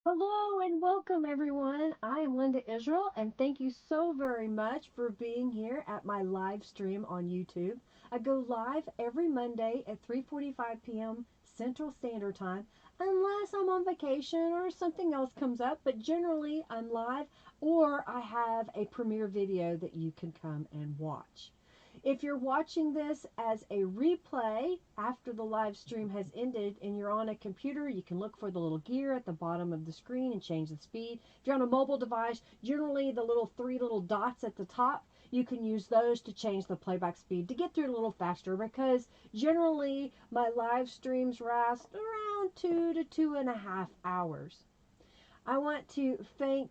Hello and welcome everyone. I am Linda Israel and thank you so very much for being here at my live stream on YouTube. I go live every Monday at 3:45 p.m. Central Standard Time unless I'm on vacation or something else comes up, but generally I'm live or I have a premiere video that you can come and watch. If you're watching this as a replay after the live stream has ended and you're on a computer, you can look for the little gear at the bottom of the screen and change the speed. If you're on a mobile device, generally the three little dots at the top, you can use those to change the playback speed to get through it a little faster because generally my live streams last around 2 to 2.5 hours. I want to thank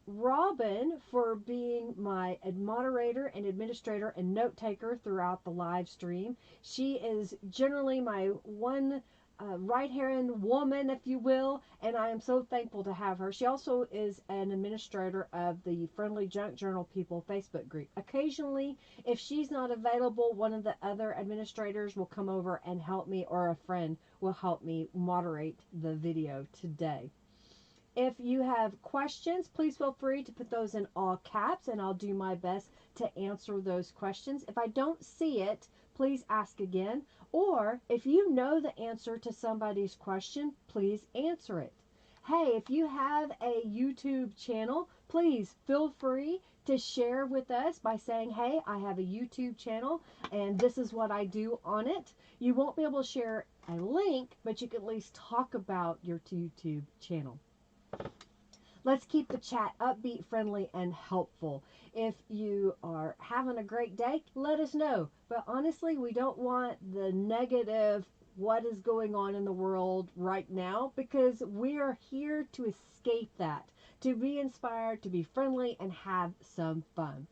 Robin for being my moderator and administrator and note taker throughout the live stream. She is generally my one right hand woman, if you will, and I am so thankful to have her. She also is an administrator of the Friendly Junk Journal People Facebook group. Occasionally, if she's not available, one of the other administrators will come over and help me, or a friend will help me moderate the video today. If you have questions, please feel free to put those in all caps and I'll do my best to answer those questions. If I don't see it, please ask again. Or if you know the answer to somebody's question, please answer it. Hey, if you have a YouTube channel, please feel free to share with us by saying, hey, I have a YouTube channel and this is what I do on it. You won't be able to share a link, but you can at least talk about your YouTube channel. Let's keep the chat upbeat, friendly, and helpful. If you are having a great day, let us know. But honestly, we don't want the negative, what is going on in the world right now, because we are here to escape that, to be inspired, to be friendly, and have some fun.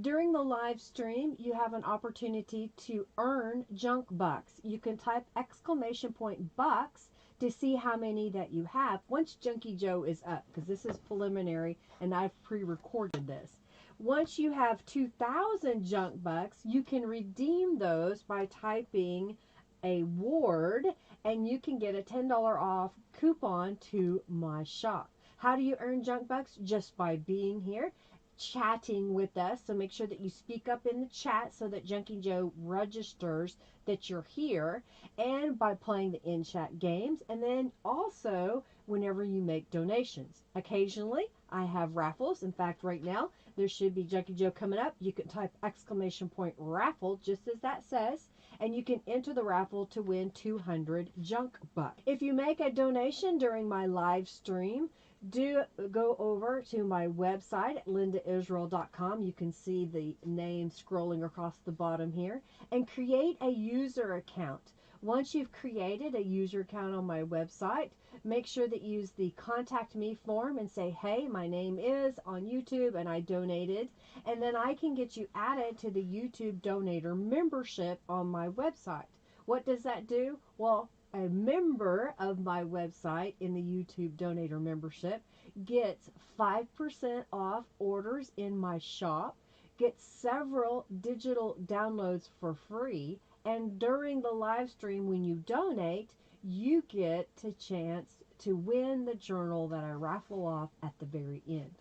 During the live stream, you have an opportunity to earn junk bucks. You can type exclamation point bucks to see how many that you have once Junkie Joe is up, because this is preliminary and I've pre-recorded this. Once you have 2,000 junk bucks, you can redeem those by typing a ward and you can get a $10 off coupon to my shop. How do you earn junk bucks? Just by being here, chatting with us. So make sure that you speak up in the chat so that Junkie Joe registers that you're here, and by playing the in chat games, and then also whenever you make donations. Occasionally I have raffles. In fact, right now there should be Junkie Joe coming up. You can type exclamation point raffle just as that says, and you can enter the raffle to win 200 junk bucks. If you make a donation during my live stream, do go over to my website at lindaisrael.com. You can see the name scrolling across the bottom here, and create a user account. Once you've created a user account on my website, make sure that you use the contact me form and say, hey, my name is on YouTube and I donated, and then I can get you added to the YouTube donator membership on my website. What does that do? Well, a member of my website in the YouTube donator membership gets 5% off orders in my shop, gets several digital downloads for free, and during the live stream when you donate, you get a chance to win the journal that I raffle off at the very end.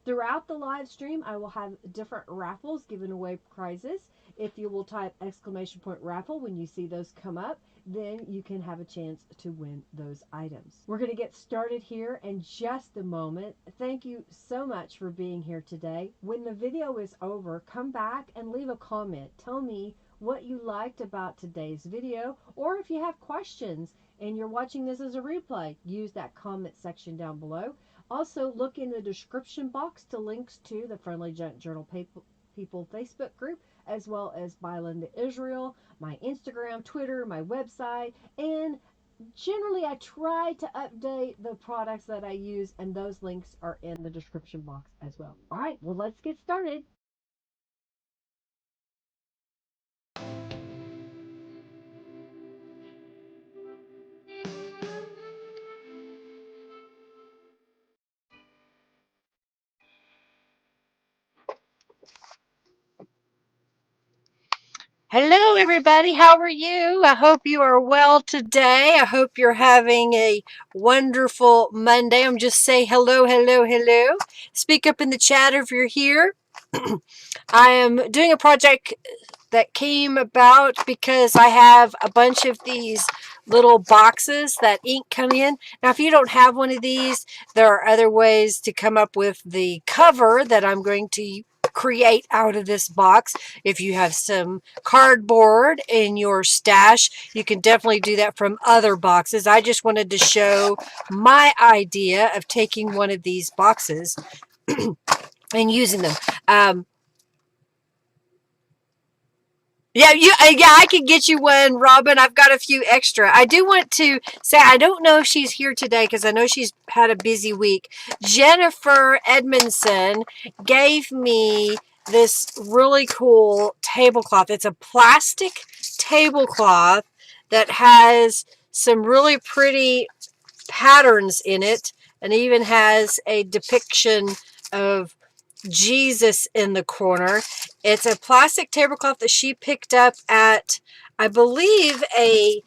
Throughout the live stream, I will have different raffles giving away prizes. If you will type exclamation point raffle when you see those come up, then you can have a chance to win those items. We're going to get started here in just a moment. Thank you so much for being here today. When the video is over, come back and leave a comment. Tell me what you liked about today's video, or if you have questions and you're watching this as a replay, use that comment section down below. Also, look in the description box to links to the Friendly Junk Journal People Facebook group, as well as by Linda Israel, my Instagram, Twitter, my website, and generally I try to update the products that I use, and those links are in the description box as well. All right, well, let's get started. Hello, everybody. How are you? I hope you are well today. I hope you're having a wonderful Monday. I'm just say hello, hello, hello. Speak up in the chat if you're here. I am doing a project that came about because I have a bunch of these little boxes that ink come in. Now, if you don't have one of these, there are other ways to come up with the cover that I'm going to create out of this box. If you have some cardboard in your stash, you can definitely do that from other boxes. I just wanted to show my idea of taking one of these boxes and using them. Yeah, I can get you one, Robin. I've got a few extra. I do want to say I don't know if she's here today because I know she's had a busy week. Jennifer Edmondson gave me this really cool tablecloth. It's a plastic tablecloth that has some really pretty patterns in it and even has a depiction of Jesus in the corner. It's a plastic tablecloth that she picked up at, I believe, a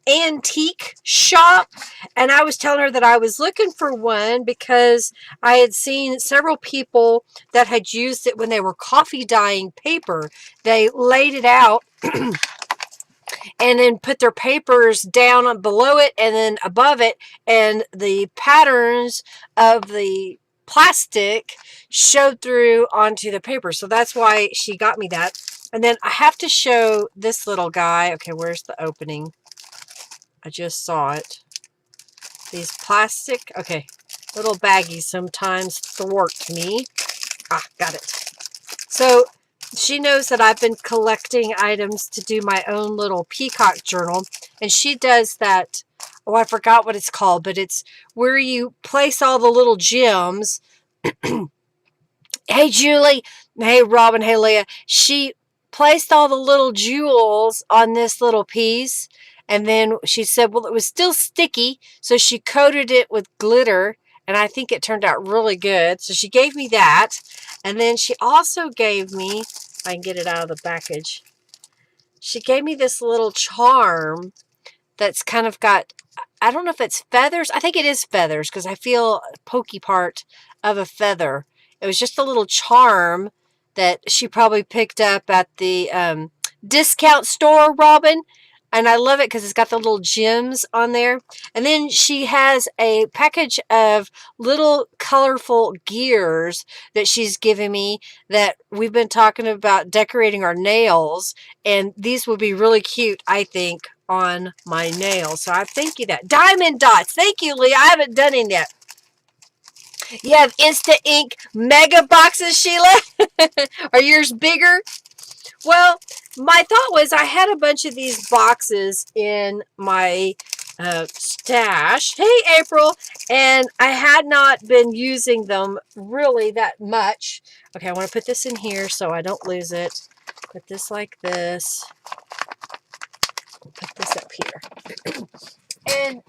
antique shop, and I was telling her that I was looking for one because I had seen several people that had used it when they were coffee dyeing paper. They laid it out and then put their papers down below it and then above it, and the patterns of the plastic showed through onto the paper. So that's why she got me that. And then I have to show this little guy. Okay, where's the opening? I just saw it. These plastic, okay, little baggies sometimes thwart me. Got it. So she knows that I've been collecting items to do my own little peacock journal, and she does that. Oh, I forgot what it's called, but it's where you place all the little gems. Hey, Julie. Hey, Robin. Hey, Leah. She placed all the little jewels on this little piece, and then she said, well, it was still sticky, so she coated it with glitter, and I think it turned out really good. So she gave me that, and then she also gave me, if I can get it out of the package, she gave me this little charm that's kind of got, I don't know if it's feathers. I think it is feathers because I feel a pokey part of a feather. It was just a little charm that she probably picked up at the discount store, Robin. And I love it because it's got the little gems on there. And then she has a package of little colorful gears that she's given me that we've been talking about decorating our nails. And these would be really cute, I think, on my nails. So I thank you that. Diamond dots. Thank you, Lee. I haven't done it yet. You have Insta Ink mega boxes, Sheila? Are yours bigger? Well, my thought was I had a bunch of these boxes in my stash. Hey, April. And I had not been using them really that much. Okay, I want to put this in here so I don't lose it. Put this like this. Put this up here. And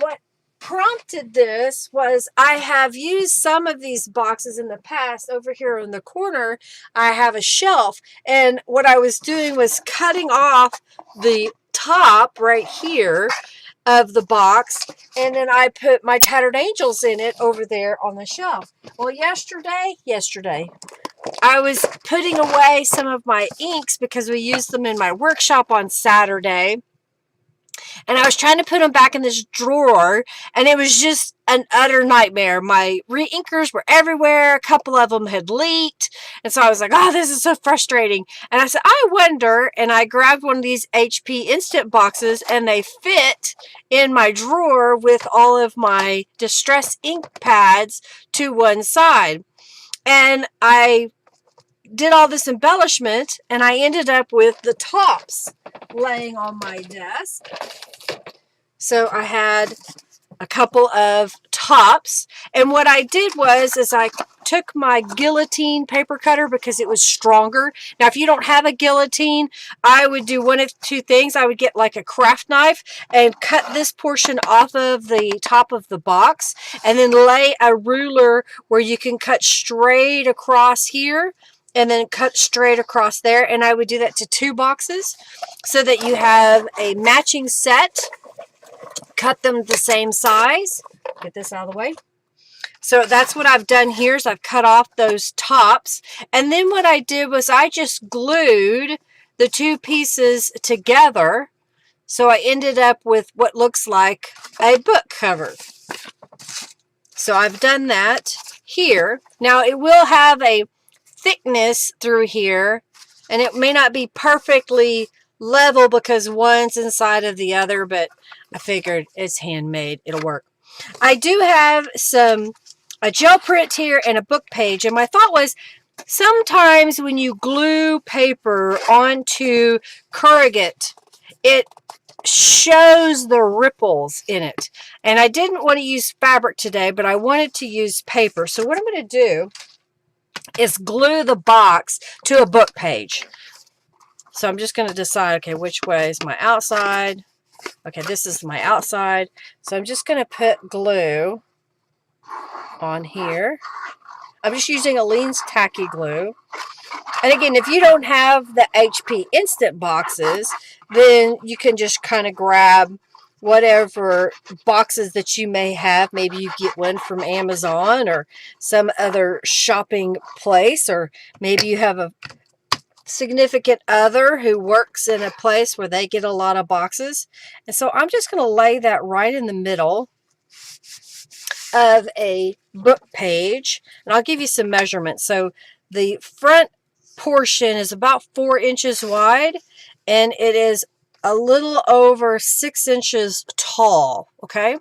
what prompted this was I have used some of these boxes in the past. Over here in the corner, I have a shelf. And what I was doing was cutting off the top right here of the box. And then I put my Tattered Angels in it over there on the shelf. Well, yesterday, I was putting away some of my inks because we used them in my workshop on Saturday. And I was trying to put them back in this drawer, and it was just an utter nightmare. My re-inkers were everywhere. A couple of them had leaked. And so I was like, oh, this is so frustrating. And I said, I wonder, and I grabbed one of these HP Instant boxes, and they fit in my drawer with all of my Distress ink pads to one side. And I did all this embellishment, and I ended up with the tops laying on my desk. So I had a couple of tops, and what I did was I took my guillotine paper cutter because it was stronger. Now, if you don't have a guillotine, I would do one of two things. I would get like a craft knife and cut this portion off of the top of the box, and then lay a ruler where you can cut straight across here. and then cut straight across there. And I would do that to 2 boxes so that you have a matching set. Cut them the same size. Get this out of the way. So that's what I've done here is I've cut off those tops. And then what I did was I just glued the 2 pieces together. So I ended up with what looks like a book cover. So I've done that here. Now it will have a thickness through here, and it may not be perfectly level because one's inside of the other, but I figured it's handmade, it'll work. I do have a gel print here and a book page, and my thought was sometimes when you glue paper onto corrugate, it shows the ripples in it. And I didn't want to use fabric today, but I wanted to use paper. So what I'm going to do is glue the box to a book page. So I'm just going to decide, okay, which way is my outside? Okay, this is my outside. So I'm just going to put glue on here. I'm just using Aleene's tacky glue. And again, if you don't have the HP Instant boxes, then you can just kind of grab whatever boxes that you may have. Maybe you get one from Amazon or some other shopping place, or maybe you have a significant other who works in a place where they get a lot of boxes. And so I'm just going to lay that right in the middle of a book page, and I'll give you some measurements. So the front portion is about 4 inches wide, and it is a little over 6 inches tall. Okay,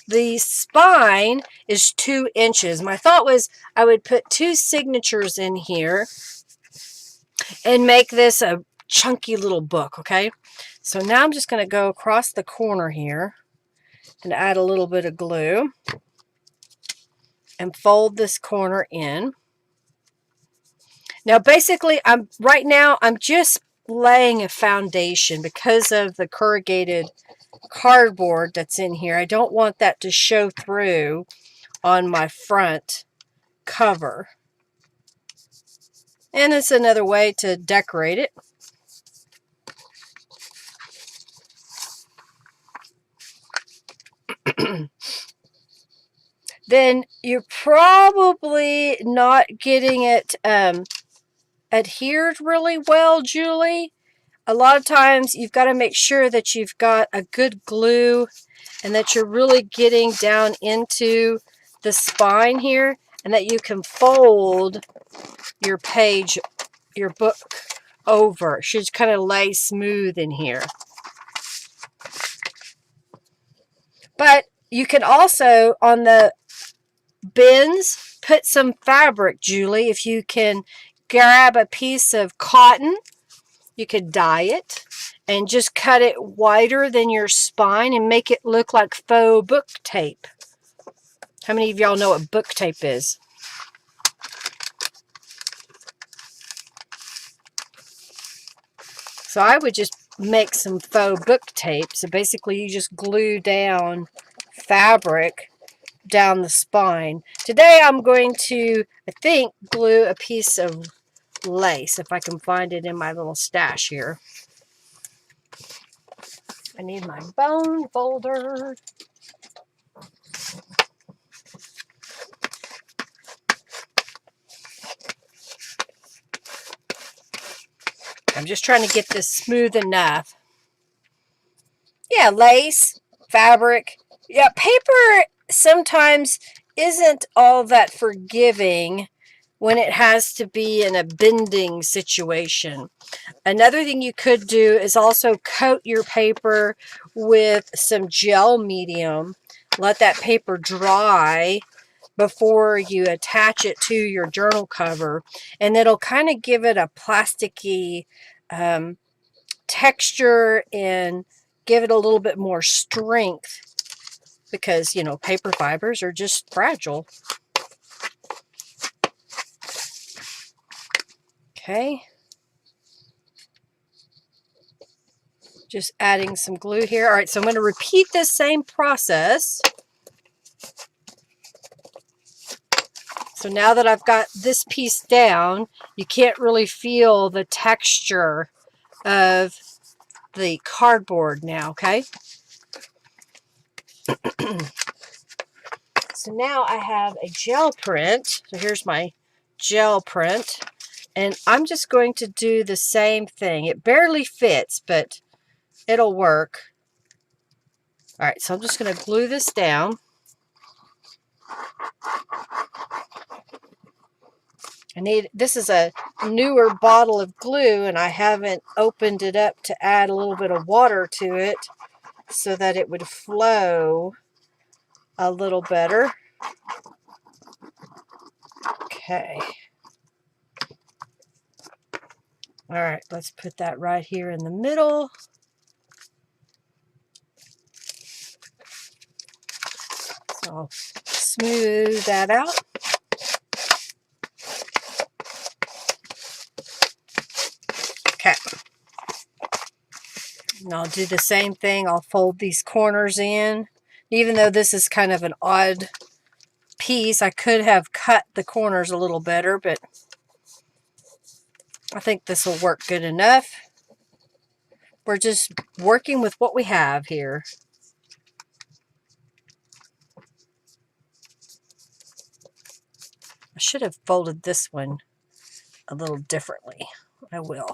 the spine is 2 inches. My thought was I would put 2 signatures in here and make this a chunky little book. Okay, so now I'm just going to go across the corner here and add a little bit of glue and fold this corner in. Now basically right now I'm just laying a foundation because of the corrugated cardboard that's in here. I don't want that to show through on my front cover. And it's another way to decorate it. Then you're probably not getting it adhered really well, Julie. A lot of times you've got to make sure that you've got a good glue and that you're really getting down into the spine here, and that you can fold your page, your book over. It should kind of lay smooth in here. But you can also, on the bins, put some fabric, Julie. If you can grab a piece of cotton, you could dye it and just cut it wider than your spine and make it look like faux book tape. How many of y'all know what book tape is? So I would just make some faux book tape. So basically you just glue down fabric down the spine. Today I'm going to, I think, glue a piece of lace, if I can find it in my little stash here. I need my bone folder. I'm just trying to get this smooth enough. Yeah, lace, fabric. Yeah, paper sometimes isn't all that forgiving when it has to be in a bending situation. Another thing you could do is also coat your paper with some gel medium. Let that paper dry before you attach it to your journal cover, and it'll kind of give it a plasticky texture and give it a little bit more strength, because, you know, paper fibers are just fragile. Okay. Just adding some glue here. All right, so I'm going to repeat this same process. So now that I've got this piece down, you can't really feel the texture of the cardboard now, okay? So now I have a gel print. So here's my gel print. And I'm just going to do the same thing. It barely fits, but it'll work. All right, so I'm just going to glue this down. This is a newer bottle of glue, and I haven't opened it up to add a little bit of water to it so that it would flow a little better. Okay. All right, let's put that right here in the middle. So I'll smooth that out. Okay. And I'll do the same thing. I'll fold these corners in. Even though this is kind of an odd piece, I could have cut the corners a little better, but I think this will work good enough. We're just working with what we have here. I should have folded this one a little differently. I will.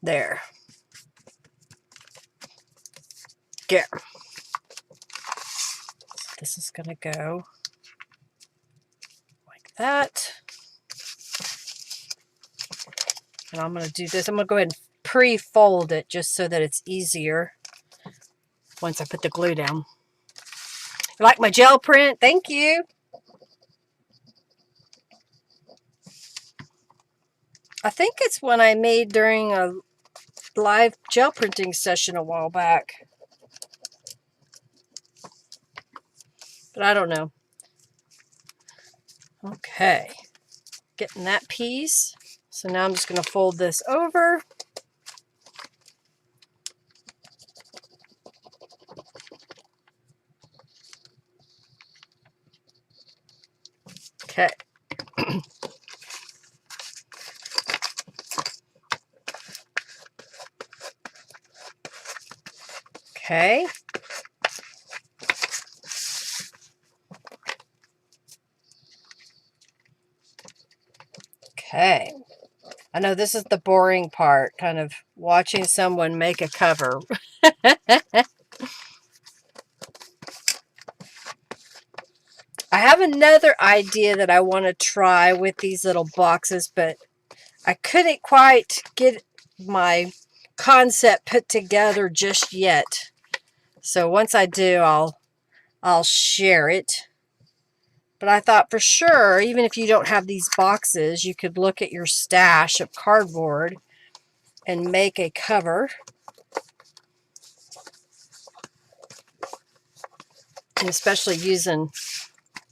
There. Get. This is going to go like that. And I'm going to do this. I'm going to go ahead and pre-fold it just so that it's easier once I put the glue down. You like my gel print? Thank you. I think it's one I made during a live gel printing session a while back. But I don't know. Okay. Getting that piece. So now I'm just going to fold this over. Okay. Okay. Okay. I know this is the boring part, kind of watching someone make a cover. I have another idea that I want to try with these little boxes, but I couldn't quite get my concept put together just yet. So once I do, I'll share it. But I thought for sure, even if you don't have these boxes, you could look at your stash of cardboard and make a cover. And especially using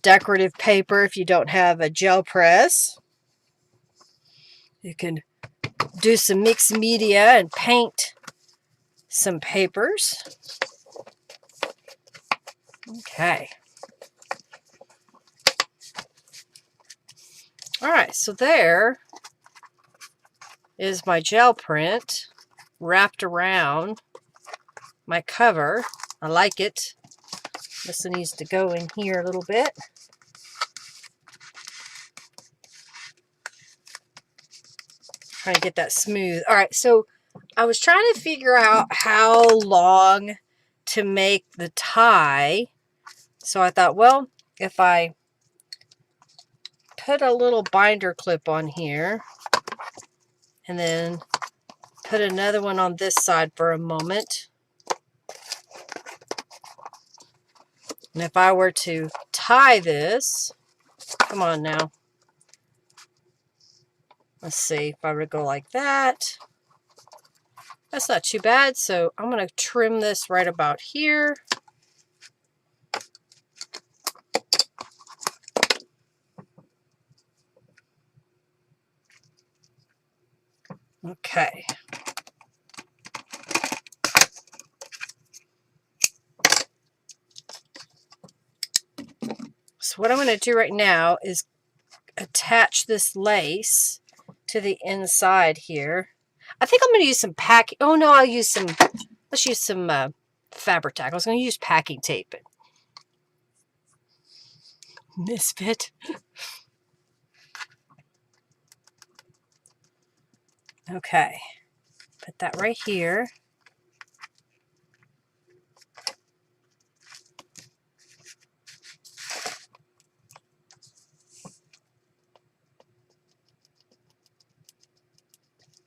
decorative paper if you don't have a gel press. You can do some mixed media and paint some papers. Okay. All right, so there is my gel print wrapped around my cover. I like it. This one needs to go in here a little bit. Trying to get that smooth. All right, so I was trying to figure out how long to make the tie. So I thought, well, if I put a little binder clip on here and then put another one on this side for a moment. And if I were to tie this, come on now. Let's see, if I were to go like that, that's not too bad. So I'm going to trim this right about here. Okay. So what I'm going to do right now is attach this lace to the inside here. I think I'm going to use some oh no, I'll use some, let's use some fabric tack. I was going to use packing tape, but misfit. Okay, put that right here.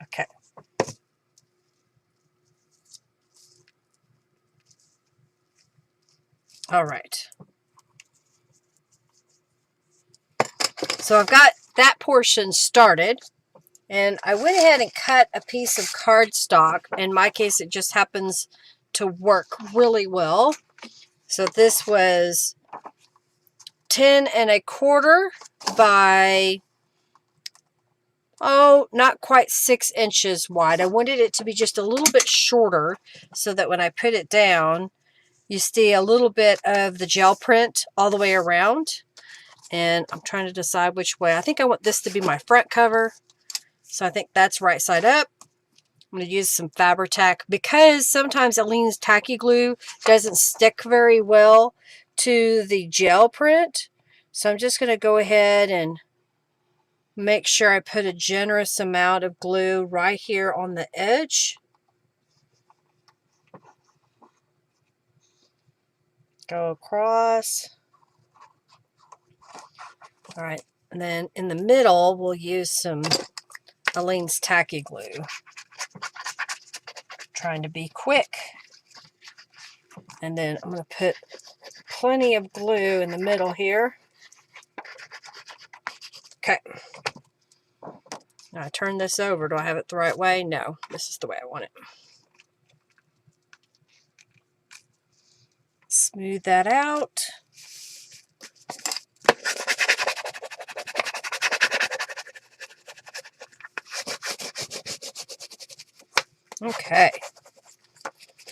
Okay. All right. So I've got that portion started, and I went ahead and cut a piece of cardstock. In my case, it just happens to work really well. So this was 10 1/4 by, oh, not quite 6 inches wide. I wanted it to be just a little bit shorter so that when I put it down, you see a little bit of the gel print all the way around. And I'm trying to decide which way. I think I want this to be my front cover. So I think that's right side up. I'm going to use some fabric tack because sometimes Aleene's tacky glue doesn't stick very well to the gel print. So I'm just going to go ahead and make sure I put a generous amount of glue right here on the edge. Go across. All right, and then in the middle, we'll use some Aleene's tacky glue. Trying to be quick. And then I'm going to put plenty of glue in the middle here. Okay. Now I turn this over. Do I have it the right way? No, this is the way I want it. Smooth that out. Okay.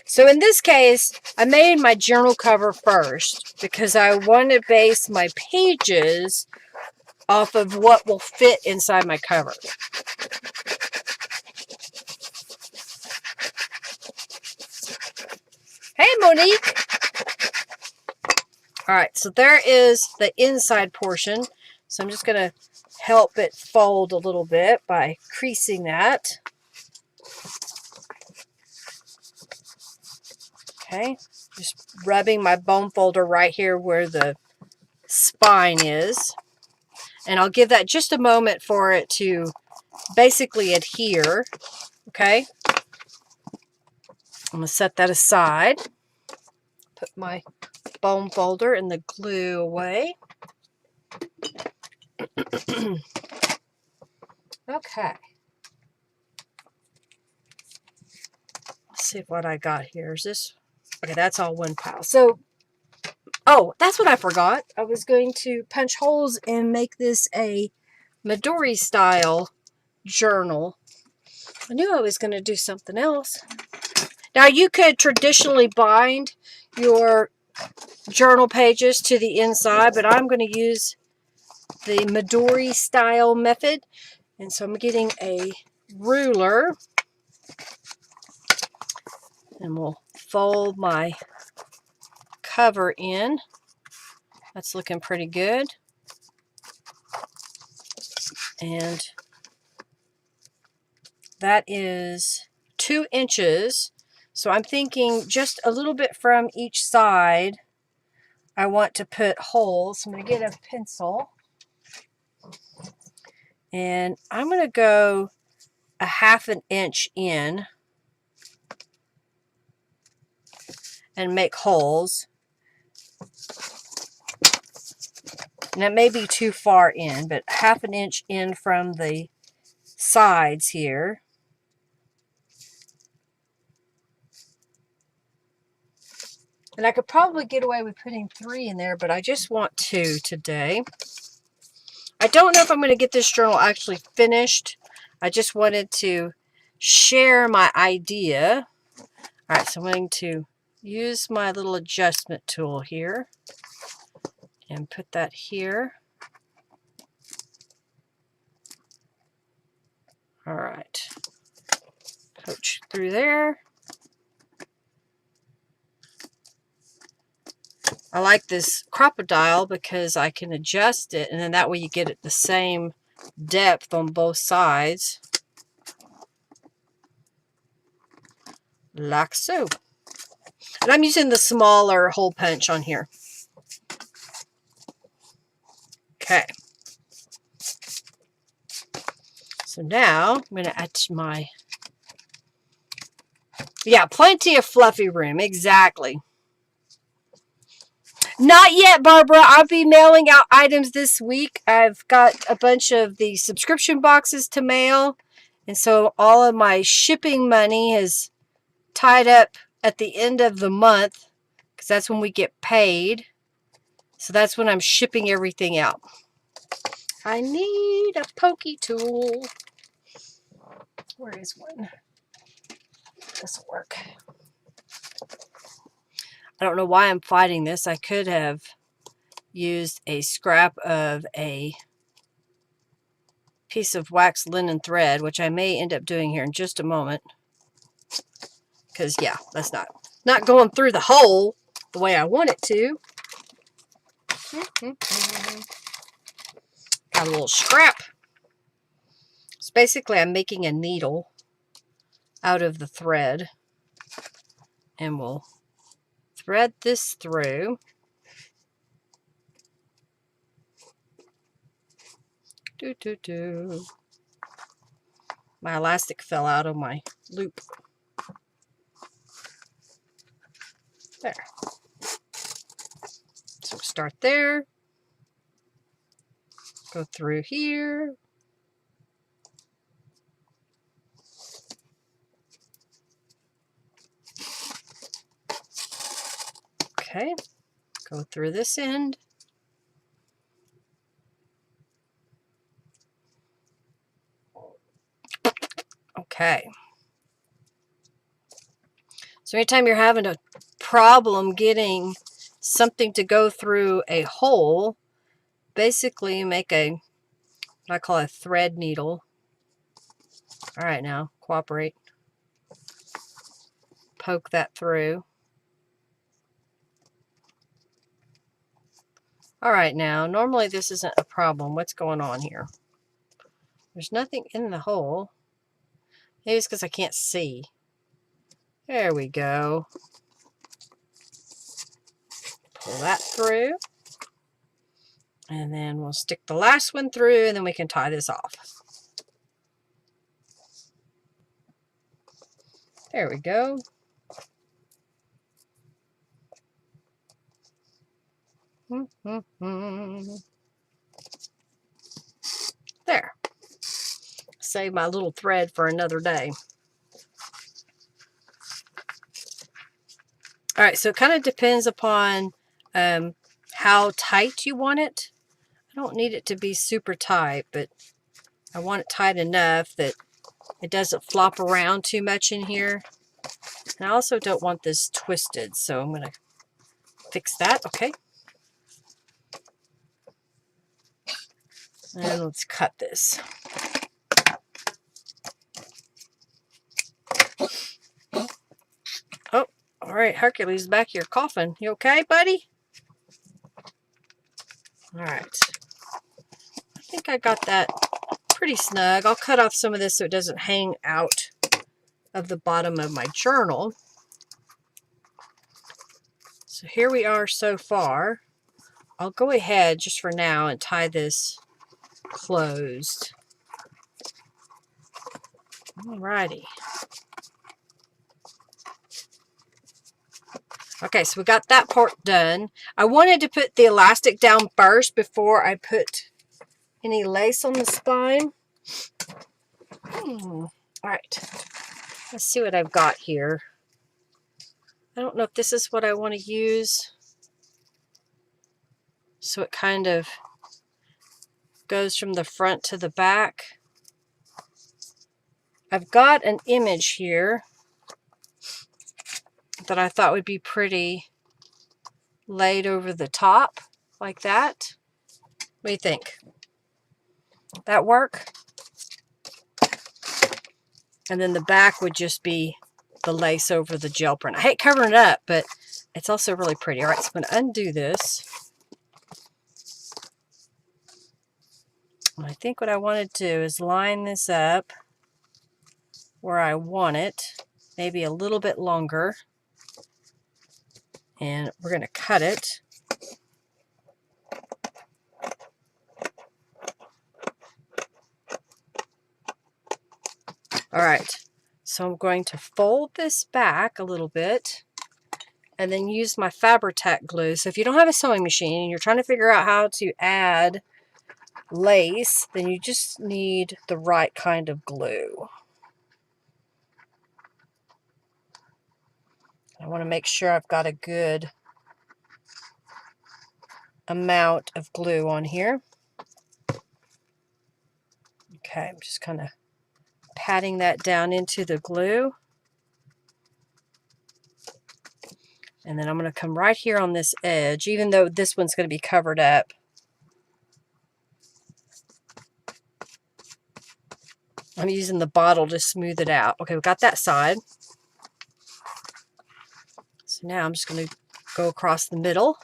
So in this case, I made my journal cover first because I want to base my pages off of what will fit inside my cover. Hey, Monique! All right, so there is the inside portion. So I'm just going to help it fold a little bit by creasing that. Okay, just rubbing my bone folder right here where the spine is. And I'll give that just a moment for it to basically adhere. Okay, I'm going to set that aside. Put my bone folder and the glue away. Okay. Let's see what I got here. Is this? Okay, that's all one pile. So, oh, that's what I forgot. I was going to punch holes and make this a Midori style journal. I knew I was going to do something else. Now, you could traditionally bind your journal pages to the inside, but I'm going to use the Midori style method. And so I'm getting a ruler, and we'll fold my cover in. That's looking pretty good. And that is 2 inches. So I'm thinking just a little bit from each side. I want to put holes. I'm going to get a pencil. And I'm going to go a 1/2 inch in and make holes. And that may be too far in, but 1/2 inch in from the sides here. And I could probably get away with putting 3 in there, but I just want 2 today. I don't know if I'm going to get this journal actually finished. I just wanted to share my idea. All right, so I'm going to use my little adjustment tool here. and put that here. All right, coach through there. I like this crocodile because I can adjust it, and then that way you get it the same depth on both sides. Like so. And I'm using the smaller hole punch on here. Okay. So now I'm going to add my... Yeah, plenty of fluffy room. Exactly. Not yet, Barbara. I'll be mailing out items this week. I've got a bunch of the subscription boxes to mail. And so all of my shipping money is tied up at the end of the month, because that's when we get paid. So that's when I'm shipping everything out. I need a pokey tool. Where is one? This will work. I don't know why I'm fighting this. I could have used a scrap of a piece of waxed linen thread, which I may end up doing here in just a moment. Because, yeah, that's not going through the hole the way I want it to. Got a little scrap. So basically, I'm making a needle out of the thread. And we'll thread this through. My elastic fell out of my loop. There. So start there. Go through here. Okay. Go through this end. Okay. So anytime you're having a problem getting something to go through a hole, basically make a, what I call a thread needle. All right, now cooperate. Poke that through. All right, now normally this isn't a problem. What's going on here? There's nothing in the hole. Maybe it's because I can't see. There we go. Pull that through. And then we'll stick the last one through, and then we can tie this off. There we go. There. Save my little thread for another day. All right, so it kind of depends upon how tight you want it. I don't need it to be super tight, but I want it tight enough that it doesn't flop around too much in here. And I also don't want this twisted, so I'm going to fix that. Okay. And let's cut this. Oh, all right, Hercules back here coughing. You okay, buddy? All right. I think I got that pretty snug. I'll cut off some of this so it doesn't hang out of the bottom of my journal. So here we are so far. I'll go ahead just for now and tie this closed. Alrighty. Okay, so we got that part done. I wanted to put the elastic down first before I put any lace on the spine. All right, let's see what I've got here. I don't know if this is what I want to use. So it kind of goes from the front to the back. I've got an image here that I thought would be pretty laid over the top. like that. What do you think? That work? And then the back would just be the lace over the gel print. I hate covering it up, but it's also really pretty. All right, so I'm going to undo this. And I think what I want to do is line this up where I want it, maybe a little bit longer. And we're going to cut it. All right, so I'm going to fold this back a little bit and then use my Fabri-Tac glue. So if you don't have a sewing machine and you're trying to figure out how to add lace, then you just need the right kind of glue. I want to make sure I've got a good amount of glue on here. Okay, I'm just kind of patting that down into the glue. And then I'm going to come right here on this edge, even though this one's going to be covered up. I'm using the bottle to smooth it out. Okay, we got that side. So now I'm just going to go across the middle.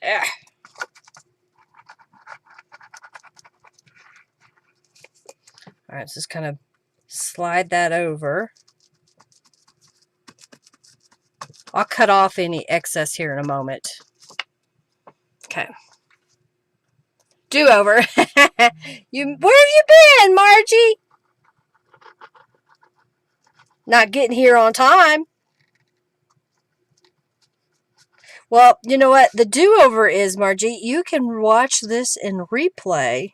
Yeah. All right, so just kind of slide that over. I'll cut off any excess here in a moment. Okay. Do-over. Where have you been, Margie? Not getting here on time. Well, you know what? The do-over is, Margie, you can watch this in replay.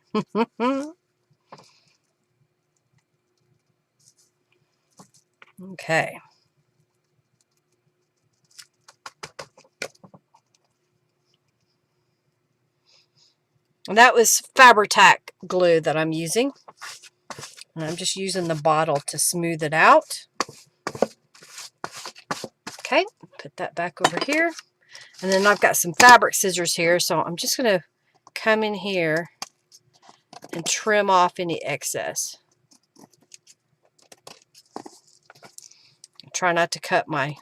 Okay. And that was Fabri-Tac glue that I'm using. And I'm just using the bottle to smooth it out. Okay, put that back over here. And then I've got some fabric scissors here, so I'm just going to come in here and trim off any excess. Try not to cut my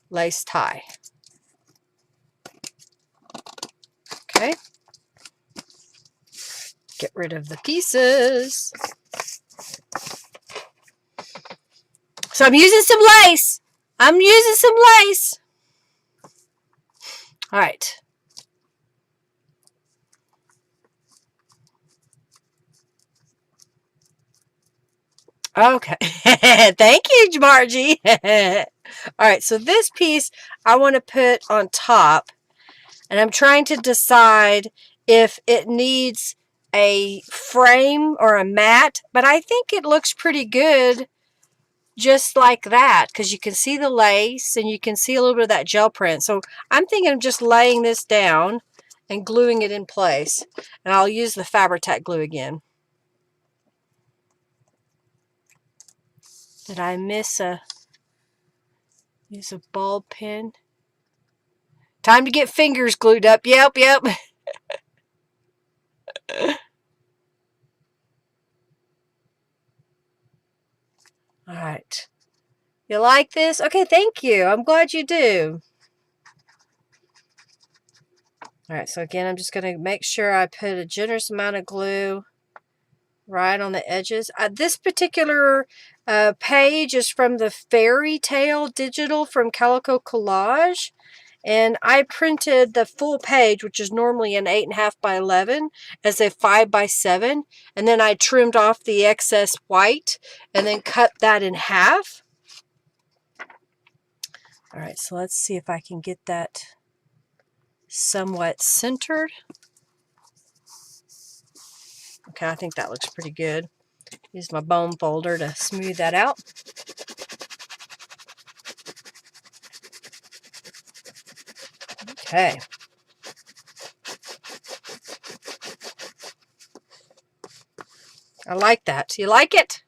lace tie. Okay. Get rid of the pieces. So I'm using some lace. I'm using some lace. All right. Okay. Thank you, Margie. All right, so this piece I want to put on top, and I'm trying to decide if it needs a frame or a mat, but I think it looks pretty good just like that, because you can see the lace and you can see a little bit of that gel print. So I'm thinking of just laying this down and gluing it in place, and I'll use the Fabri-Tac glue again. Did I miss a use a ball pen? Time to get fingers glued up. Yep. All right. You like this? Okay, thank you. I'm glad you do. All right, so again, I'm just going to make sure I put a generous amount of glue right on the edges. This particular page is from the Fairy Tale Digital from Calico Collage. And I printed the full page, which is normally an 8.5 by 11, as a 5 by 7. And then I trimmed off the excess white and then cut that in half. All right, so let's see if I can get that somewhat centered. Okay, I think that looks pretty good. Use my bone folder to smooth that out. Okay. I like that. You like it?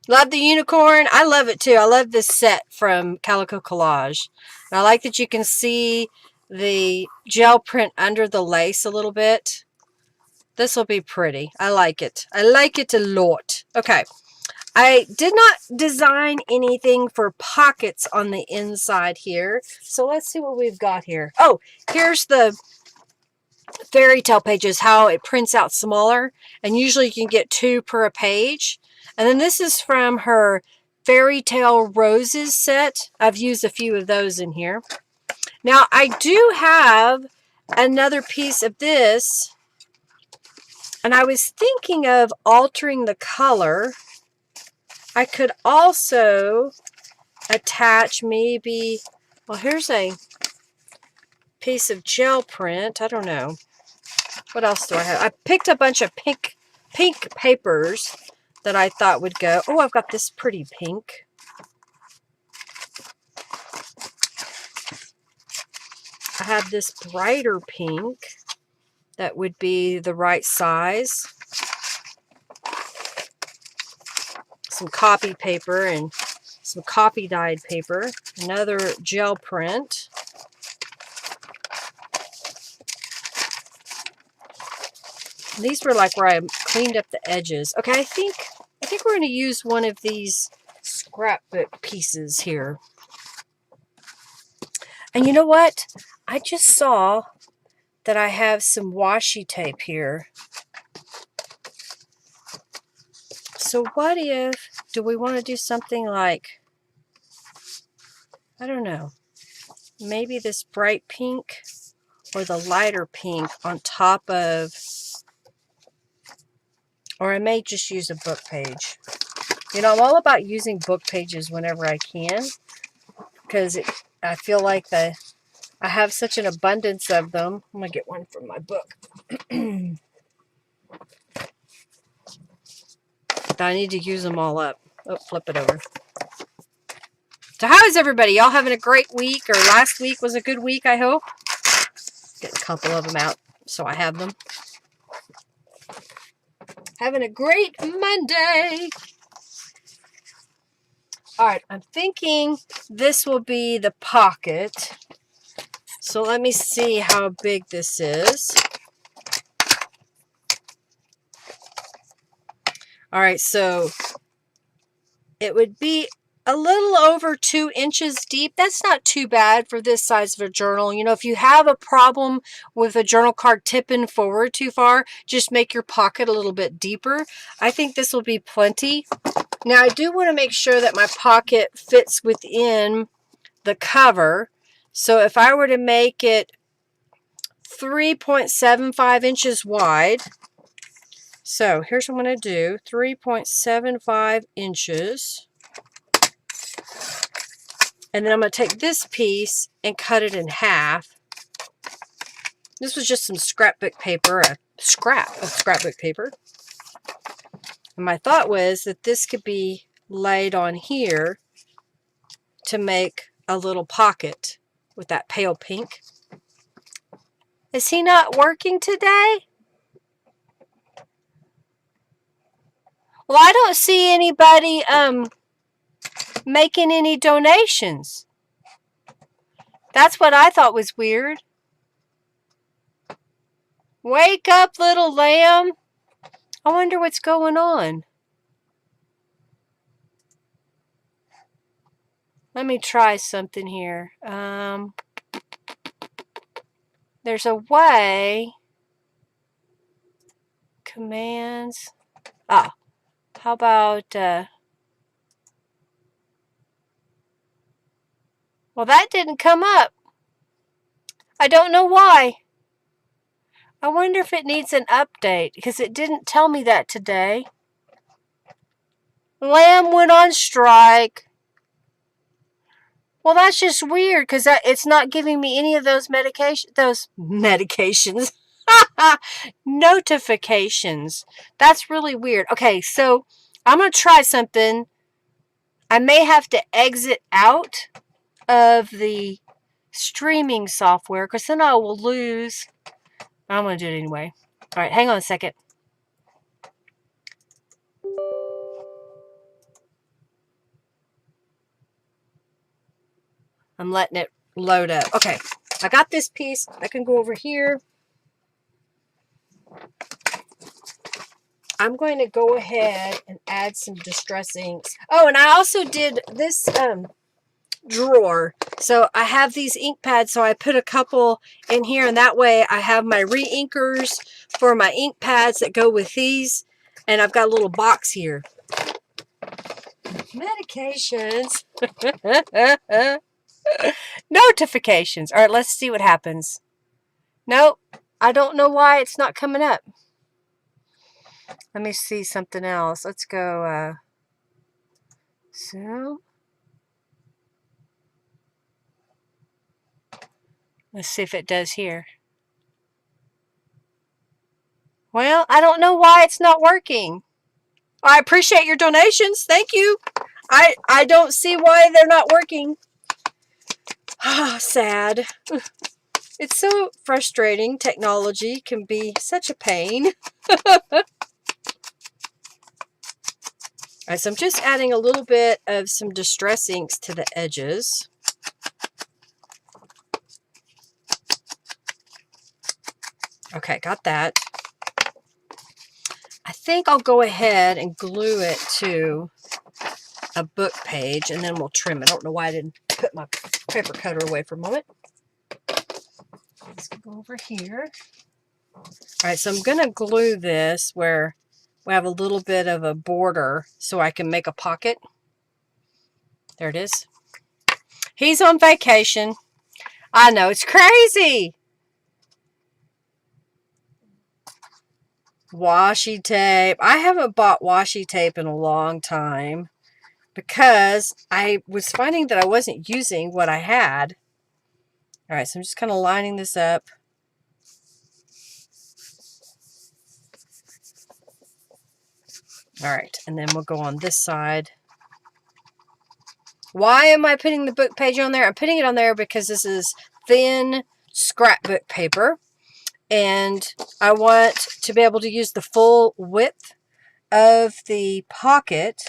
Love the unicorn. I love it too. I love this set from Calico Collage. And I like that you can see the gel print under the lace a little bit. This will be pretty. I like it. I like it a lot. Okay. I did not design anything for pockets on the inside here. So let's see what we've got here. Oh, here's the fairy tale pages, how it prints out smaller. And usually you can get 2 per a page. And then this is from her Fairy Tale Roses set. I've used a few of those in here. Now, I do have another piece of this. And I was thinking of altering the color. I could also attach maybe, well, here's a piece of gel print. I don't know. What else do I have? I picked a bunch of pink papers that I thought would go. Oh, I've got this pretty pink. I have this brighter pink that would be the right size. Some copy paper and some copy dyed paper. Another gel print. These were like where I cleaned up the edges. Okay, I think we're going to use one of these scrapbook pieces here. And you know what? I just saw that I have some washi tape here. So what if, do we want to do something like, I don't know, maybe this bright pink or the lighter pink on top of, or I may just use a book page. You know, I'm all about using book pages whenever I can, because I feel like I have such an abundance of them. I'm going to get one from my book. I need to use them all up. Oh, flip it over. So how is everybody? Y'all having a great week, or last week was a good week, I hope? Get a couple of them out so I have them. Having a great Monday. All right, I'm thinking this will be the pocket. So let me see how big this is. All right, so it would be a little over 2 inches deep. That's not too bad for this size of a journal. You know, if you have a problem with a journal card tipping forward too far, just make your pocket a little bit deeper. I think this will be plenty. Now, I do want to make sure that my pocket fits within the cover. So if I were to make it 3.75 inches wide, so here's what I'm going to do, 3.75 inches. And then I'm going to take this piece and cut it in half. This was just some scrapbook paper, a scrap of scrapbook paper. And my thought was that this could be laid on here to make a little pocket with that pale pink. Is he not working today? Well, I don't see anybody making any donations. That's what I thought was weird. Wake up, little lamb. I wonder what's going on. Let me try something here. There's a way. Commands. Ah, how about... well, that didn't come up. I don't know why. I wonder if it needs an update, because it didn't tell me that today. Lamb went on strike. Well, that's just weird, because it's not giving me any of those medications. Notifications. That's really weird. Okay, so I'm going to try something. I may have to exit out of the streaming software, because then I will lose. I'm going to do it anyway. All right, hang on a second. I'm letting it load up. Okay, I got this piece. I can go over here. I'm going to go ahead and add some distress inks. Oh, and I also did this drawer. So I have these ink pads, so I put a couple in here, and that way I have my re-inkers for my ink pads that go with these, and I've got a little box here. Medications. Notifications. All right, let's see what happens. Nope, I don't know why it's not coming up. Let me see something else. Let's go, so let's see if it does here. Well, I don't know why it's not working. I appreciate your donations. Thank you. I don't see why they're not working. Ah, sad. It's so frustrating. Technology can be such a pain. Alright, so I'm just adding a little bit of some distress inks to the edges. Okay, got that. I think I'll go ahead and glue it to a book page, and then we'll trim it. I don't know why I didn't put my paper cutter away for a moment. Let's go over here. All right, so I'm going to glue this where we have a little bit of a border so I can make a pocket. There it is. He's on vacation. I know, it's crazy. Washi tape. I haven't bought washi tape in a long time because I was finding that I wasn't using what I had. All right, so I'm just kind of lining this up. All right, and then we'll go on this side. Why am I putting the book page on there? I'm putting it on there because this is thin scrapbook paper, and I want to be able to use the full width of the pocket.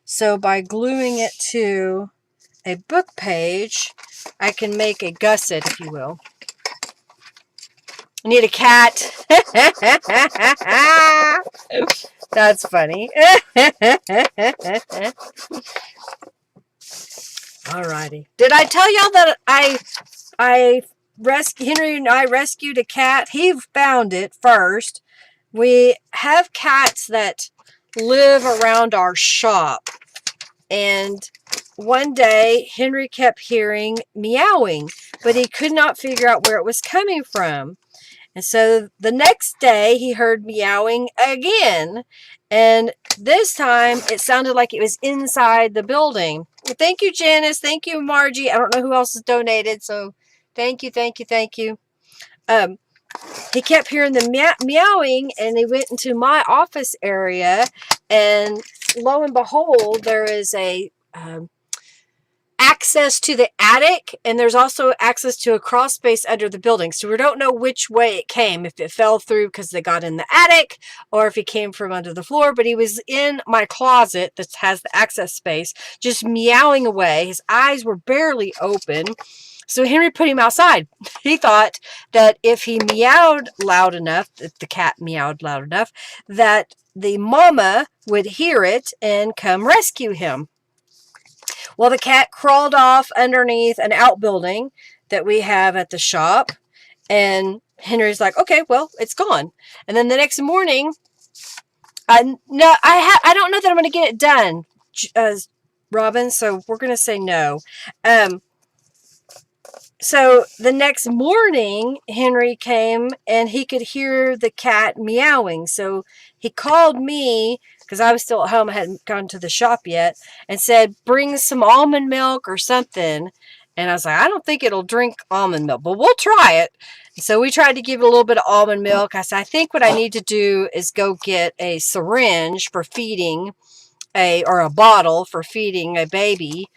So by gluing it to a book page, I can make a gusset, if you will. I need a cat. That's funny. Alrighty. Did I tell y'all that Henry and I rescued a cat? He found it first. We have cats that live around our shop, and one day Henry kept hearing meowing, but he could not figure out where it was coming from. And so the next day he heard meowing again, and this time it sounded like it was inside the building. Well, thank you, Janice. Thank you, Margie. I don't know who else has donated, so thank you, thank you, thank you. He kept hearing the meowing, and he went into my office area, and lo and behold, there is a access to the attic, and there's also access to a crawl space under the building. So we don't know which way it came, if it fell through because they got in the attic, or if he came from under the floor. But he was in my closet that has the access space, just meowing away. His eyes were barely open. So Henry put him outside. He thought that if he meowed loud enough, if the cat meowed loud enough, that the mama would hear it and come rescue him. Well, the cat crawled off underneath an outbuilding that we have at the shop, and Henry's like, okay, well, it's gone. And then the next morning, I don't know that I'm going to get it done, Robin, so we're going to say no. So the next morning, Henry came, and he could hear the cat meowing. So he called me, because I was still at home. I hadn't gone to the shop yet, and said, bring some almond milk or something. And I was like, I don't think it'll drink almond milk, but we'll try it. So we tried to give it a little bit of almond milk. I said, I think what I need to do is go get a syringe for feeding or a bottle for feeding a baby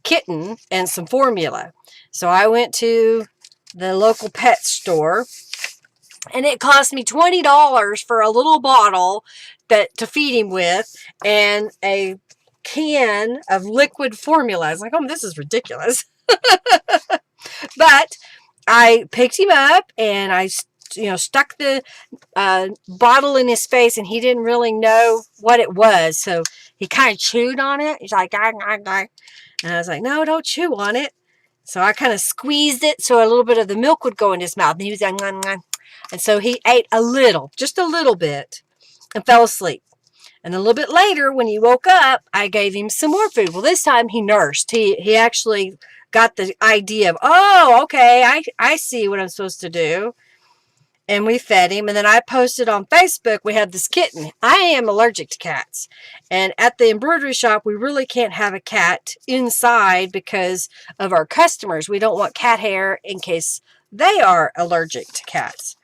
kitten and some formula. So I went to the local pet store, and it cost me $20 for a little bottle to feed him with, and a can of liquid formula. I was like, oh, this is ridiculous. But I picked him up and I, stuck the bottle in his face, and he didn't really know what it was. So he kind of chewed on it. He's like, "Gah, gah, gah." And I was like, "No, don't chew on it." So I kind of squeezed it so a little bit of the milk would go in his mouth. And he was like, "Nah, nah." And so he ate a little, just a little bit, and fell asleep. And a little bit later, when he woke up, I gave him some more food. Well, this time he nursed. He actually got the idea of, oh, okay, I see what I'm supposed to do. And we fed him. And then I posted on Facebook, we have this kitten. I am allergic to cats. And at the embroidery shop, we really can't have a cat inside because of our customers. We don't want cat hair in case they are allergic to cats.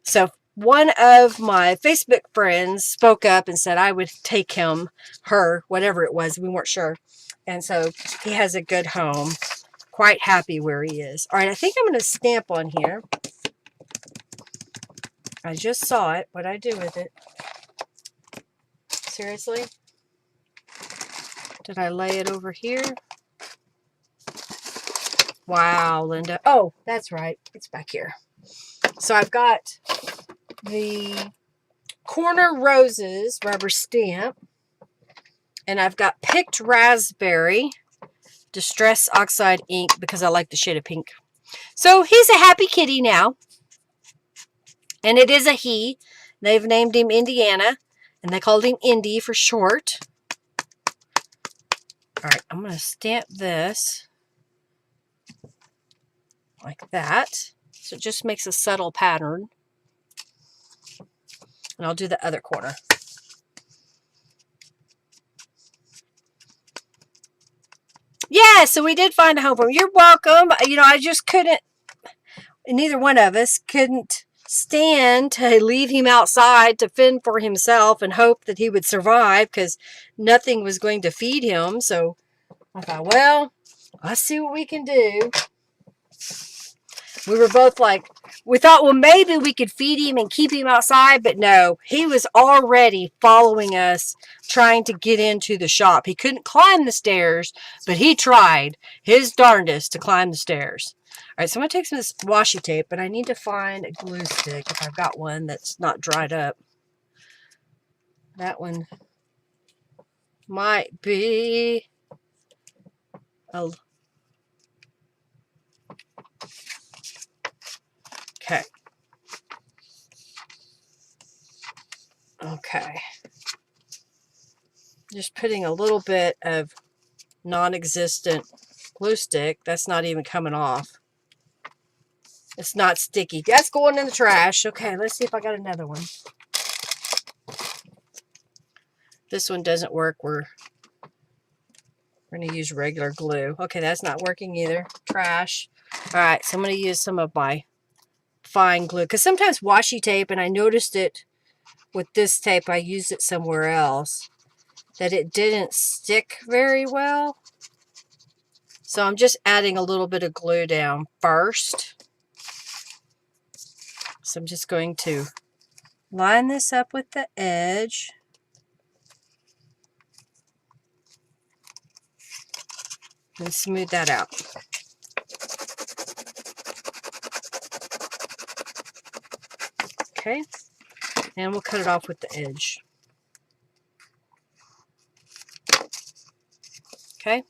So one of my Facebook friends spoke up and said I would take him, her, whatever it was. We weren't sure. And so he has a good home. Quite happy where he is. All right, I think I'm going to stamp on here. I just saw it. What'd I do with it? Seriously? Did I lay it over here? Wow, Linda. Oh, that's right. It's back here. So I've got the Corner Roses rubber stamp. And I've got Picked Raspberry Distress Oxide ink because I like the shade of pink. So he's a happy kitty now. And it is a he. They've named him Indiana. And they called him Indy for short. Alright, I'm going to stamp this like that. So it just makes a subtle pattern. And I'll do the other corner. Yeah, so we did find a home for him. You're welcome. I just couldn't, neither one of us couldn't stand to leave him outside to fend for himself and hope that he would survive because nothing was going to feed him. So I thought, well, let's see what we can do. We were both like, we thought, well, maybe we could feed him and keep him outside. But no, he was already following us, trying to get into the shop. He couldn't climb the stairs, but he tried his darndest to climb the stairs. All right, so I'm going to take some of this washi tape, but I need to find a glue stick if I've got one that's not dried up. That one might be a... Okay. Okay. Just putting a little bit of non-existent glue stick. That's not even coming off. It's not sticky. That's going in the trash. Okay, let's see if I got another one. This one doesn't work. We're going to use regular glue. Okay, that's not working either. Trash. All right, so I'm going to use some of my fine glue. Because sometimes washi tape, and I noticed it with this tape, I used it somewhere else, that it didn't stick very well. So I'm just adding a little bit of glue down first. So I'm just going to line this up with the edge. And smooth that out. Okay. And we'll cut it off with the edge. Okay.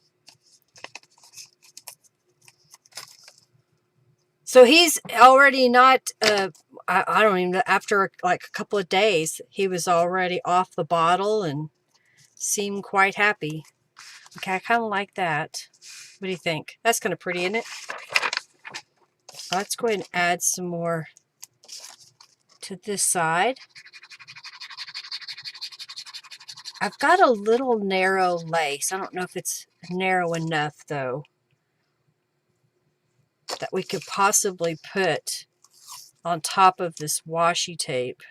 So he's already not, I don't even know, after like a couple of days, he was already off the bottle and seemed quite happy. Okay, I kind of like that. What do you think? That's kind of pretty, isn't it? Let's go ahead and add some more to this side. I've got a little narrow lace. I don't know if it's narrow enough, though, that we could possibly put on top of this washi tape.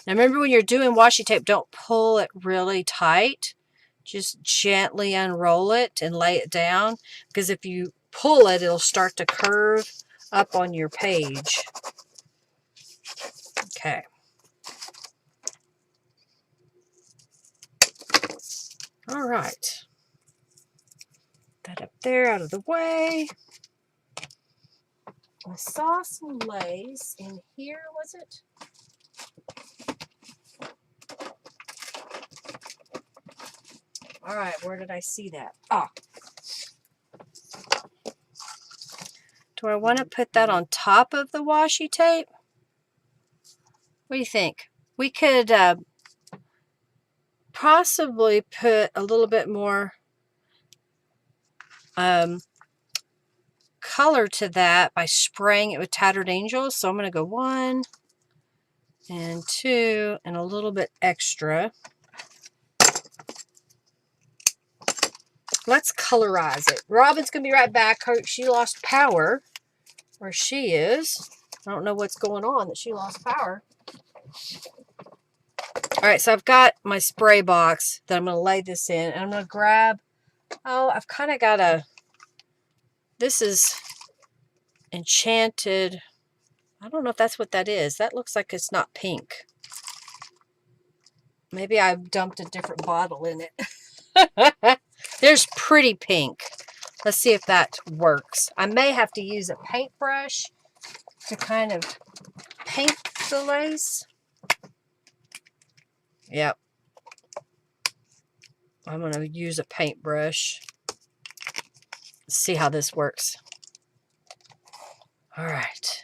Now, remember, when you're doing washi tape, don't pull it really tight. Just gently unroll it and lay it down, because if you pull it, it'll start to curve up on your page. Okay. All right. That up there out of the way. I saw some lace in here, was it? All right, where did I see that? Ah. Do I want to put that on top of the washi tape? What do you think? We could possibly put a little bit more color to that by spraying it with Tattered Angels. So I'm going to go 1 and 2 and a little bit extra. Let's colorize it. Robin's going to be right back. She lost power where she is. I don't know what's going on that she lost power. All right, so I've got my spray box that I'm going to lay this in. And I'm going to grab, I've kind of got a, this is Enchanted. I don't know if that's what that is. That looks like it's not pink. Maybe I've dumped a different bottle in it. There's Pretty Pink. Let's see if that works. I may have to use a paintbrush to kind of paint the lace. Yep. I'm going to use a paintbrush. Let's see how this works. All right.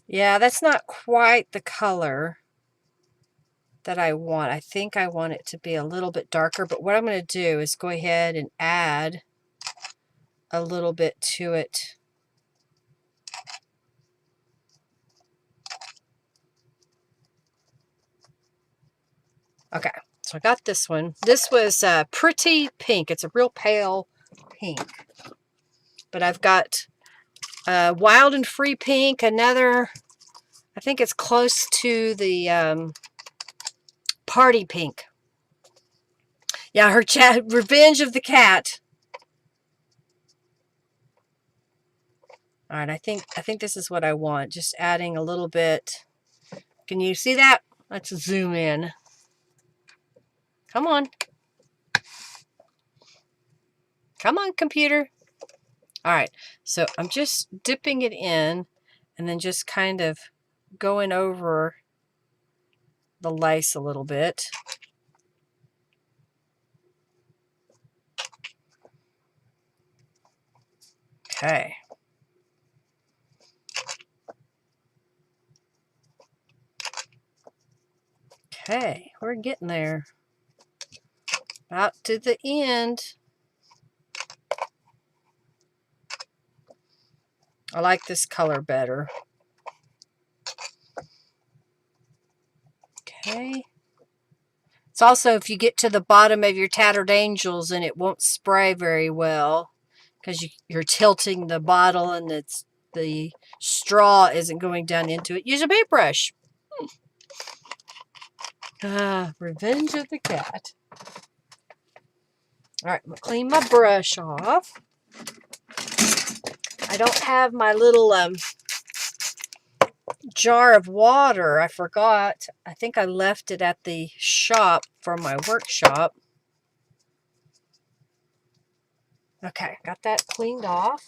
Yeah, that's not quite the color that I want. I think I want it to be a little bit darker, but what I'm going to do is go ahead and add a little bit to it. Okay, so I got this one. This was Pretty Pink. It's a real pale pink. But I've got Wild and Free Pink, another, I think it's close to the Party Pink. Yeah, her Revenge of the Cat. All right, I think this is what I want. Just adding a little bit. Can you see that? Let's zoom in. Come on. Come on, computer. All right, so I'm just dipping it in and then just kind of going over the lace a little bit. Okay. Okay, we're getting there. About to the end. I like this color better. Okay. It's also if you get to the bottom of your Tattered Angels and it won't spray very well because you're tilting the bottle and the straw isn't going down into it, use a paintbrush. Revenge of the Cat. All right, I'm going to clean my brush off. I don't have my little jar of water. I forgot. I think I left it at the shop for my workshop. Okay, got that cleaned off.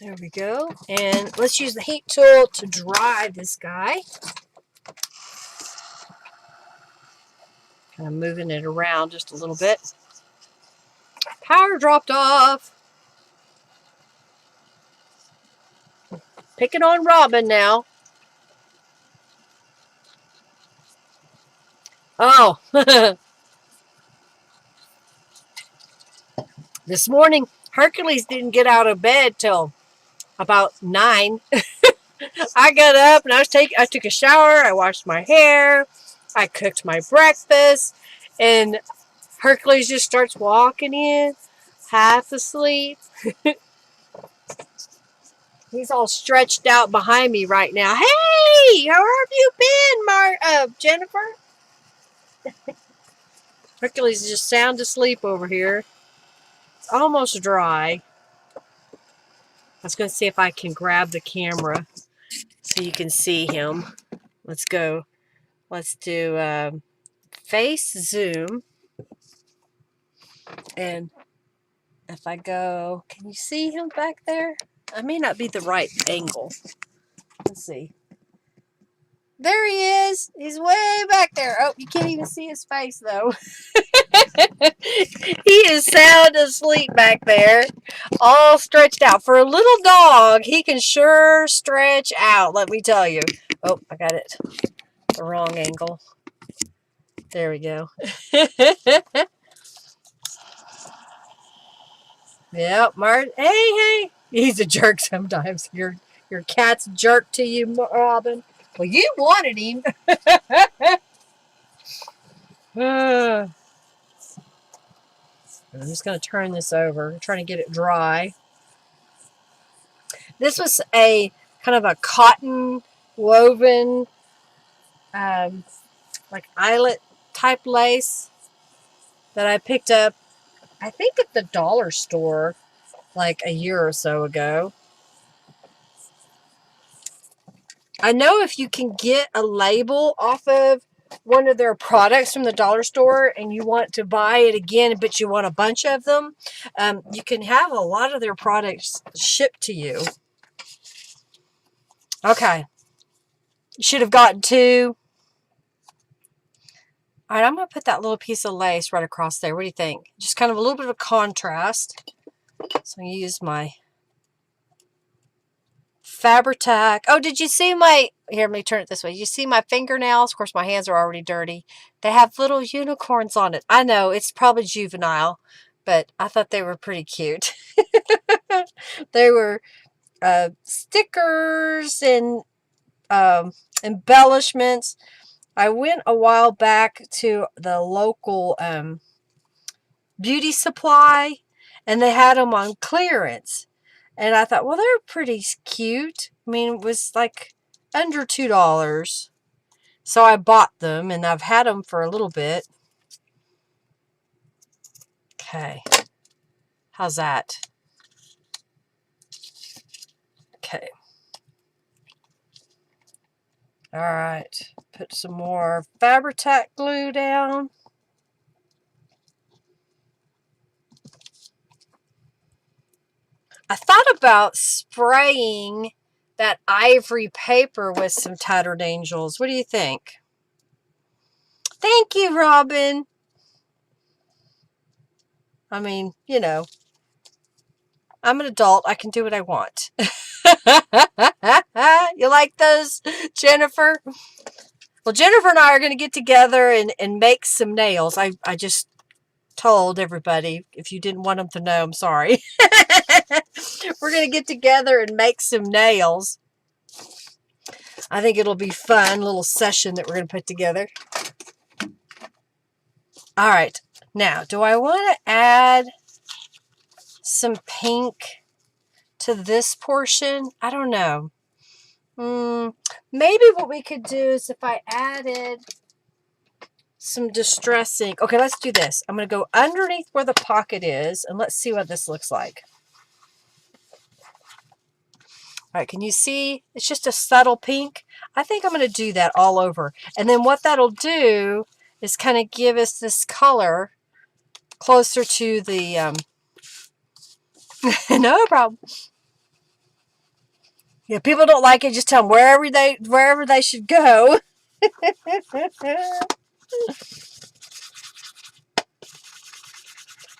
There we go. And let's use the heat tool to dry this guy. Kind of moving it around just a little bit. Power dropped off. Picking on Robin now. Oh. This morning, Hercules didn't get out of bed till about 9. I got up and I took a shower. I washed my hair. I cooked my breakfast. And Hercules just starts walking in, half asleep. He's all stretched out behind me right now. Hey, how have you been, Jennifer? Hercules is just sound asleep over here. It's almost dry. I was going to see if I can grab the camera so you can see him. Let's go Let's do face zoom. And if I go, can you see him back there? I may not be the right angle. Let's see. There he is. He's way back there. Oh, you can't even see his face, though. He is sound asleep back there, all stretched out. For a little dog, he can sure stretch out, let me tell you. Oh, I got it the wrong angle. There we go. Yep, Martin. Hey. He's a jerk sometimes. Your cat's a jerk to you, Robin. Well, you wanted him. I'm just going to turn this over. I'm trying to get it dry. This was a kind of a cotton woven, like eyelet type lace that I picked up, I think at the dollar store like a year or so ago. I know if you can get a label off of one of their products from the dollar store and you want to buy it again, but you want a bunch of them, you can have a lot of their products shipped to you. Okay. You should have gotten two. All right, I'm going to put that little piece of lace right across there. What do you think? Just kind of a little bit of a contrast. So I use my Fabri-Tac. Oh, did you see my... Here, let me turn it this way. You see my fingernails? Of course, my hands are already dirty. They have little unicorns on it. I know, it's probably juvenile, but I thought they were pretty cute. They were stickers and embellishments. I went a while back to the local beauty supply, and they had them on clearance. And I thought, well, they're pretty cute. I mean, it was like under $2. So I bought them, and I've had them for a little bit. Okay. How's that? Okay. All right. Put some more Fabri-Tac glue down. I thought about spraying that ivory paper with some tattered angels. What do you think? Thank you, Robin. I mean, you know, I'm an adult. I can do what I want. You like those, Jennifer? Well, Jennifer and I are going to get together and make some nails. I just told everybody. If you didn't want them to know, I'm sorry. We're going to get together and make some nails. I think it'll be fun, little session that we're going to put together. All right. Now, do I want to add some pink to this portion? I don't know. Maybe what we could do is if I added some distress ink. Okay, let's do this. I'm going to go underneath where the pocket is, and let's see what this looks like. All right, can you see? It's just a subtle pink. I think I'm going to do that all over. And then what that'll do is kind of give us this color closer to the... no problem. Yeah, people don't like it. Just tell them wherever they should go.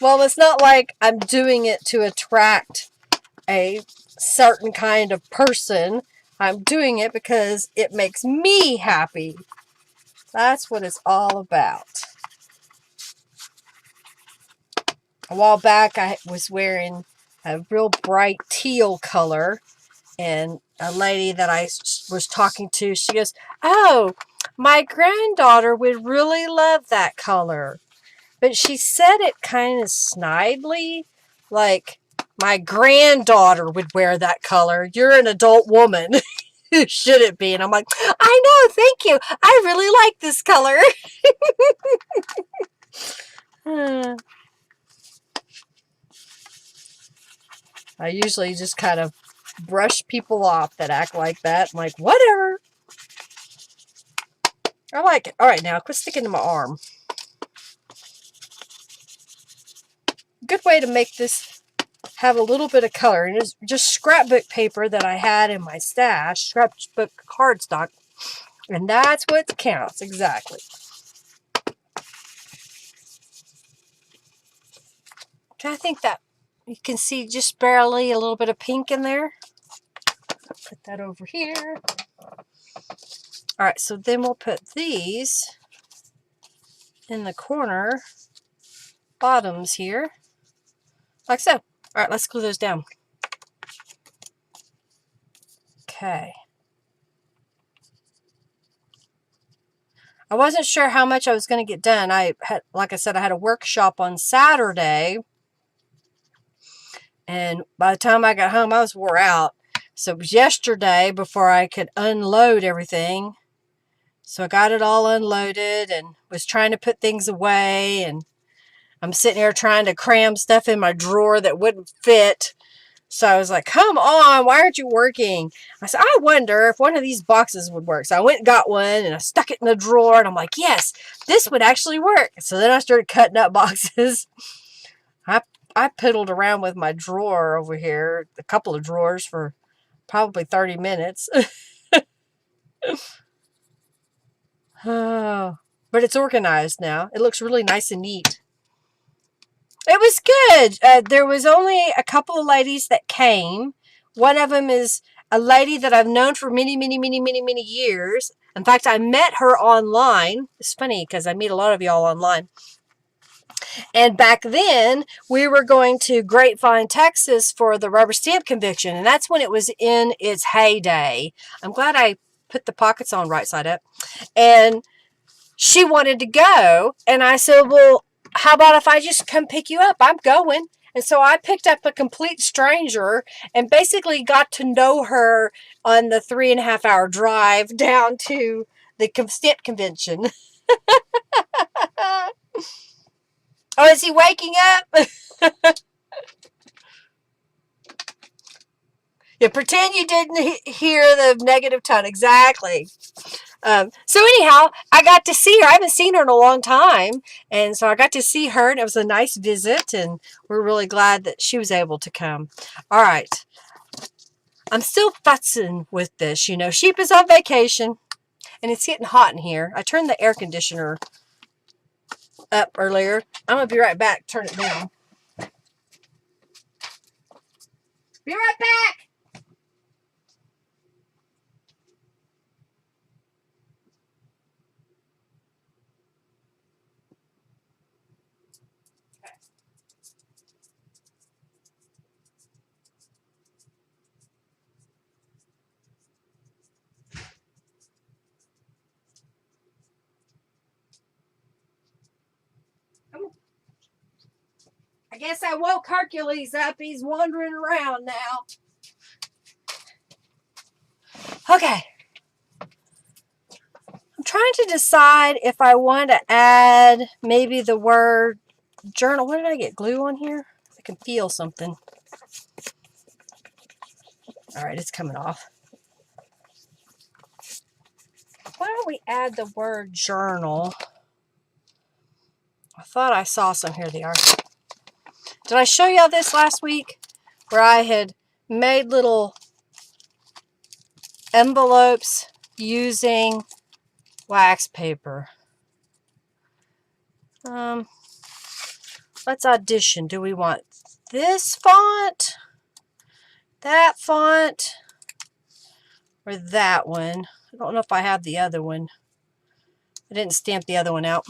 Well, it's not like I'm doing it to attract a certain kind of person. I'm doing it because it makes me happy. That's what it's all about. A while back, I was wearing a real bright teal color, and a lady that I was talking to, she goes, "Oh, my granddaughter would really love that color." But she said it kind of snidely, like, my granddaughter would wear that color. You're an adult woman. Who should it be? And I'm like, I know, thank you. I really like this color. I usually just kind of brush people off that act like that. I'm like, whatever. I like it. All right, now quit sticking to my arm. Good way to make this have a little bit of color. And it's just scrapbook paper that I had in my stash, scrapbook cardstock. And that's what counts, exactly. I think that you can see just barely a little bit of pink in there. Put that over here. All right, so then we'll put these in the corner bottoms here, like so. All right, let's glue those down. Okay. I wasn't sure how much I was going to get done. I had, like I said, I had a workshop on Saturday, and by the time I got home, I was wore out. So it was yesterday before I could unload everything. So I got it all unloaded and was trying to put things away, and I'm sitting here trying to cram stuff in my drawer that wouldn't fit. So I was like, come on, why aren't you working? I said, I wonder if one of these boxes would work. So I went and got one, and I stuck it in the drawer, and I'm like, yes, this would actually work. So then I started cutting up boxes. I piddled around with my drawer over here, a couple of drawers, for probably 30 minutes. Oh, but it's organized now. It looks really nice and neat. It was good. There was only a couple of ladies that came. One of them is a lady that I've known for many, many, many, many, many years. In fact, I met her online. It's funny because I meet a lot of y'all online. And back then, we were going to Grapevine, Texas for the rubber stamp convention. And that's when it was in its heyday. I'm glad I put the pockets on right side up. And she wanted to go. And I said, well, how about if I just come pick you up? I'm going. And so I picked up a complete stranger and basically got to know her on the 3.5-hour drive down to the stamp convention. Oh, is he waking up? Yeah, pretend you didn't hear the negative tone. Exactly. So anyhow, I got to see her. I haven't seen her in a long time. And so I got to see her, and it was a nice visit. And we're really glad that she was able to come. All right. I'm still futzing with this. You know, Sheep is on vacation, and it's getting hot in here. I turned the air conditioner up earlier. I'm going to be right back. Turn it down. Be right back. I guess I woke Hercules up. He's wandering around now. Okay. I'm trying to decide if I want to add maybe the word journal. What did I get? Glue on here? I can feel something. All right, it's coming off. Why don't we add the word journal? I thought I saw some. Here they are. Did I show y'all this last week? Where I had made little envelopes using wax paper. Let's audition. Do we want this font, that font, or that one? I don't know if I have the other one. I didn't stamp the other one out.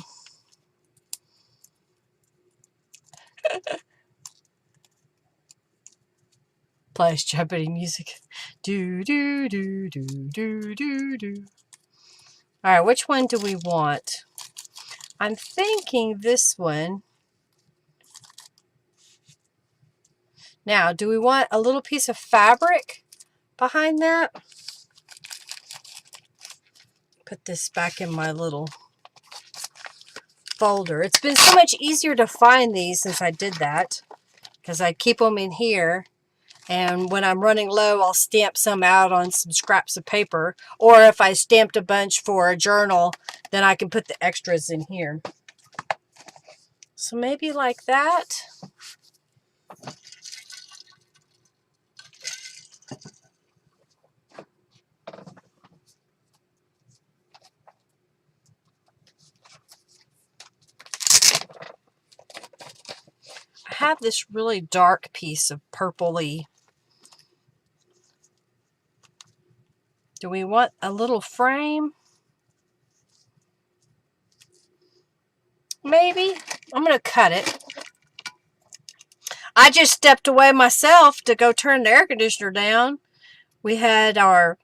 Plays Jeopardy music. Do, do, do, do, do, do, do. All right, which one do we want? I'm thinking this one. Now, do we want a little piece of fabric behind that? Put this back in my little folder. It's been so much easier to find these since I did that, because I keep them in here, and when I'm running low, I'll stamp some out on some scraps of paper, or if I stamped a bunch for a journal, then I can put the extras in here. So maybe like that. I have this really dark piece of purpley. Do we want a little frame? Maybe. I'm going to cut it. I just stepped away myself to go turn the air conditioner down. We had our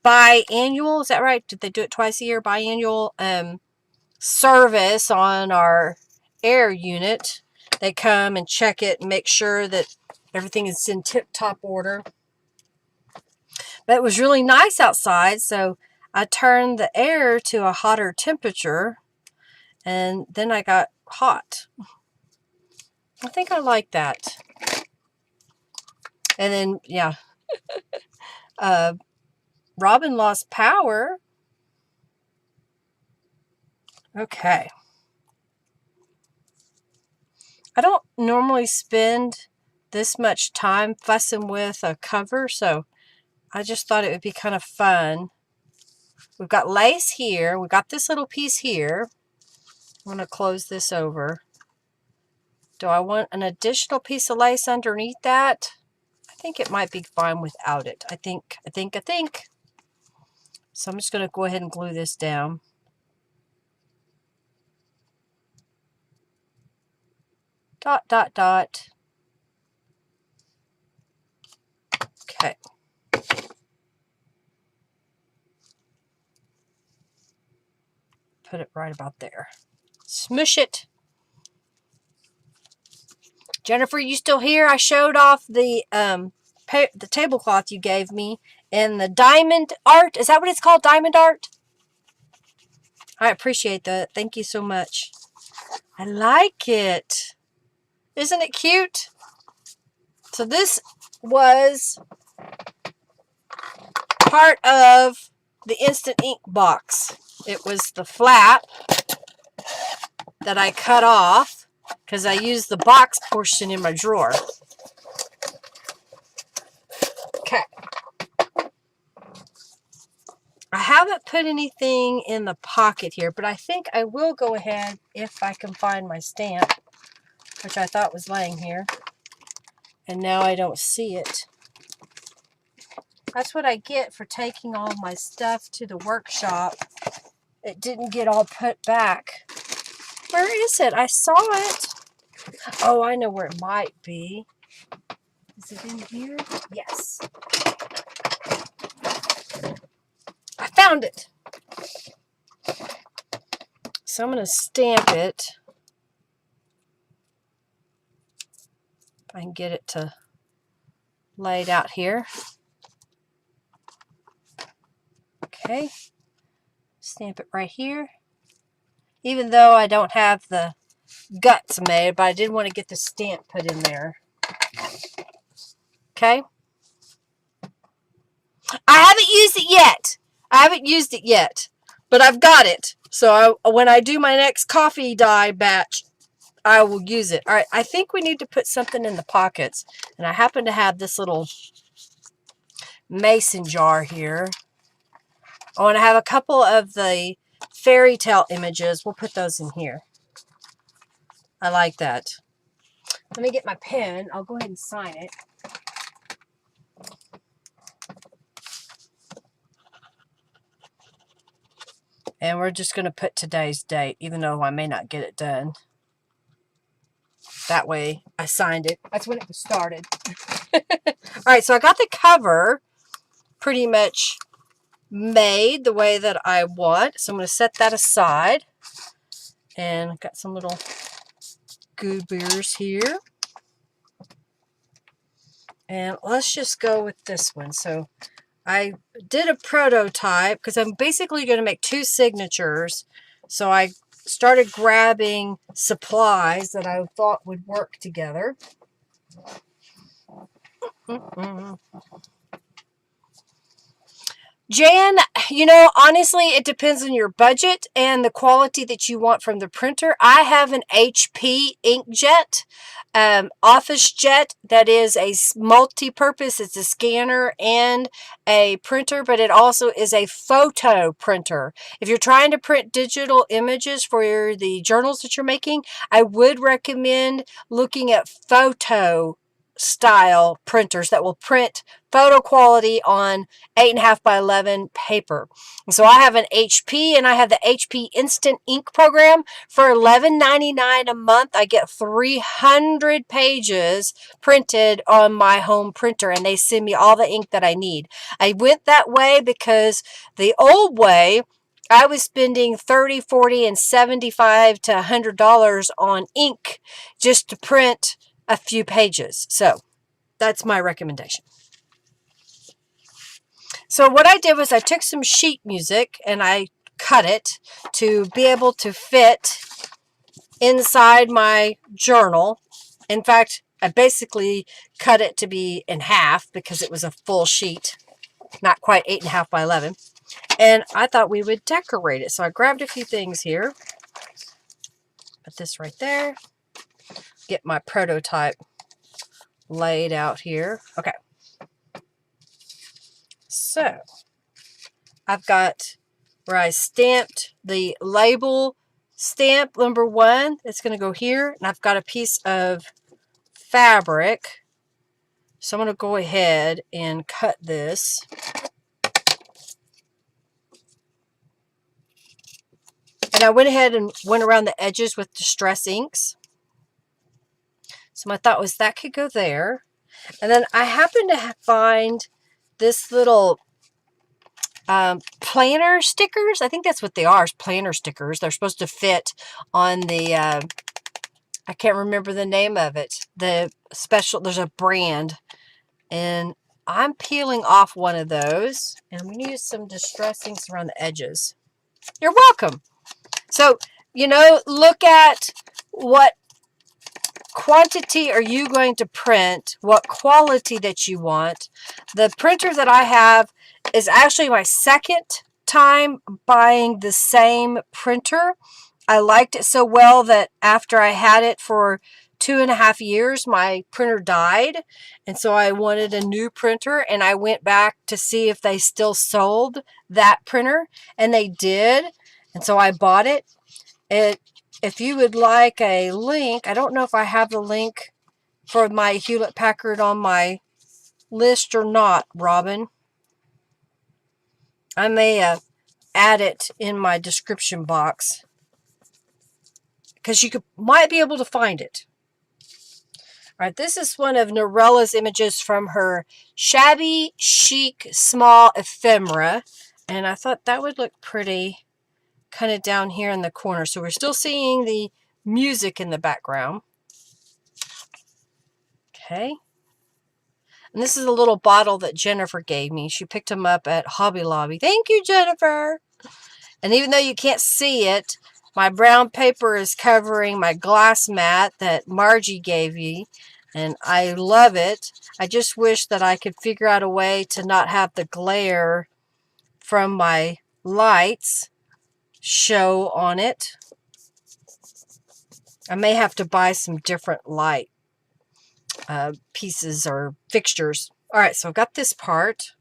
biannual, is that right? Did they do it twice a year? Biannual service on our air unit. They come and check it and make sure that everything is in tip-top order. But it was really nice outside, so I turned the air to a hotter temperature, and then I got hot. I think I like that. And then, yeah, Robin lost power. Okay. I don't normally spend this much time fussing with a cover, so I just thought it would be kind of fun. We've got lace here. We've got this little piece here. I'm going to close this over. Do I want an additional piece of lace underneath that? I think it might be fine without it. I think. So I'm just going to go ahead and glue this down. Dot, dot, dot. Okay. Put it right about there. Smush it. Jennifer, you still here? I showed off the tablecloth you gave me and the diamond art. Is that what it's called? Diamond art? I appreciate that. Thank you so much. I like it. Isn't it cute? So this was part of the instant ink box. It was the flap that I cut off because I used the box portion in my drawer. Okay. I haven't put anything in the pocket here, but I think I will go ahead if I can find my stamp, which I thought was laying here. And now I don't see it. That's what I get for taking all my stuff to the workshop. It didn't get all put back. Where is it? I saw it. Oh, I know where it might be. Is it in here? Yes. I found it. So I'm going to stamp it. If I can get it to lay it out here. Okay. Stamp it right here. Even though I don't have the guts made, but I did want to get the stamp put in there. Okay. I haven't used it yet. But I've got it. So when I do my next coffee dye batch, I will use it. All right. I think we need to put something in the pockets. And I happen to have this little mason jar here. Oh, and I have a couple of the fairy tale images. We'll put those in here. I like that. Let me get my pen. I'll go ahead and sign it. And we're just going to put today's date, even though I may not get it done. That way I signed it. That's when it was started. All right, so I got the cover pretty much made the way that I want. So I'm going to set that aside. And I've got some little good beers here. And let's just go with this one. So I did a prototype because I'm basically going to make 2 signatures. So I started grabbing supplies that I thought would work together. Jan, you know, honestly, it depends on your budget and the quality that you want from the printer. I have an HP inkjet, office jet that is a multi-purpose. It's a scanner and a printer, but it also is a photo printer. If you're trying to print digital images for the journals that you're making, I would recommend looking at photo style printers that will print photo quality on 8.5 by 11 paper. And so I have an HP, and I have the HP Instant Ink program. For $11.99 a month, I get 300 pages printed on my home printer, and they send me all the ink that I need. I went that way because the old way, I was spending $30, $40, and $75 to $100 on ink just to print a few pages. So that's my recommendation. So what I did was I took some sheet music and I cut it to be able to fit inside my journal. In fact, I basically cut it to be in half because it was a full sheet, not quite 8.5 by 11. And I thought we would decorate it. So I grabbed a few things here. Put this right there. Get my prototype laid out here. Okay. So I've got where I stamped the label stamp number 1. It's going to go here. And I've got a piece of fabric. So I'm going to go ahead and cut this. And I went ahead and went around the edges with Distress inks. So my thought was that could go there. And then I happened to find this little planner stickers. I think that's what they are, planner stickers. They're supposed to fit on the, I can't remember the name of it. The special, there's a brand. And I'm peeling off one of those. And I'm going to use some Distress inks around the edges. You're welcome. So, you know, look at what quantity are you going to print, what quality that you want. The printer that I have is actually my second time buying the same printer. I liked it so well that after I had it for 2.5 years, my printer died. And so I wanted a new printer, and I went back to see if they still sold that printer, and they did. And so I bought it. If you would like a link, I don't know if I have the link for my Hewlett-Packard on my list or not, Robin. I may add it in my description box because you might be able to find it. All right, this is one of Norella's images from her Shabby Chic Small Ephemera, and I thought that would look pretty kind of down here in the corner. So we're still seeing the music in the background. Okay. And this is a little bottle that Jennifer gave me. She picked them up at Hobby Lobby. Thank you, Jennifer. And even though you can't see it, my brown paper is covering my glass mat that Margie gave me. And I love it. I just wish that I could figure out a way to not have the glare from my lights show on it. I may have to buy some different light pieces or fixtures. All right, so I've got this part.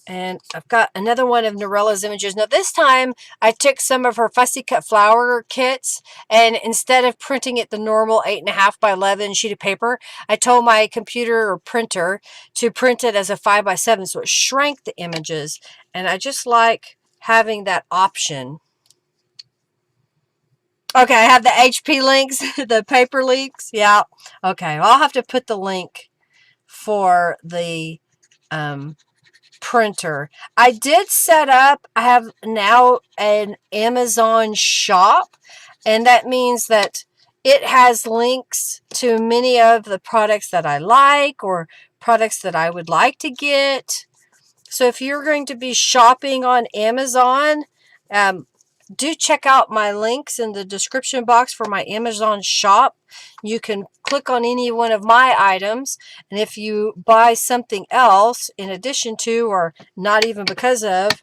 And I've got another one of Norella's images. Now this time I took some of her Fussy Cut Flower kits, and instead of printing it the normal 8.5 by 11 sheet of paper, I told my computer or printer to print it as a 5 by 7, so it shrank the images. And I just like having that option. Okay, I have the HP links, the paper links. Yeah. Okay, well, I'll have to put the link for the printer. I did set up, I have now an Amazon shop, and that means that it has links to many of the products that I like or products that I would like to get. So if you're going to be shopping on Amazon, do check out my links in the description box for my Amazon shop. You can click on any one of my items, and if you buy something else in addition to, or not even because of,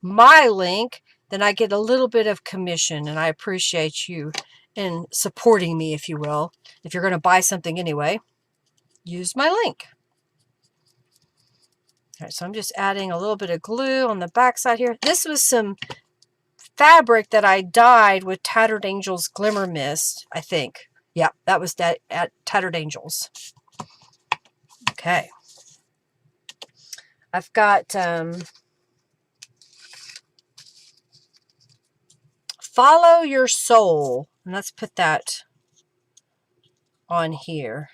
my link, then I get a little bit of commission, and I appreciate you in supporting me, if you will. If you're going to buy something anyway, use my link. All right, so I'm just adding a little bit of glue on the back side here. This was some fabric that I dyed with Tattered Angels Glimmer Mist, I think. Yeah, that was that at Tattered Angels. Okay. I've got Follow Your Soul. And let's put that on here.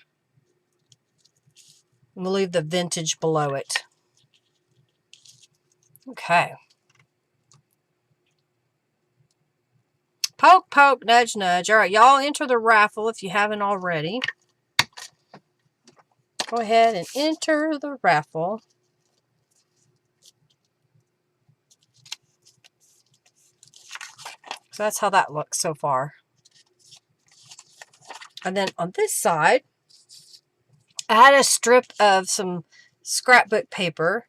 We'll leave the vintage below it. Okay. Poke, poke, nudge, nudge. All right, y'all enter the raffle if you haven't already. Go ahead and enter the raffle. So that's how that looks so far. And then on this side, I had a strip of some scrapbook paper.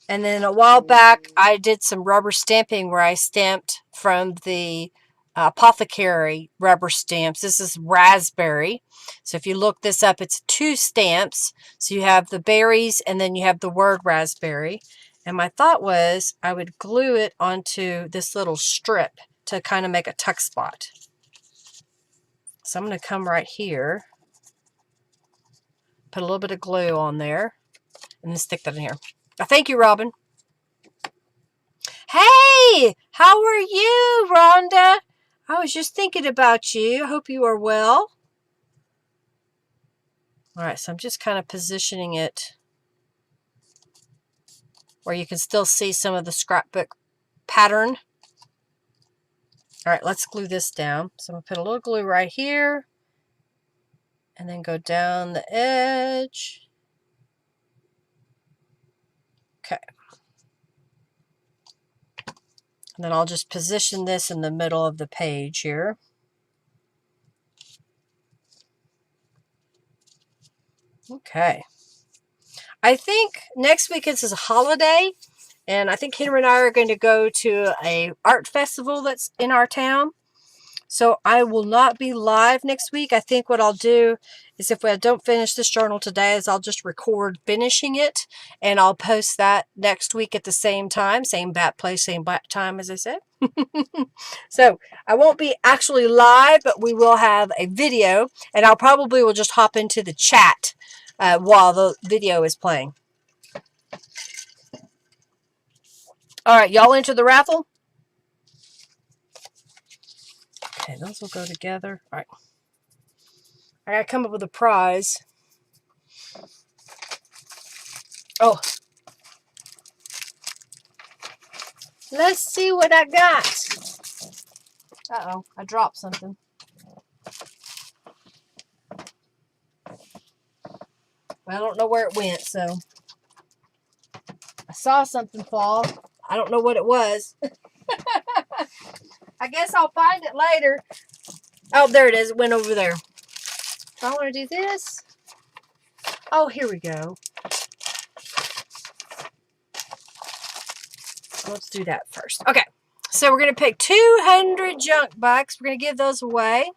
And then a while back, I did some rubber stamping where I stamped from the Apothecary rubber stamps. This is raspberry. So if you look this up, it's 2 stamps. So you have the berries and then you have the word raspberry. And my thought was I would glue it onto this little strip to kind of make a tuck spot. So I'm going to come right here, put a little bit of glue on there, and then stick that in here. Thank you, Robin. Hey, how are you, Rhonda? I was just thinking about you. I hope you are well. All right, so I'm just kind of positioning it where you can still see some of the scrapbook pattern. All right, let's glue this down. So I'm going to put a little glue right here and then go down the edge. Okay. And then I'll just position this in the middle of the page here. Okay. I think next week is a holiday, and I think Henry and I are going to go to a art festival that's in our town. So I will not be live next week. I think what I'll do is if I don't finish this journal today is I'll just record finishing it, and I'll post that next week at the same time. Same bat place, same bat time, as I said. So I won't be actually live, but we will have a video, and I'll probably will just hop into the chat while the video is playing. All right, y'all enter the raffle? Okay, those will go together. All right. I gotta come up with a prize. Oh. Let's see what I got. Uh-oh, I dropped something. I don't know where it went, so I saw something fall. I don't know what it was. I guess I'll find it later. Oh, there it is. It went over there. Do I want to do this? Oh, here we go. Let's do that first. Okay, so we're going to pick 200 junk bucks. We're going to give those away.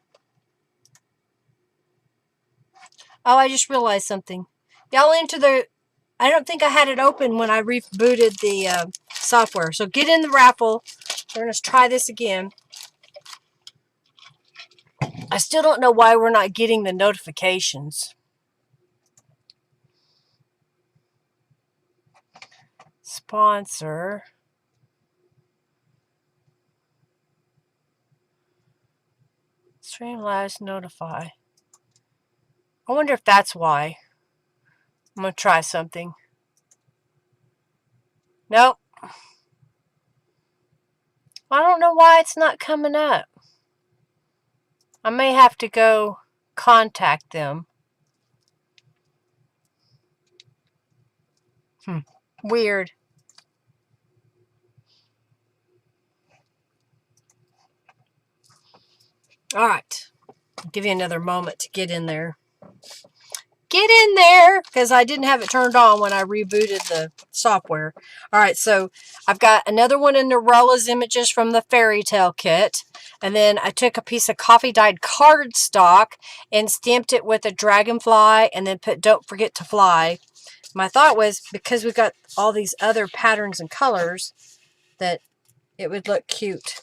Oh, I just realized something. Y'all enter the... I don't think I had it open when I rebooted the software. So get in the raffle. We're going to try this again. I still don't know why we're not getting the notifications. Sponsor. Streamlabs notify. I wonder if that's why. I'm going to try something. Nope. I don't know why it's not coming up. I may have to go contact them. Weird. All right. I'll give you another moment to get in there. Get in there, because I didn't have it turned on when I rebooted the software. All right, so I've got another one in Norella's images from the fairy tale kit. And then I took a piece of coffee dyed cardstock and stamped it with a dragonfly and then put "Don't Forget to Fly." My thought was, because we've got all these other patterns and colors, that it would look cute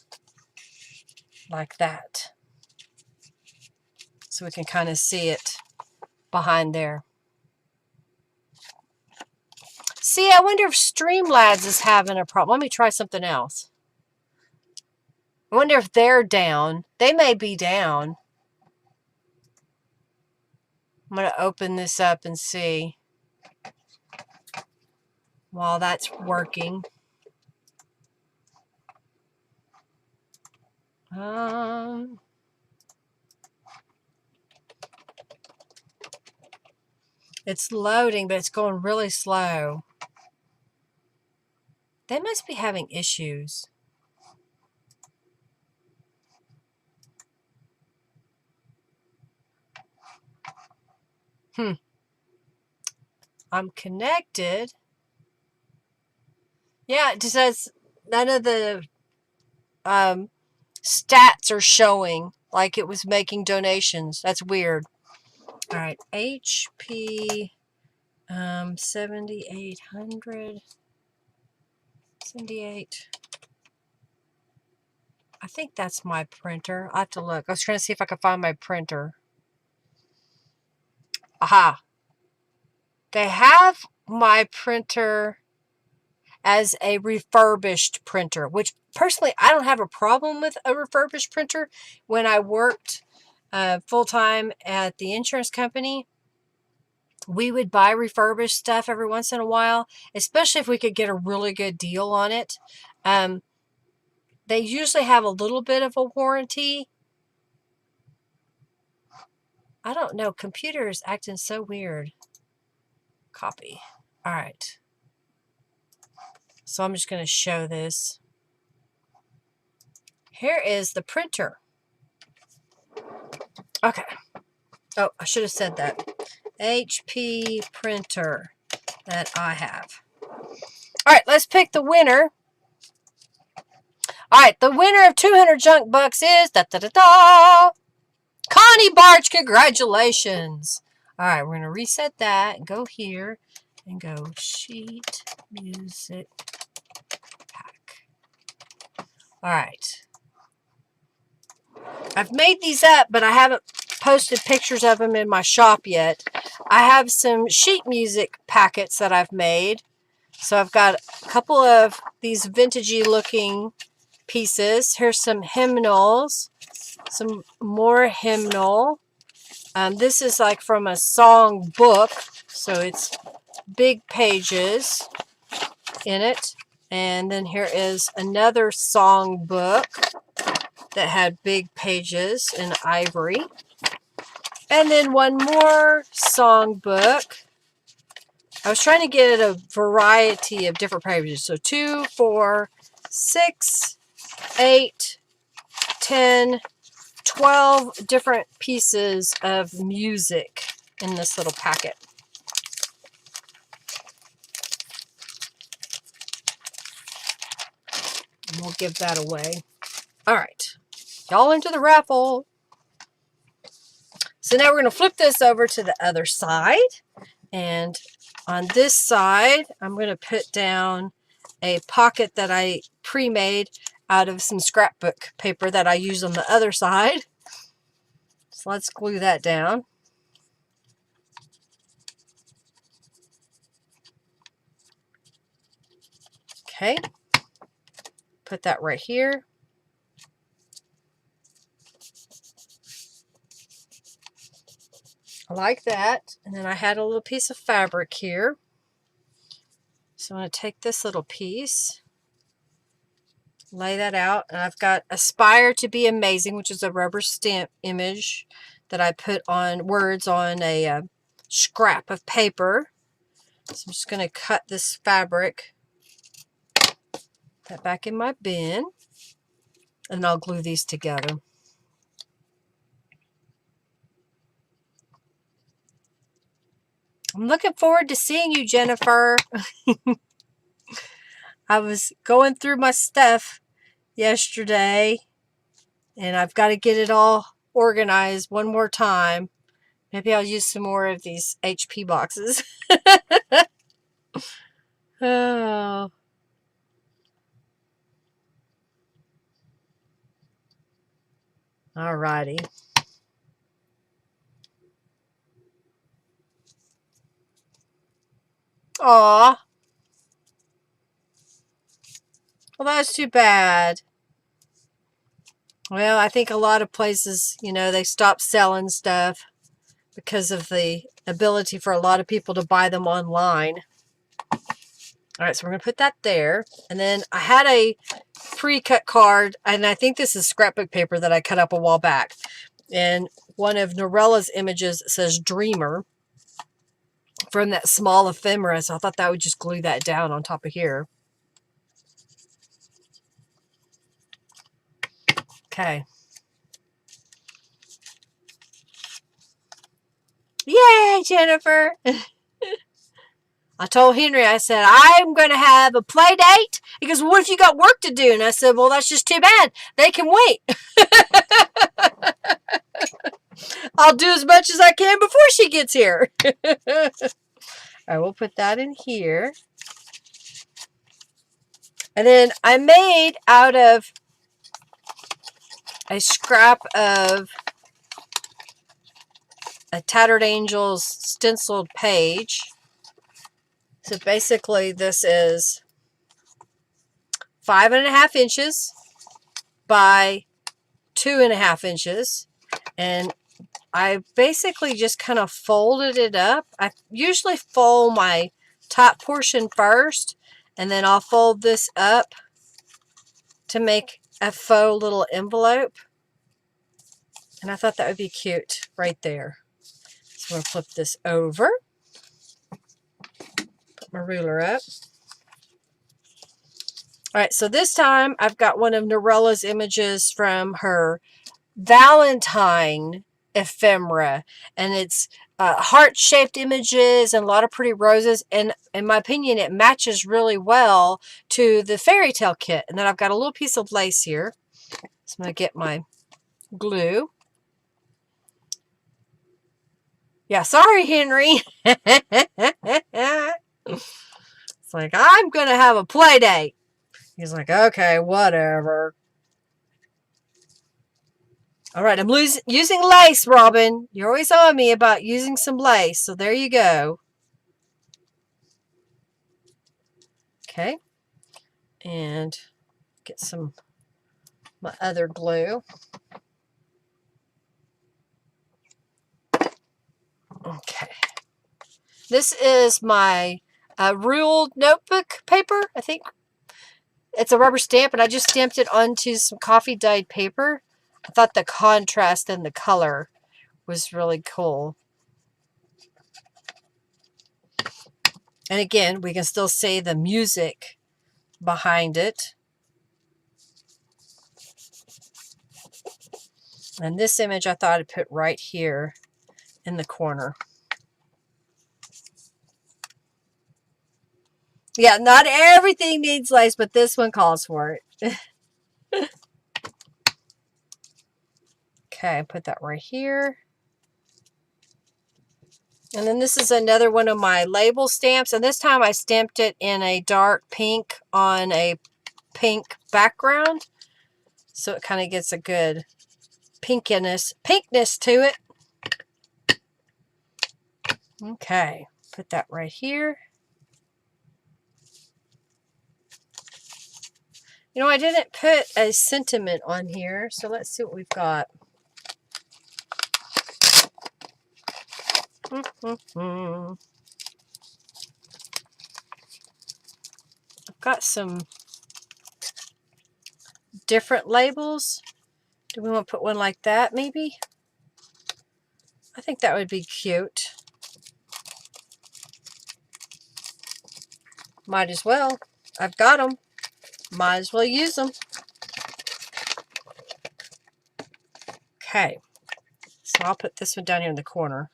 like that. So we can kind of see it behind there. See, I wonder if Streamlabs is having a problem. Let me try something else. I wonder if they're down. They may be down. I'm going to open this up and see while that's working. It's loading, but it's going really slow. They must be having issues. I'm connected. Yeah, it just says none of the stats are showing like it was making donations. That's weird. All right, HP 7800. 78. I think that's my printer. I have to look. I was trying to see if I could find my printer. Aha. They have my printer as a refurbished printer, which personally I don't have a problem with a refurbished printer. When I worked full-time at the insurance company, we would buy refurbished stuff every once in a while, especially if we could get a really good deal on it. They usually have a little bit of a warranty. I don't know. Computer is acting so weird. Copy. All right. So I'm just going to show this. Here is the printer. Okay. Oh, I should have said that. HP printer that I have. All right, let's pick the winner. All right, the winner of 200 junk bucks is da-da-da-da! Connie Barch. Congratulations. All right, we're going to reset that and go here and go sheet music pack. All right. I've made these up, but I haven't posted pictures of them in my shop yet. I have some sheet music packets that I've made. So I've got a couple of these vintagey looking pieces. Here's some hymnals, some more hymnal. This is like from a song book, so it's big pages in it. And then here is another song book that had big pages in ivory. And then one more song book. I was trying to get a variety of different pages. So 2, 4, 6, 8, 10, 12 different pieces of music in this little packet. And we'll give that away. All right. Y'all into the raffle. So now we're going to flip this over to the other side. And on this side, I'm going to put down a pocket that I pre-made out of some scrapbook paper that I use on the other side. So let's glue that down. Okay. Put that right here. I like that. And then I had a little piece of fabric here. So I'm going to take this little piece, lay that out, and I've got Aspire to Be Amazing, which is a rubber stamp image that I put on words on a scrap of paper. So I'm just going to cut this fabric, put that back in my bin, and I'll glue these together. I'm looking forward to seeing you, Jennifer. I was going through my stuff yesterday, and I've got to get it all organized one more time. Maybe I'll use some more of these HP boxes. Oh. Alrighty. Aw. Well, that's too bad. Well, I think a lot of places, you know, they stopped selling stuff because of the ability for a lot of people to buy them online. All right, so we're going to put that there. And then I had a pre-cut card, and I think this is scrapbook paper that I cut up a while back. And one of Norella's images says Dreamer from that small ephemera. So I thought that would just glue that down on top of here. Okay. Yay, Jennifer. I told Henry, I said, I'm going to have a play date. He goes, well, what if you got work to do? And I said, well, that's just too bad. They can wait. I'll do as much as I can before she gets here. All right, we'll put that in here. And then I made out of a scrap of a Tattered Angels stenciled page. So basically this is 5.5 inches by 2.5 inches. And I basically just kind of folded it up. I usually fold my top portion first, and then I'll fold this up to make a faux little envelope. And I thought that would be cute right there. So I'm going to flip this over. Put my ruler up. All right, so this time I've got one of Norella's images from her Valentine ephemera, and it's heart-shaped images and a lot of pretty roses, and in my opinion it matches really well to the fairy tale kit. And then I've got a little piece of lace here, so I'm going to get my glue. Yeah, sorry, Henry. It's like, I'm going to have a play date. He's like, okay, whatever. All right, I'm using lace, Robin. You're always on me about using some lace, so there you go. Okay, and get some my other glue. Okay, this is my ruled notebook paper. I think it's a rubber stamp, and I just stamped it onto some coffee dyed paper. I thought the contrast and the color was really cool. And again, we can still see the music behind it. And this image I thought I'd put right here in the corner. Yeah, not everything needs lace, but this one calls for it. Okay, put that right here. And then this is another one of my label stamps. And this time I stamped it in a dark pink on a pink background. So it kind of gets a good pinkness to it. Okay, put that right here. You know, I didn't put a sentiment on here, so let's see what we've got. I've got some different labels. Do we want to put one like that, maybe? I think that would be cute. Might as well. I've got them. Might as well use them. Okay. So I'll put this one down here in the corner.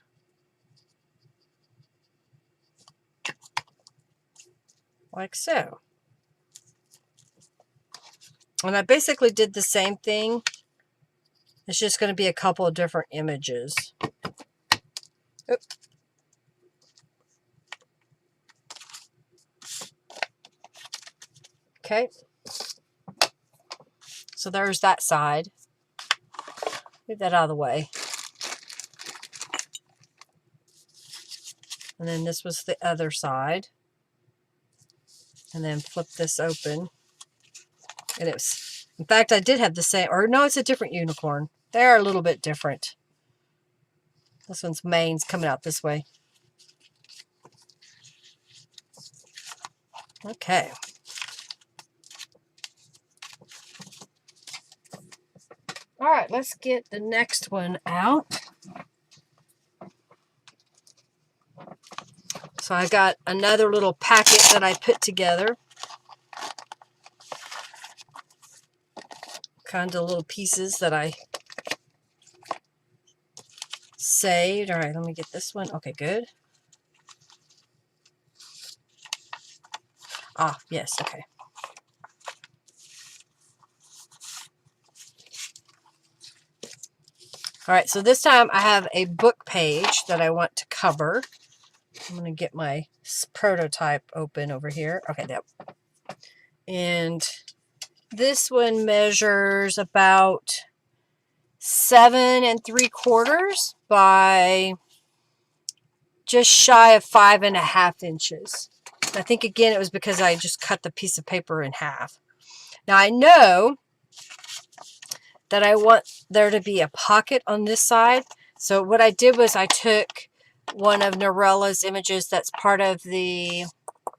like so. And I basically did the same thing. It's just going to be a couple of different images. Oop. Okay. So there's that side. Move that out of the way. And then this was the other side. And then flip this open. And it was, in fact, I did have the same, or no, it's a different unicorn. They are a little bit different. This one's mane's coming out this way. Okay. All right, let's get the next one out. So I got another little packet that I put together. Kind of little pieces that I saved. All right, let me get this one. Okay, good. Ah, yes, okay. All right, so this time I have a book page that I want to cover. I'm going to get my prototype open over here. Okay, yep. And this one measures about 7 3/4 by just shy of 5.5 inches. I think, again, it was because I just cut the piece of paper in half. Now, I know that I want there to be a pocket on this side. So what I did was I took one of Norella's images that's part of the,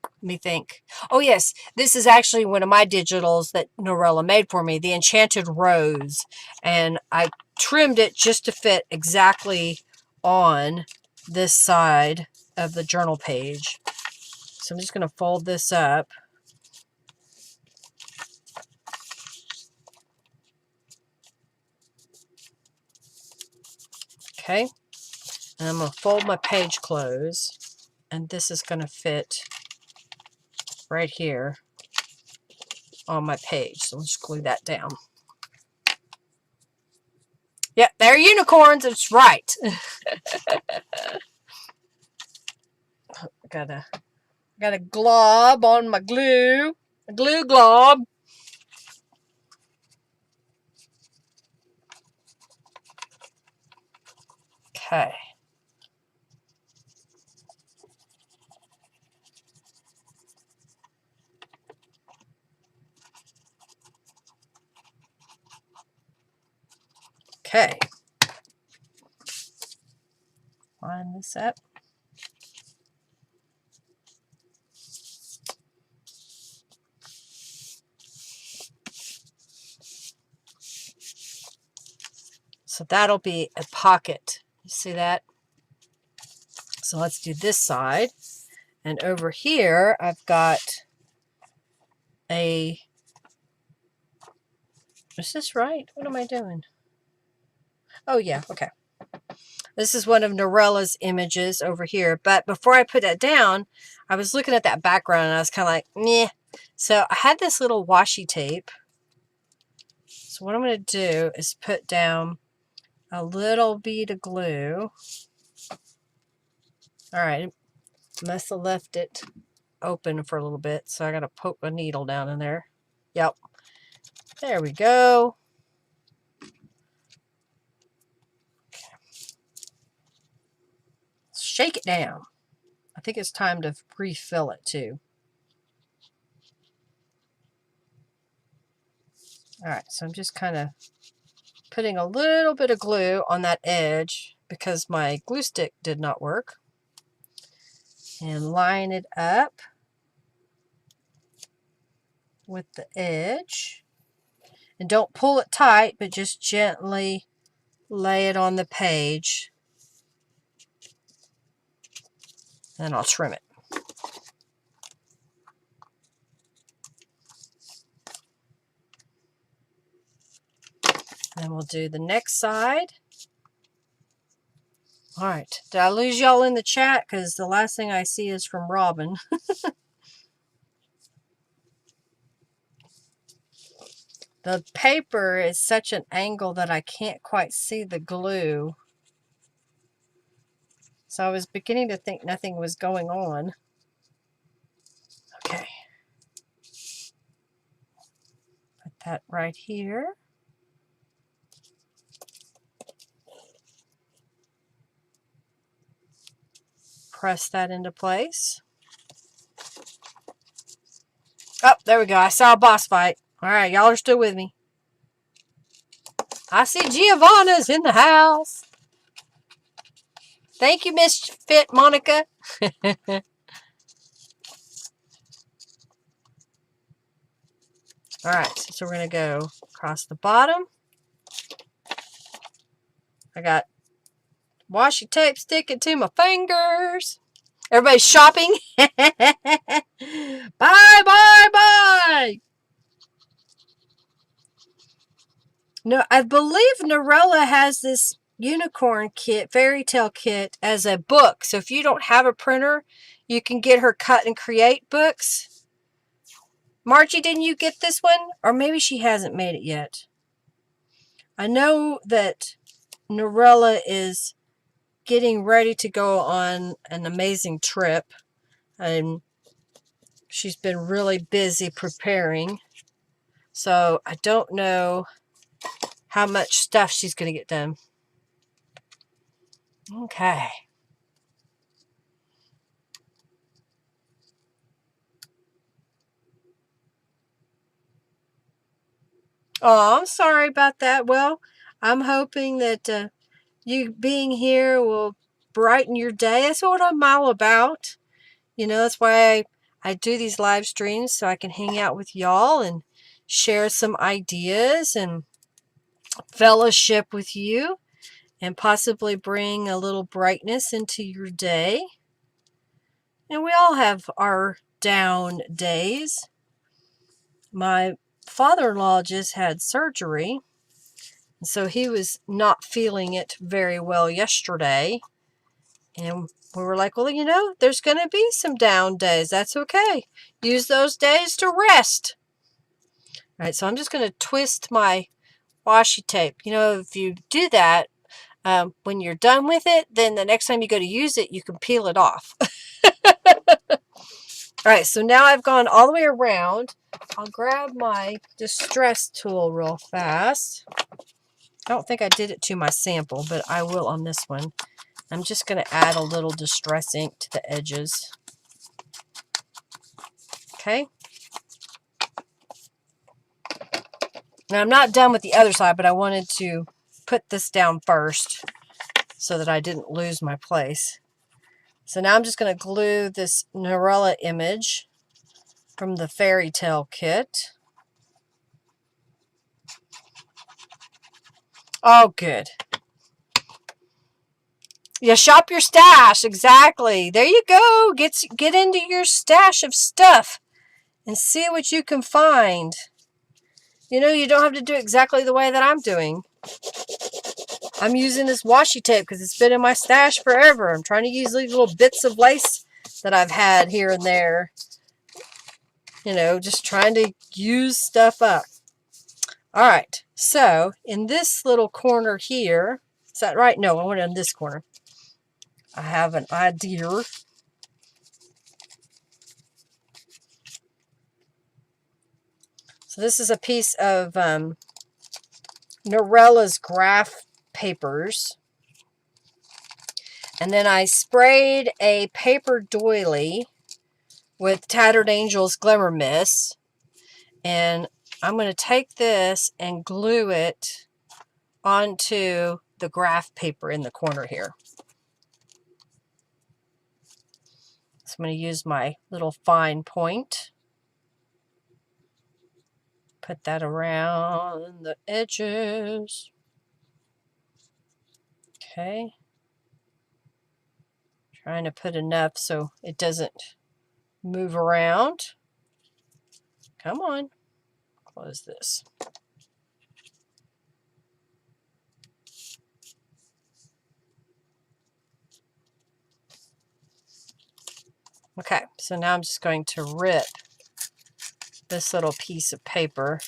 let me think. Oh, yes, this is actually one of my digitals that Norella made for me, the Enchanted Rose. And I trimmed it just to fit exactly on this side of the journal page. So I'm just going to fold this up. Okay. And I'm going to fold my page close. And this is going to fit right here on my page. So let's glue that down. Yep, they're unicorns. It's right. got a glob on my glue. A glue glob. Okay. Okay. Line this up. So that'll be a pocket. You see that? So let's do this side. And over here, I've got a... Is this right? What am I doing? Oh, yeah. Okay. This is one of Norella's images over here. But before I put that down, I was looking at that background and I was kind of like, meh. So I had this little washi tape. So what I'm going to do is put down a little bead of glue. All right. Must have left it open for a little bit. So I got to poke a needle down in there. Yep. There we go. Shake it down. I think it's time to refill it too. All right, so I'm just kind of putting a little bit of glue on that edge because my glue stick did not work. And line it up with the edge. And don't pull it tight, but just gently lay it on the page. And I'll trim it. Then we'll do the next side. All right. Did I lose y'all in the chat? Because the last thing I see is from Robin. The paper is such an angle that I can't quite see the glue. So I was beginning to think nothing was going on. Okay. Put that right here. Press that into place. Oh, there we go. I saw a boss fight. All right, y'all are still with me. I see Giovanna's in the house. Thank you, Miss Fit Monica. All right, so we're going to go across the bottom. I got washi tape sticking to my fingers. Everybody's shopping. Bye, bye, bye. No, I believe Norella has this unicorn kit, fairy tale kit, as a book. So if you don't have a printer, you can get her cut and create books. Margie, didn't you get this one? Or maybe she hasn't made it yet. I know that Norella is getting ready to go on an amazing trip. And she's been really busy preparing. So I don't know how much stuff she's going to get done. Okay. Oh, I'm sorry about that. Well, I'm hoping that you being here will brighten your day. That's what I'm all about. You know, that's why I do these live streams, so I can hang out with y'all and share some ideas and fellowship with you and possibly bring a little brightness into your day. And we all have our down days. My father-in-law just had surgery, so he was not feeling it very well yesterday. And we were like, well, you know, there's going to be some down days. That's okay. Use those days to rest. All right, so I'm just going to twist my washi tape. You know, if you do that, when you're done with it, then the next time you go to use it, you can peel it off. All right, so now I've gone all the way around. I'll grab my distress tool real fast. I don't think I did it to my sample, but I will on this one. I'm just going to add a little distress ink to the edges. Okay. Now I'm not done with the other side, but I wanted to put this down first so that I didn't lose my place. So now I'm just going to glue this Norella image from the fairy tale kit. Oh, good. Yeah, shop your stash. Exactly. There you go. Get into your stash of stuff and see what you can find. You know, you don't have to do exactly the way that I'm doing. I'm using this washi tape because it's been in my stash forever. I'm trying to use these little bits of lace that I've had here and there. You know, just trying to use stuff up. All right. So, in this little corner here, is that right? No, I want it in this corner. I have an idea. So this is a piece of Norella's graph papers. And then I sprayed a paper doily with Tattered Angels Glimmer Mist. And I'm going to take this and glue it onto the graph paper in the corner here. So I'm going to use my little fine point. Put that around the edges. Okay. Trying to put enough so it doesn't move around. Come on. Close this. Okay, so now I'm just going to rip this little piece of paper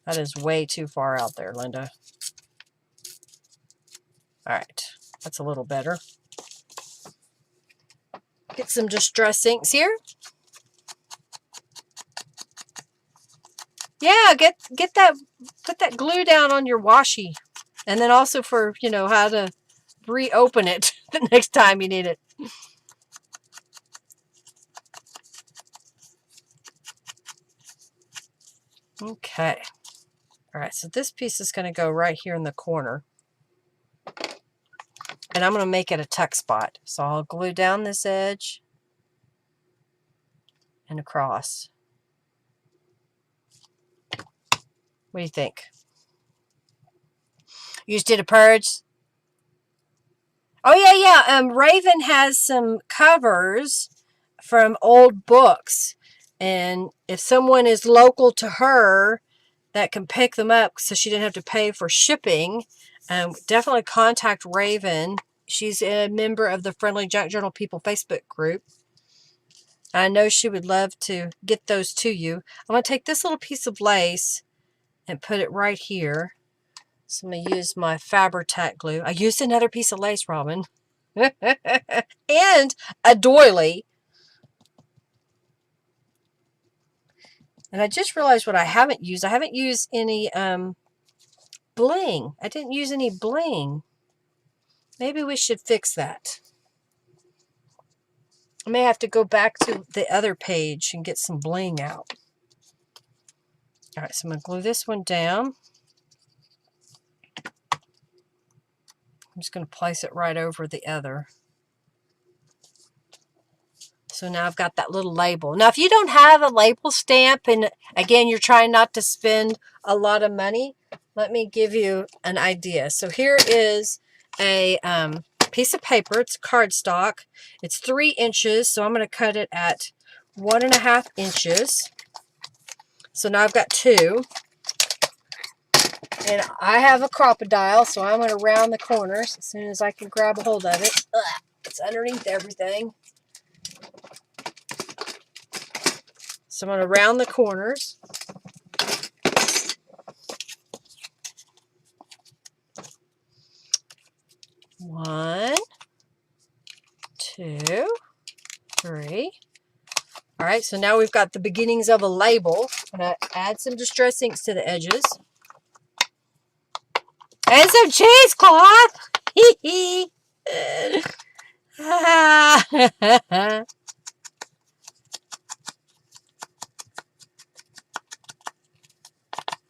That is way too far out there, Linda. All right, that's a little better. Get some distress inks here. Yeah, get that, put that glue down on your washi. And then also for, you know, how to reopen it the next time you need it. Okay. All right, so this piece is going to go right here in the corner. And I'm going to make it a tuck spot. So I'll glue down this edge and across. What do you think? You just did a purge? Oh, yeah. Raven has some covers from old books. And if someone is local to her that can pick them up so she didn't have to pay for shipping, definitely contact Raven. She's a member of the Friendly Junk Journal People Facebook group. I know she would love to get those to you. I'm going to take this little piece of lace and put it right here. So I'm going to use my Fabri-Tac glue. I used another piece of lace, Robin. And a doily. And I just realized what I haven't used. I haven't used any bling. I didn't use any bling. Maybe we should fix that. I may have to go back to the other page and get some bling out. All right, so I'm going to glue this one down. I'm just going to place it right over the other. So now I've got that little label. Now, if you don't have a label stamp, and again, you're trying not to spend a lot of money, let me give you an idea. So here is a piece of paper. It's cardstock. It's 3 inches, so I'm going to cut it at 1.5 inches. So now I've got 2. And I have a crocodile, so I'm going to round the corners as soon as I can grab a hold of it. Ugh, it's underneath everything. So I'm going to round the corners. One, 2, 3. All right, so now we've got the beginnings of a label. I'm going to add some distress inks to the edges. And some cheesecloth. Hee hee. All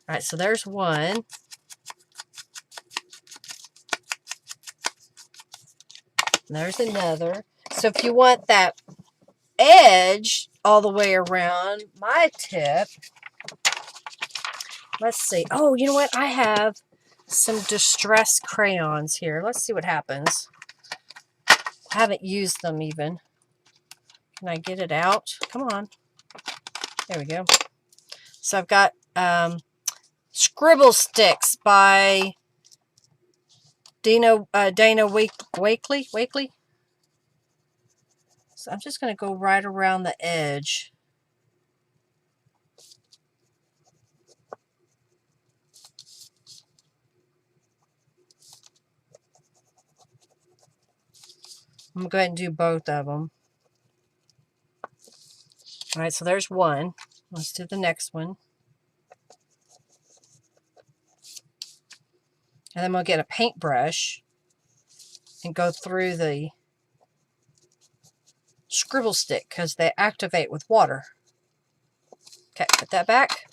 right, so there's one. There's another. So if you want that edge all the way around my tip, let's see. Oh, you know what? I have some distress crayons here. Let's see what happens. I haven't used them even. Can I get it out? Come on. There we go. So I've got Scribble Sticks by Dana Wakely. So I'm just going to go right around the edge. I'm going to go ahead and do both of them. All right, so there's one. Let's do the next one. And then I'm going to get a paintbrush and go through the scribble stick because they activate with water. Okay, put that back.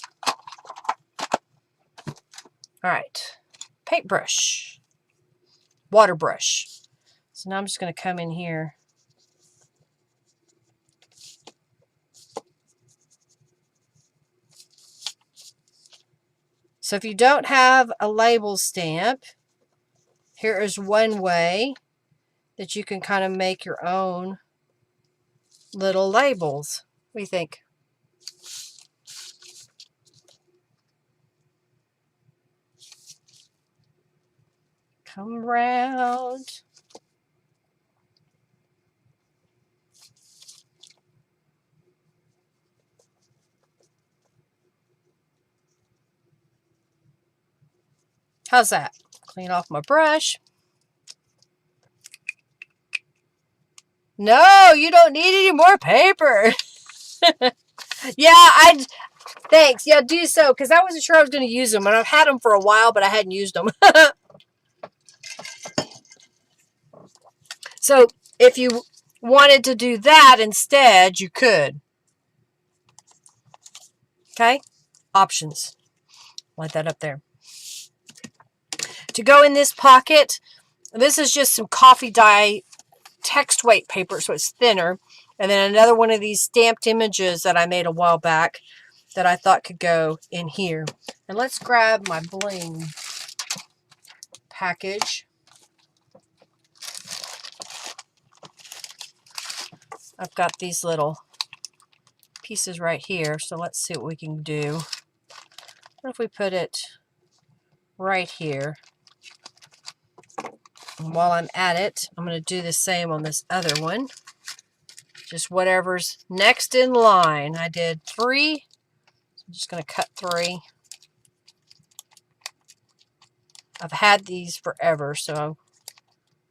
All right, paintbrush, water brush. So now I'm just going to come in here. So if you don't have a label stamp, here is one way that you can kind of make your own little labels. What do you think? Come around. How's that? Clean off my brush. No, you don't need any more paper. Yeah, thanks. Yeah, do so, because I wasn't sure I was going to use them, and I've had them for a while, but I hadn't used them. So if you wanted to do that instead, you could. Okay? Options. Light that up there. To go in this pocket, this is just some coffee dye text weight paper, so it's thinner. And then another one of these stamped images that I made a while back that I thought could go in here. And let's grab my bling package. I've got these little pieces right here, so let's see what we can do. What if we put it right here? And while I'm at it, I'm going to do the same on this other one. Just whatever's next in line. I did 3. So I'm just going to cut 3. I've had these forever, so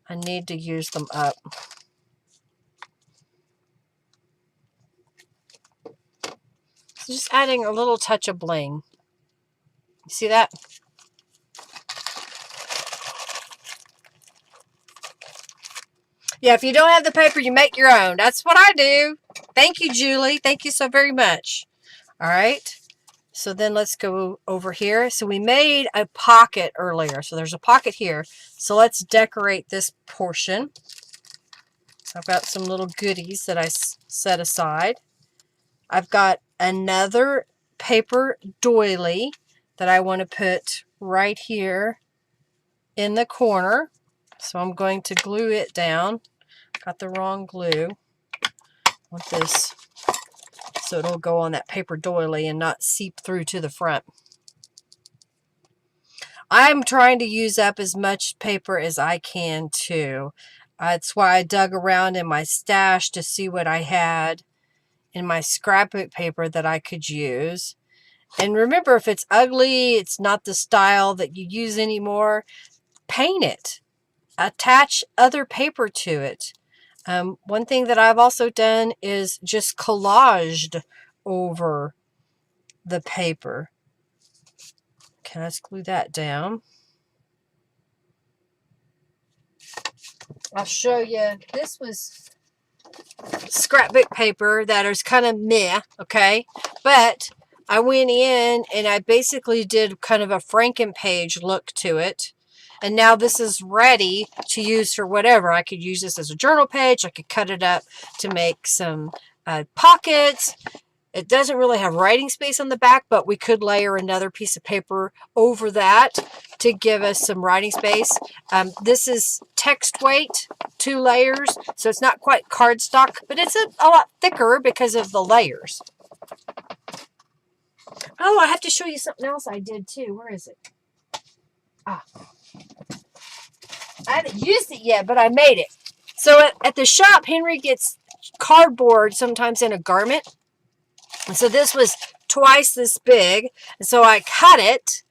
I need to use them up. So just adding a little touch of bling. You see that? Yeah, if you don't have the paper, you make your own. That's what I do. Thank you, Julie. Thank you so very much. All right. So then let's go over here. So we made a pocket earlier. So there's a pocket here. So let's decorate this portion. I've got some little goodies that I set aside. I've got another paper doily that I want to put right here in the corner. So I'm going to glue it down. Got the wrong glue. I want this so it'll go on that paper doily and not seep through to the front. I'm trying to use up as much paper as I can too. That's why I dug around in my stash to see what I had in my scrapbook paper that I could use. And remember, if it's ugly, it's not the style that you use anymore, paint it. Attach other paper to it. One thing that I've also done is just collaged over the paper. Okay, let's glue that down. I'll show you. This was scrapbook paper that is kind of meh, okay? But I went in and I basically did kind of a Frankenpage look to it. And now this is ready to use for whatever. I could use this as a journal page. I could cut it up to make some pockets. It doesn't really have writing space on the back, but we could layer another piece of paper over that to give us some writing space. This is text weight, 2 layers, so it's not quite cardstock, but it's a lot thicker because of the layers. Oh, I have to show you something else I did too. Where is it? Ah. I haven't used it yet, but I made it. So at the shop, Henry gets cardboard sometimes in a garment. And so this was twice this big. And so I cut it,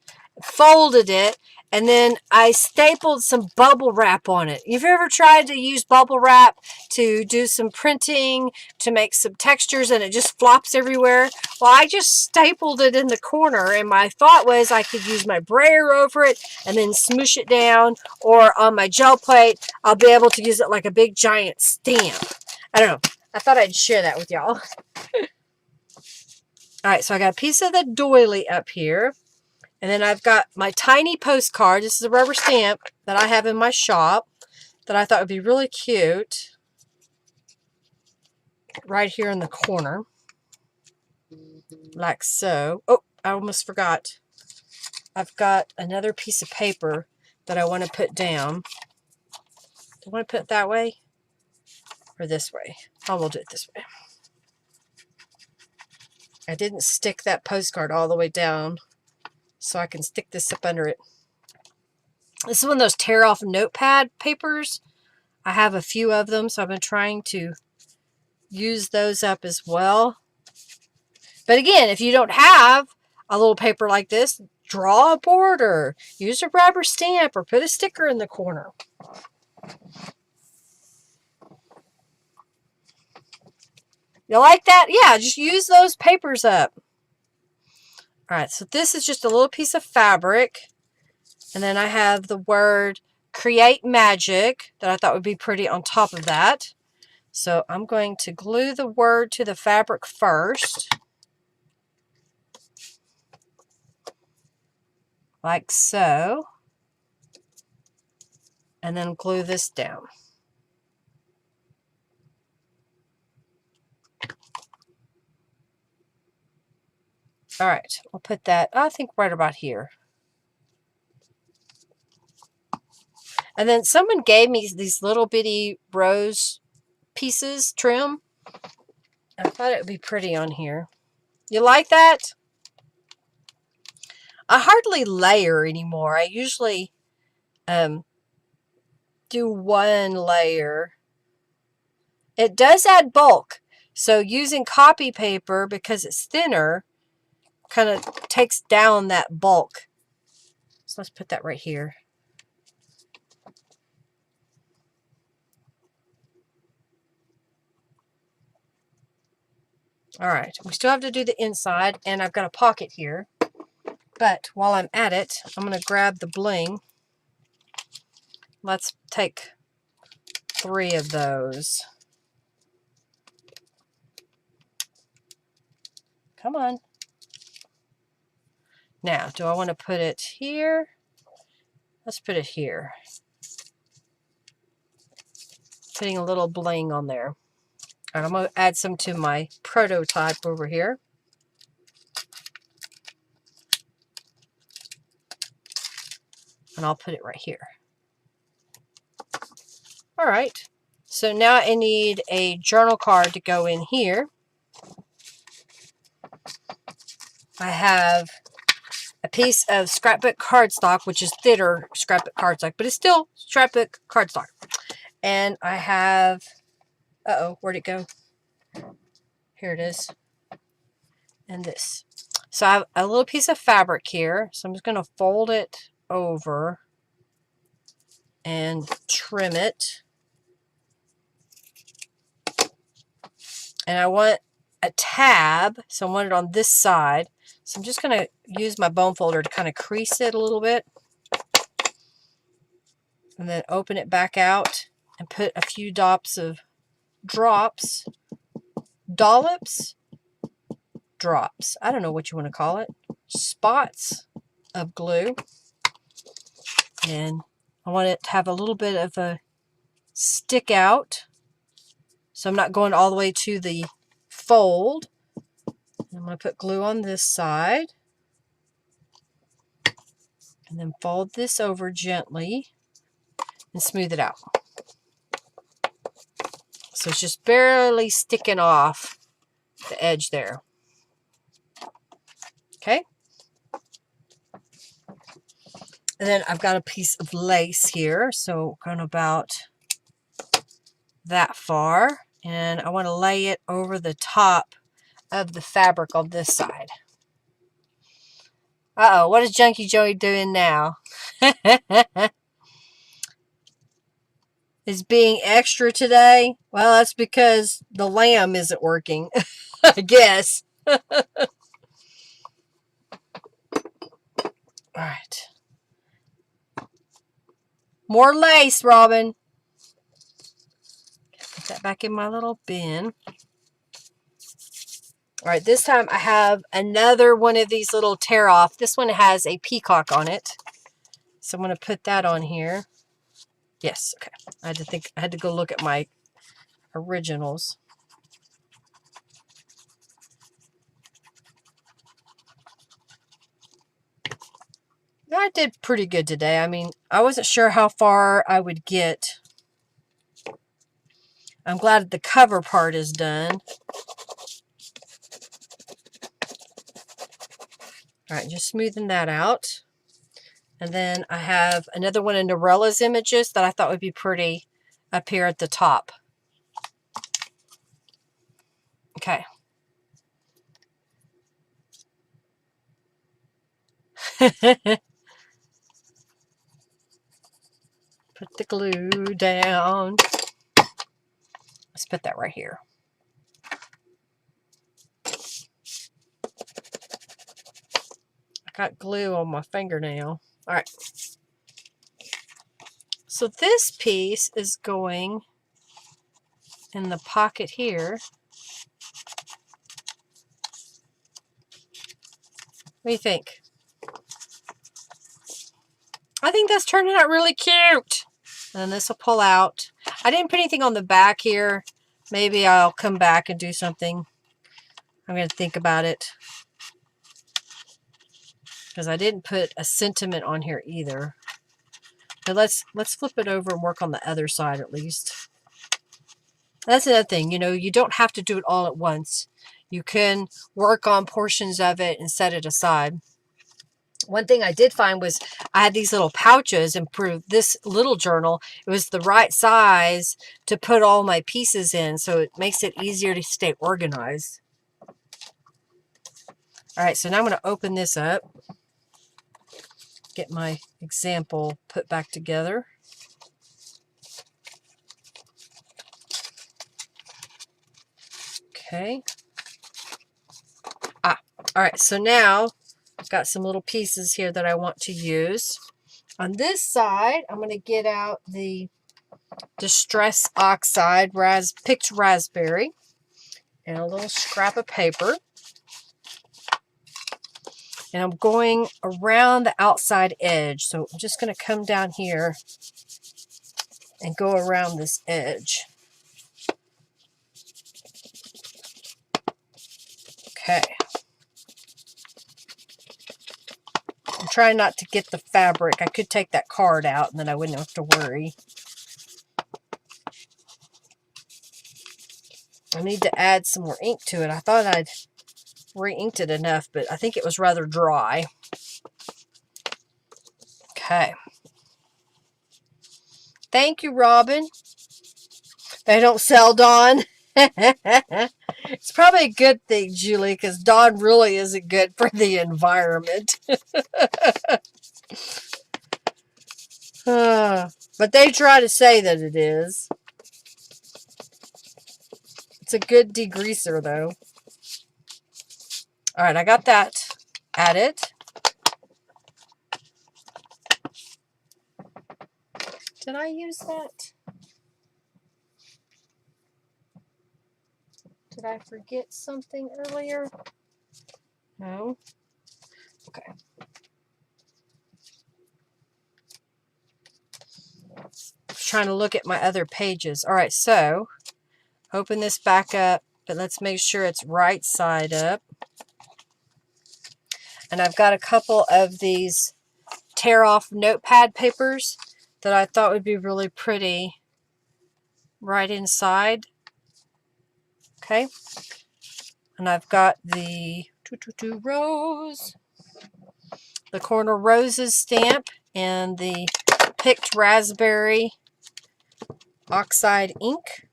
folded it, and then I stapled some bubble wrap on it. Have you ever tried to use bubble wrap to do some printing, to make some textures, and it just flops everywhere? Well, I just stapled it in the corner, and my thought was I could use my brayer over it and then smoosh it down, or on my gel plate, I'll be able to use it like a big giant stamp. I don't know. I thought I'd share that with y'all. All right, so I got a piece of the doily up here. And then I've got my tiny postcard. This is a rubber stamp that I have in my shop that I thought would be really cute. Right here in the corner. Like so. Oh, I almost forgot. I've got another piece of paper that I want to put down. Do I want to put it that way? Or this way? Oh, we'll do it this way. I didn't stick that postcard all the way down, so I can stick this up under it. This is one of those tear off notepad papers. I have a few of them, so I've been trying to use those up as well. But again, if you don't have a little paper like this, draw a border, use a rubber stamp, or put a sticker in the corner. You like that? Yeah, just use those papers up. All right, so this is just a little piece of fabric. And then I have the word Create Magic that I thought would be pretty on top of that. So I'm going to glue the word to the fabric first. Like so. And then glue this down. All right, I'll put that, I think, right about here. And then someone gave me these little bitty rose pieces, trim. I thought it would be pretty on here. You like that? I hardly layer anymore. I usually do one layer. It does add bulk. So using copy paper, because it's thinner, kind of takes down that bulk. So let's put that right here. All right, we still have to do the inside, and I've got a pocket here. But while I'm at it, I'm going to grab the bling. Let's take 3 of those. Come on. Now, do I want to put it here? Let's put it here. Putting a little bling on there. And I'm going to add some to my prototype over here. And I'll put it right here. All right. So now I need a journal card to go in here. I have a piece of scrapbook cardstock, which is thinner scrapbook cardstock, but it's still scrapbook cardstock. And I have, uh-oh, where'd it go? Here it is. And this. So I have a little piece of fabric here. So I'm just going to fold it over and trim it. And I want a tab, so I want it on this side. So I'm just going to use my bone folder to kind of crease it a little bit. And then open it back out and put a few dollops, drops, I don't know what you want to call it, spots of glue. And I want it to have a little bit of a stick out. So I'm not going all the way to the fold. I'm going to put glue on this side. And then fold this over gently and smooth it out. So it's just barely sticking off the edge there. Okay. And then I've got a piece of lace here. So going about that far. And I want to lay it over the top of the fabric on this side. Uh-oh, what is Junkie Joey doing now? Is being extra today? Well, that's because the lamb isn't working, I guess. All right. More lace, Robin. Put that back in my little bin. All right, this time I have another one of these little tear off. This one has a peacock on it. So I'm going to put that on here. Yes, okay. I had to go look at my originals. I did pretty good today. I mean, I wasn't sure how far I would get. I'm glad the cover part is done. All right, just smoothing that out. And then I have another one of Norella's images that I thought would be pretty up here at the top. Okay. Put the glue down. Let's put that right here. I got glue on my fingernail. All right. So this piece is going in the pocket here. What do you think? I think that's turning out really cute. And then this will pull out. I didn't put anything on the back here. Maybe I'll come back and do something. I'm going to think about it. Because I didn't put a sentiment on here either. But let's flip it over and work on the other side at least. That's another thing, you know, you don't have to do it all at once. You can work on portions of it and set it aside. One thing I did find was I had these little pouches, and for this little journal, it was the right size to put all my pieces in, so it makes it easier to stay organized. All right, so now I'm going to open this up, get my example put back together. Okay. All right, so now I've got some little pieces here that I want to use. On this side, I'm going to get out the Distress Oxide picked raspberry and a little scrap of paper. And I'm going around the outside edge. So I'm just going to come down here and go around this edge. Okay. I'm trying not to get the fabric. I could take that card out and then I wouldn't have to worry. I need to add some more ink to it. I thought I'd re-inked it enough, but I think it was rather dry. Okay. Thank you, Robin. They don't sell Dawn. It's probably a good thing, Julie, because Dawn really isn't good for the environment. But they try to say that it is. It's a good degreaser, though. All right, I got that added. Did I use that? Did I forget something earlier? No. Okay. Trying to look at my other pages. All right, so open this back up, but let's make sure it's right side up. And I've got a couple of these tear off notepad papers that I thought would be really pretty right inside. Okay. And I've got the 222 Rose, the Corner Roses stamp, and the picked raspberry oxide ink.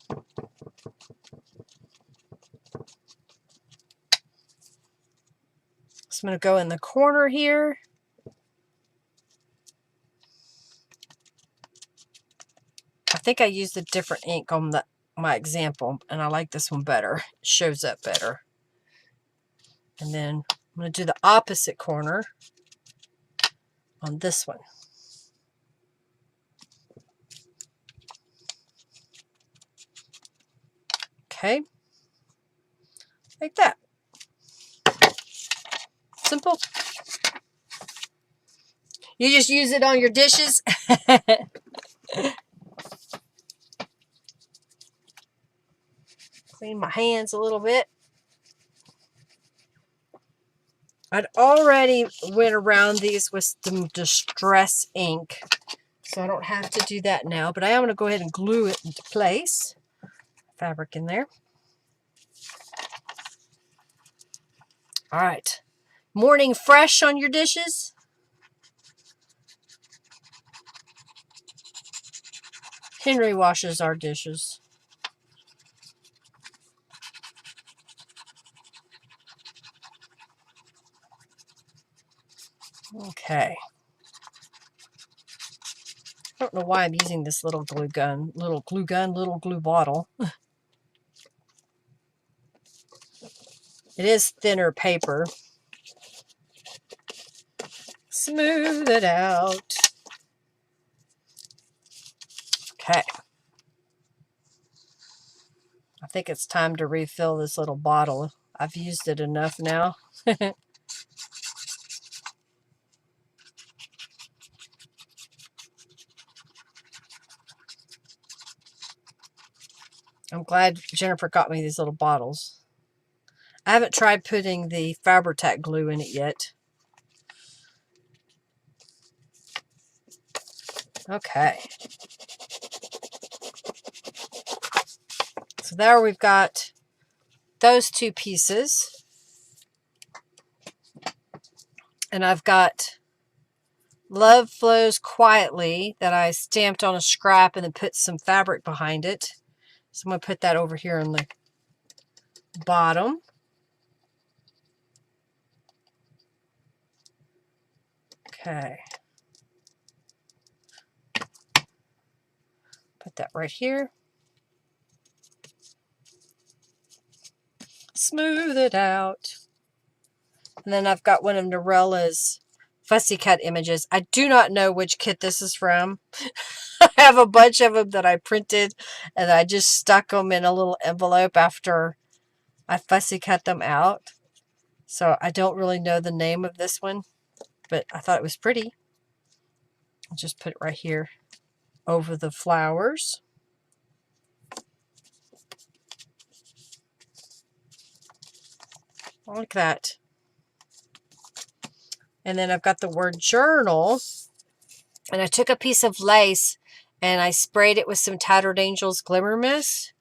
So I'm going to go in the corner here. I think I used a different ink on my example, and I like this one better. It shows up better. And then I'm going to do the opposite corner on this one. Okay. Like that. Simple. You just use it on your dishes. Clean my hands a little bit. I'd already went around these with some Distress ink, so I don't have to do that now, but I am going to go ahead and glue it into place. Fabric in there. All right. Morning fresh on your dishes. Henry washes our dishes. Okay. I don't know why I'm using this little glue bottle. It is thinner paper. Smooth it out. Okay. I think it's time to refill this little bottle. I've used it enough now. I'm glad Jennifer got me these little bottles. I haven't tried putting the Fabri-Tac glue in it yet. Okay. So there we've got those two pieces. And I've got Love Flows Quietly that I stamped on a scrap and then put some fabric behind it. So I'm going to put that over here on the bottom. Okay. Put that right here. Smooth it out. And then I've got one of Norella's fussy cut images. I do not know which kit this is from. I have a bunch of them that I printed and I just stuck them in a little envelope after I fussy cut them out. So I don't really know the name of this one, but I thought it was pretty. I'll just put it right here over the flowers. Like that. And then I've got the word journal. And I took a piece of lace and I sprayed it with some Tattered Angels Glimmer Mist.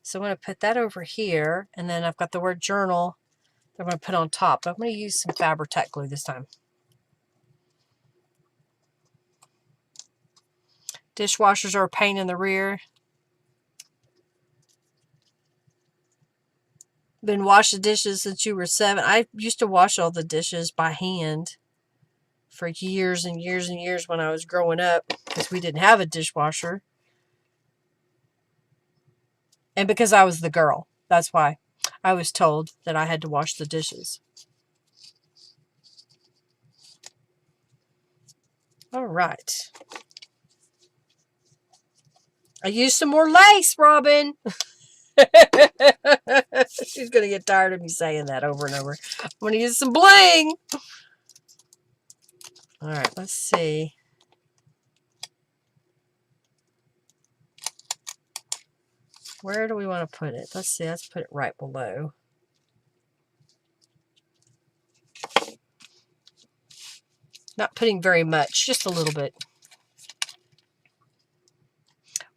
So I'm going to put that over here. And then I've got the word journal that I'm going to put on top. But I'm going to use some Fabri-Tac glue this time. Dishwashers are a pain in the rear. Been washing dishes since you were 7. I used to wash all the dishes by hand for years and years and years when I was growing up because we didn't have a dishwasher. And because I was the girl. That's why I was told that I had to wash the dishes. All right. I used some more lace, Robin. She's going to get tired of me saying that over and over. I'm going to use some bling. All right, let's see. Where do we want to put it? Let's see. Let's put it right below. Not putting very much, just a little bit.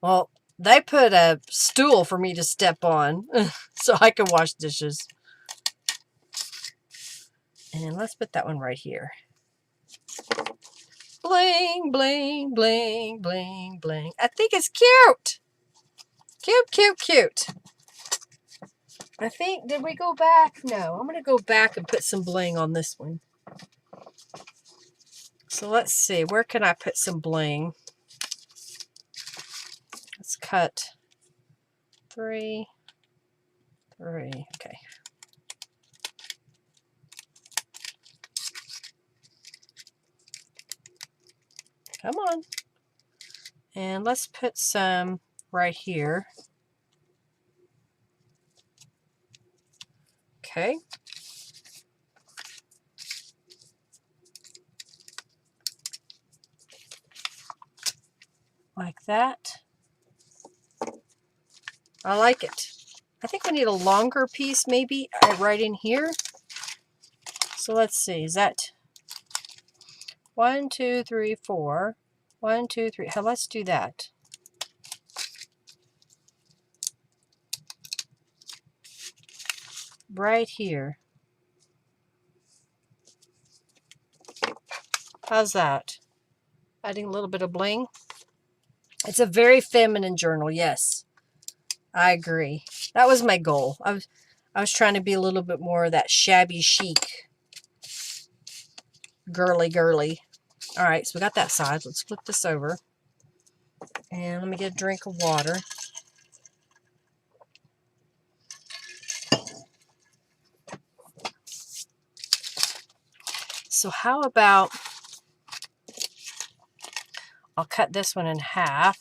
Well, they put a stool for me to step on so I can wash dishes. And let's put that one right here. Bling, bling, bling, bling, bling. I think it's cute. Cute, cute, cute. I think, did we go back? No, I'm going to go back and put some bling on this one. So let's see, where can I put some bling? Let's cut 3, 3, okay. Come on. And let's put some right here. Okay. Like that. I like it. I think we need a longer piece maybe right in here. So let's see, is that 1, 2, 3, 4. 1, 2, 3. Let's do that. Right here. How's that? Adding a little bit of bling. It's a very feminine journal, yes. I agree. That was my goal. I was trying to be a little bit more of that shabby chic girly. All right, so we got that side. Let's flip this over. And let me get a drink of water. So how about, I'll cut this one in half,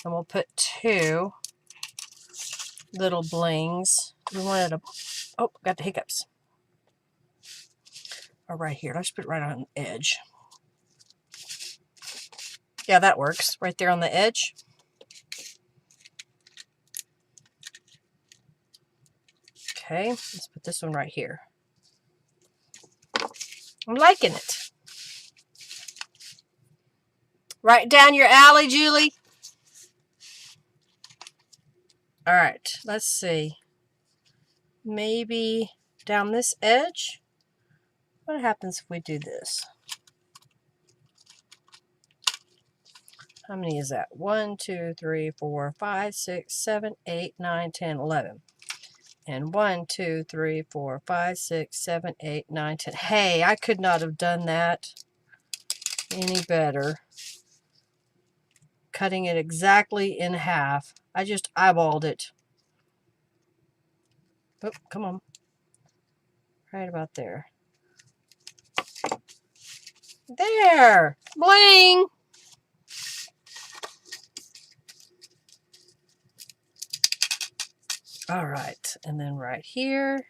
and we'll put 2 little blings. We wanted a, oh, got the hiccups. Oh, right here. Let's put it right on the edge. Yeah, that works. Right there on the edge. Okay, let's put this one right here. I'm liking it. Right down your alley, Julie. All right, let's see. Maybe down this edge. What happens if we do this? How many is that? 1, 2, 3, 4, 5, 6, 7, 8, 9, 10, 11. And 1, 2, 3, 4, 5, 6, 7, 8, 9, 10. Hey, I could not have done that any better. Cutting it exactly in half. I just eyeballed it. Oh, come on. Right about there. There! Bling! All right, and then right here.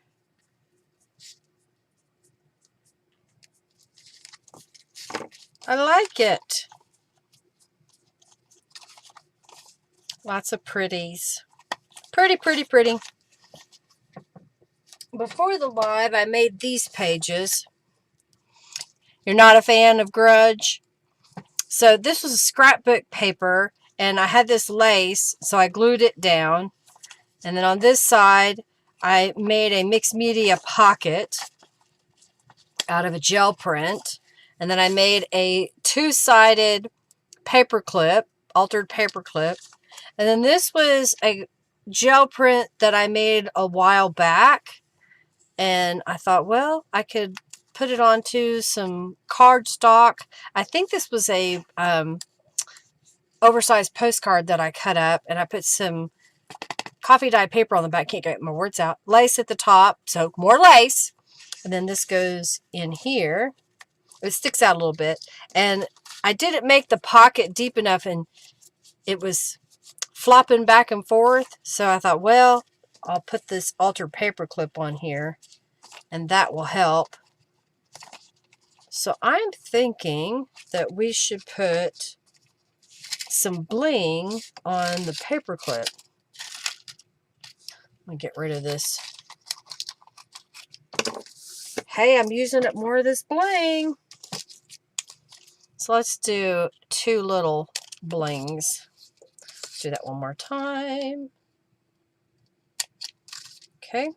I like it. Lots of pretties. Pretty, pretty, pretty. Before the live, I made these pages. You're not a fan of Grudge? So this was a scrapbook paper, and I had this lace, so I glued it down. And then on this side, I made a mixed media pocket out of a gel print. And then I made a 2-sided paper clip, altered paper clip. And then this was a gel print that I made a while back. And I thought, well, I could put it onto some cardstock. I think this was a oversized postcard that I cut up, and I put some coffee dye paper on the back. Can't get my words out. Lace at the top, so more lace. And then this goes in here. It sticks out a little bit. And I didn't make the pocket deep enough, and it was flopping back and forth. So I thought, well, I'll put this altered paper clip on here, and that will help. So I'm thinking that we should put some bling on the paper clip. Let me get rid of this. Hey, I'm using up more of this bling. So let's do 2 little blings. Do that one more time. Okay.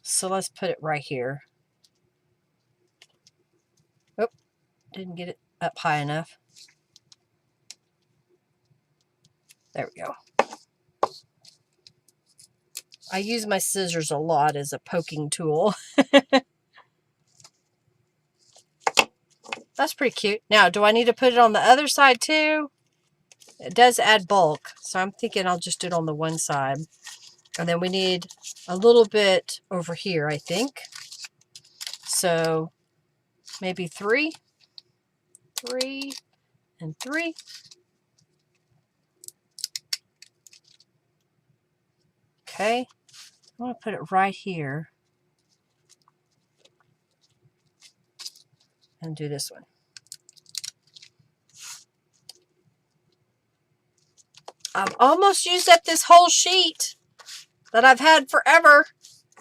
So let's put it right here. Oh, didn't get it up high enough. There we go. I use my scissors a lot as a poking tool. That's pretty cute. Now, do I need to put it on the other side too? It does add bulk, so I'm thinking I'll just do it on the one side. And then we need a little bit over here, I think. So maybe 3, 3, and 3. Okay, I want to put it right here. And do this one. I've almost used up this whole sheet that I've had forever.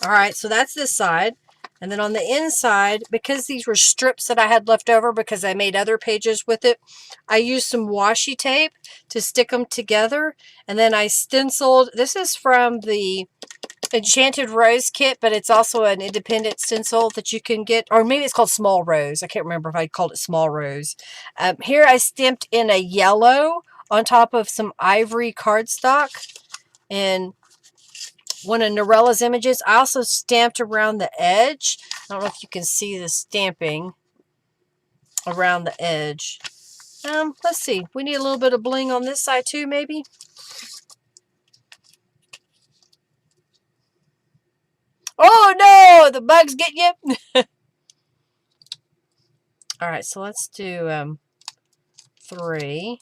All right, so that's this side. And then on the inside, because these were strips that I had left over because I made other pages with it, I used some washi tape to stick them together. And then I stenciled. This is from the Enchanted Rose kit, but it's also an independent stencil that you can get, or maybe it's called Small Rose. I can't remember if I called it Small Rose. Here I stamped in a yellow on top of some ivory cardstock, and one of Norella's images. I also stamped around the edge. I don't know if you can see the stamping around the edge. Let's see. We need a little bit of bling on this side too, maybe. Oh no, the bugs get you. All right, so let's do 3.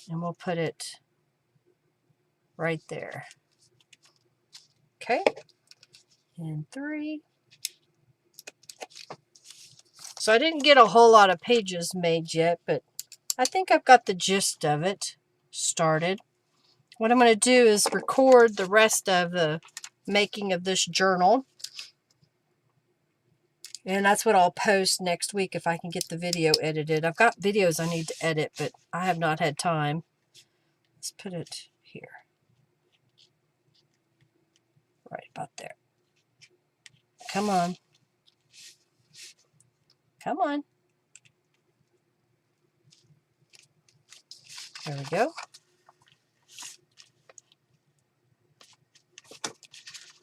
And we'll put it right there. Okay. And 3. So I didn't get a whole lot of pages made yet, but I think I've got the gist of it started. What I'm going to do is record the rest of the making of this journal. And that's what I'll post next week if I can get the video edited. I've got videos I need to edit, but I have not had time. Let's put it here. Right about there. Come on. Come on. There we go.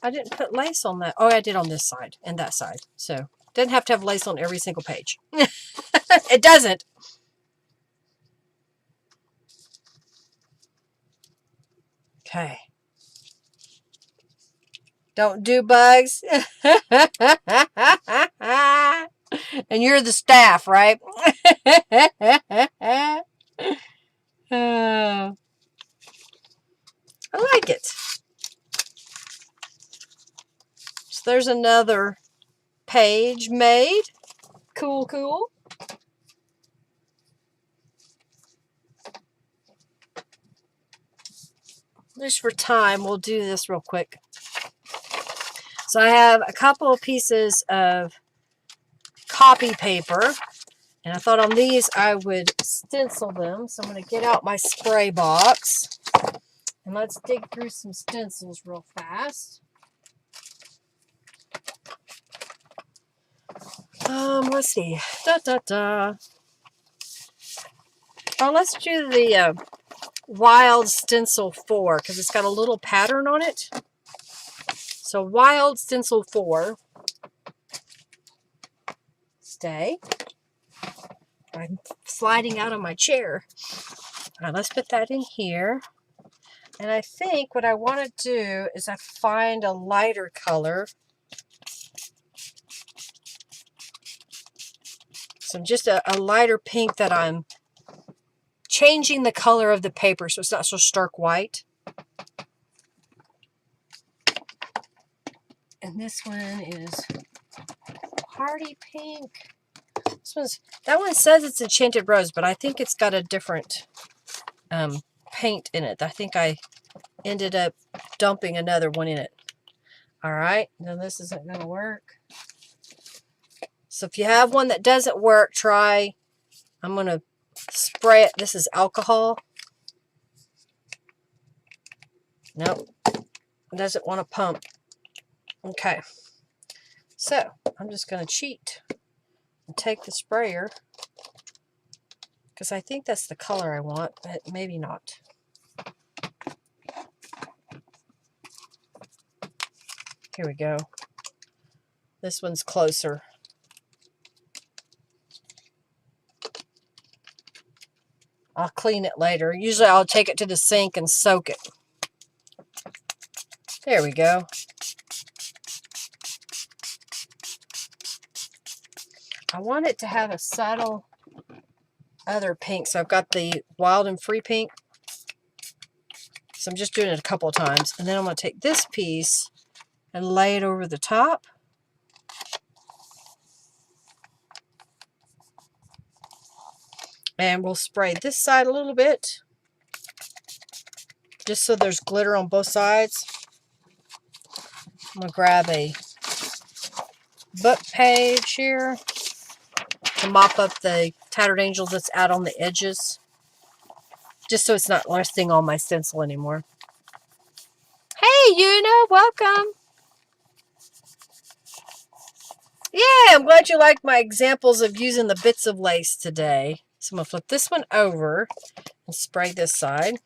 I didn't put lace on that. Oh, I did on this side and that side. So, didn't have to have lace on every single page. It doesn't. Okay. Don't do bugs. And you're the staff, right? I like it. So there's another page made. Cool, cool. Just for time, we'll do this real quick. So I have a couple of pieces of copy paper, and I thought on these I would stencil them. So I'm going to get out my spray box, and let's dig through some stencils real fast. Let's see. Oh, let's do the Wild Stencil 4 because it's got a little pattern on it. So Wild Stencil 4. Stay. I'm sliding out of my chair. All right, let's put that in here. And I think what I want to do is I find a lighter color. So just a lighter pink that I'm changing the color of the paper so it's not so stark white. And this one is Party Pink. That one says it's Enchanted Rose, but I think it's got a different paint in it. I think I ended up dumping another one in it. All right, now this isn't going to work. So if you have one that doesn't work, try. I'm going to spray it. This is alcohol. Nope, it doesn't want to pump. Okay, so I'm just going to cheat and take the sprayer because I think that's the color I want, but maybe not. Here we go. This one's closer. I'll clean it later. Usually I'll take it to the sink and soak it. There we go. I want it to have a subtle other pink. So I've got the Wild and Free Pink. So I'm just doing it a couple of times. And then I'm going to take this piece and lay it over the top. And we'll spray this side a little bit. Just so there's glitter on both sides. I'm going to grab a book page here to mop up the Tattered Angels that's out on the edges. Just so it's not resting on my stencil anymore. Hey, Una, welcome. Yeah, I'm glad you liked my examples of using the bits of lace today. So I'm going to flip this one over and spray this side.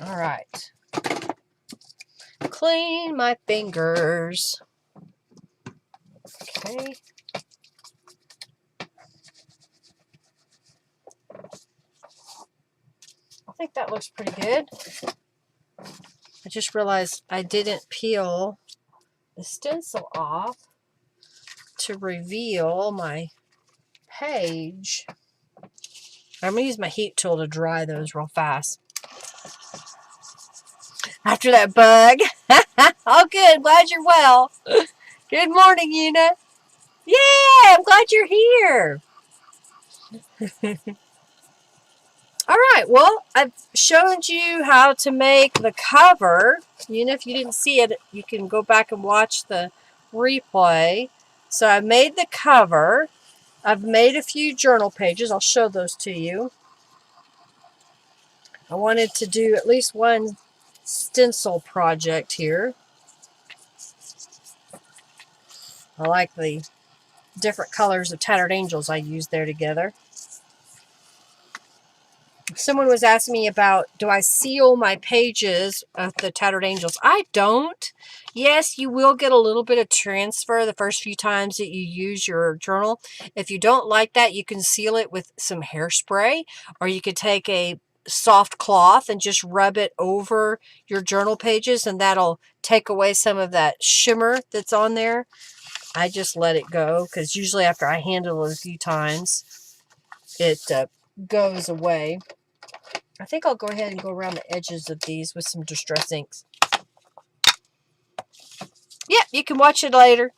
All right. Clean my fingers. Okay. I think that looks pretty good. I just realized I didn't peel the stencil off to reveal my page. I'm going to use my heat tool to dry those real fast. After that bug. Oh, good. Glad you're well. Good morning, Una. Yeah, I'm glad you're here. All right, well, I've shown you how to make the cover. Una, if you didn't see it, you can go back and watch the replay. So I made the cover. I've made a few journal pages. I'll show those to you. I wanted to do at least one stencil project here. I like the different colors of Tattered Angels I used there together. Someone was asking me about, do I seal my pages of the Tattered Angels? I don't. Yes, you will get a little bit of transfer the first few times that you use your journal. If you don't like that, you can seal it with some hairspray, or you could take a soft cloth and just rub it over your journal pages, and that'll take away some of that shimmer that's on there. I just let it go because usually after I handle it a few times, it goes away. I think I'll go ahead and go around the edges of these with some Distress inks. Yep, you can watch it later.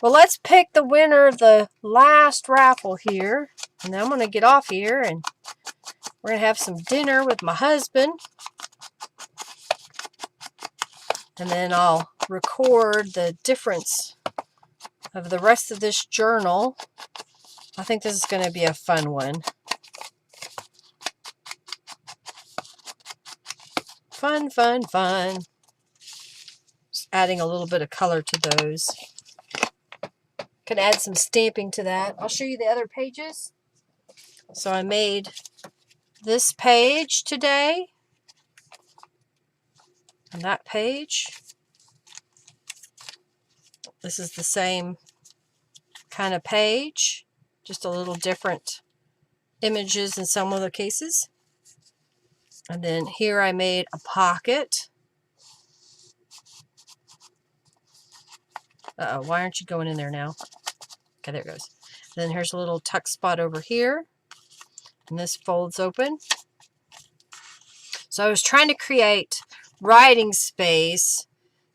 Well, let's pick the winner of the last raffle here. And then I'm going to get off here and we're going to have some dinner with my husband. And then I'll record the difference of the rest of this journal. I think this is going to be a fun one. Fun, fun, fun. Just adding a little bit of color to those. Can add some stamping to that. I'll show you the other pages. So I made this page today. And that page. This is the same kind of page. Just a little different images in some of the cases. And then here I made a pocket. Uh-oh, why aren't you going in there now? Okay, there it goes. Then here's a little tuck spot over here. And this folds open. So I was trying to create writing space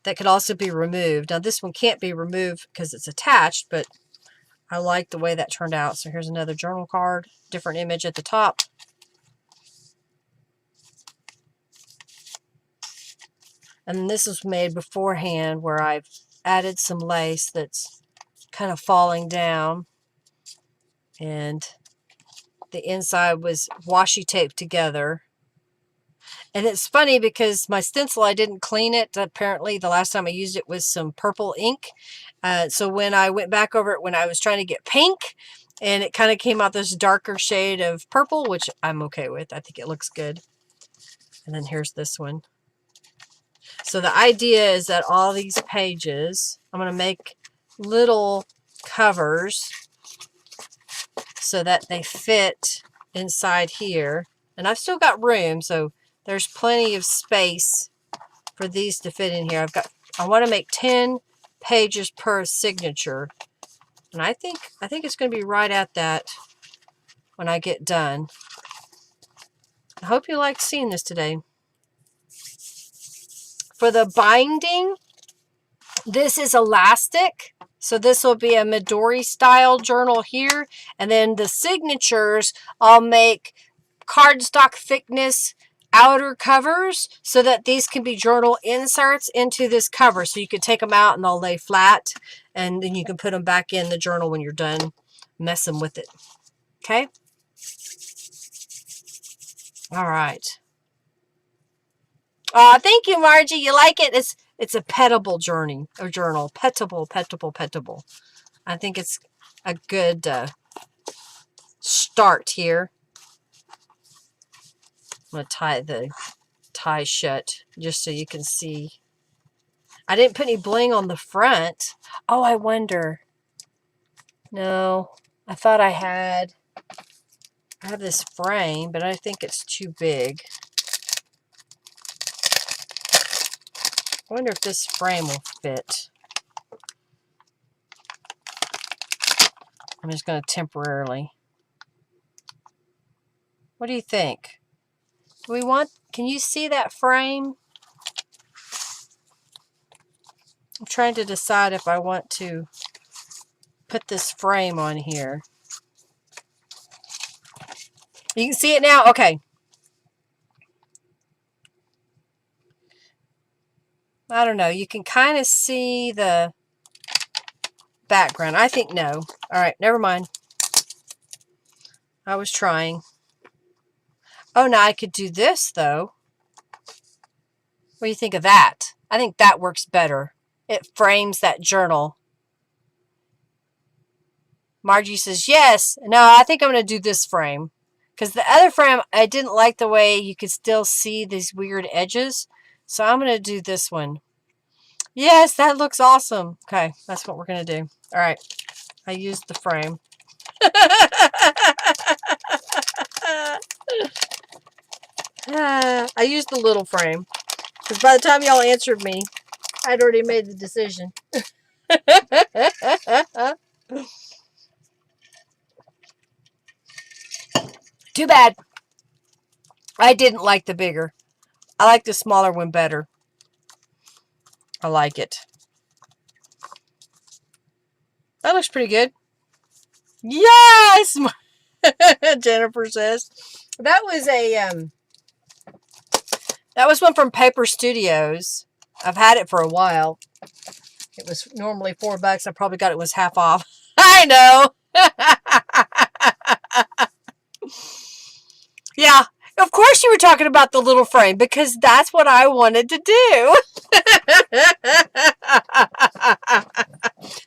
that could also be removed. Now this one can't be removed because it's attached, but I like the way that turned out. So here's another journal card, different image at the top. And this was made beforehand where I've added some lace that's kind of falling down. And the inside was washi taped together. And it's funny because my stencil, I didn't clean it. Apparently, the last time I used it was some purple ink. So when I went back over it when I was trying to get pink, and it kind of came out this darker shade of purple, which I'm okay with. I think it looks good. And then here's this one. So the idea is that all these pages, I'm going to make little covers so that they fit inside here. And I've still got room, so there's plenty of space for these to fit in here. I want to make 10 pages per signature. And I think it's going to be right at that when I get done. I hope you liked seeing this today. For the binding, this is elastic. So this will be a Midori style journal here. And then the signatures, I'll make cardstock thickness outer covers so that these can be journal inserts into this cover. So you can take them out and they'll lay flat. And then you can put them back in the journal when you're done messing with it. Okay? All right. Thank you, Margie. You like it? It's a petable journey or journal. Petable, petable, petable. I think it's a good start here. I'm going to tie shut just so you can see. I didn't put any bling on the front. Oh, I wonder. No, I thought I have this frame, but I think it's too big. I wonder if this frame will fit. I'm just going to temporarily. What do you think? Can you see that frame? I'm trying to decide if I want to put this frame on here. You can see it now? Okay. I don't know. You can kind of see the background. I think no. All right, never mind. I was trying. Oh, now I could do this, though. What do you think of that? I think that works better. It frames that journal. Margie says, yes. No, I think I'm going to do this frame. Because the other frame, I didn't like the way you could still see these weird edges. So I'm going to do this one. Yes, that looks awesome. Okay, that's what we're going to do. All right. I used the frame. I used the little frame. Because by the time y'all answered me, I'd already made the decision. Too bad. I didn't like the bigger. I like the smaller one better. I like it. That looks pretty good. Yes! Jennifer says. That was one from Paper Studios. I've had it for a while. It was normally $4. I probably got it was half off. I know. Yeah. Of course you were talking about the little frame because that's what I wanted to do.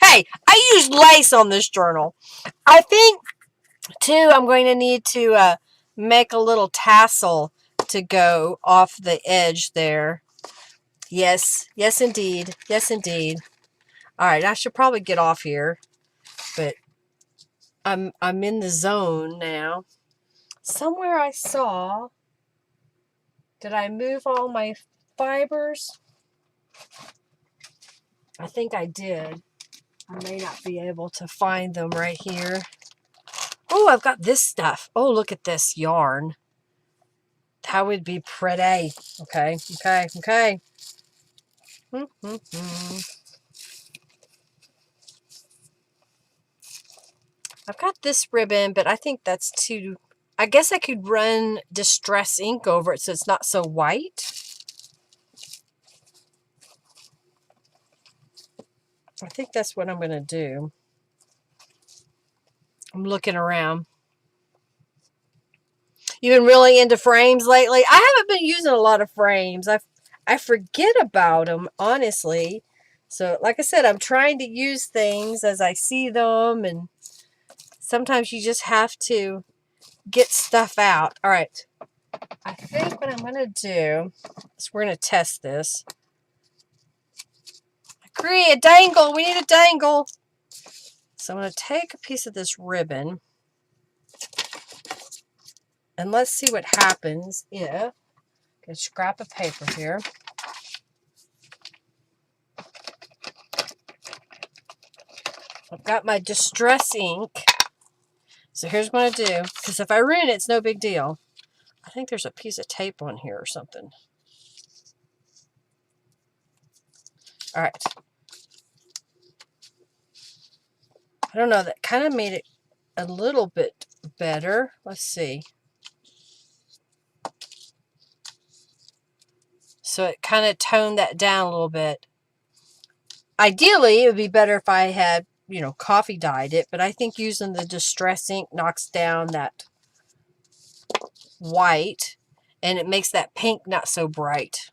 Hey, I used lace on this journal. I think, too, I'm going to need to make a little tassel to go off the edge there. Yes. Yes, indeed. Yes, indeed. All right, I should probably get off here, but I'm in the zone now. Somewhere I saw, did I move all my fibers? I think I did. I may not be able to find them right here. Oh, I've got this stuff. Oh, look at this yarn. That would be pretty. Okay, okay, okay. I've got this ribbon, but I think that's too... I guess I could run Distress ink over it so it's not so white. I think that's what I'm going to do. I'm looking around. You've been really into frames lately? I haven't been using a lot of frames. I forget about them, honestly. So, like I said, I'm trying to use things as I see them, and sometimes you just have to get stuff out. All right. I think what I'm going to do is we're going to test this. Agree, a dangle. We need a dangle. So I'm going to take a piece of this ribbon. And let's see what happens if... Get a scrap of paper here. I've got my Distress ink. So here's what I'm going to do. Because if I ruin it, it's no big deal. I think there's a piece of tape on here or something. All right. I don't know. That kind of made it a little bit better. Let's see. So it kind of toned that down a little bit. Ideally, it would be better if I had, you know, coffee dyed it. But I think using the Distress ink knocks down that white. And it makes that pink not so bright.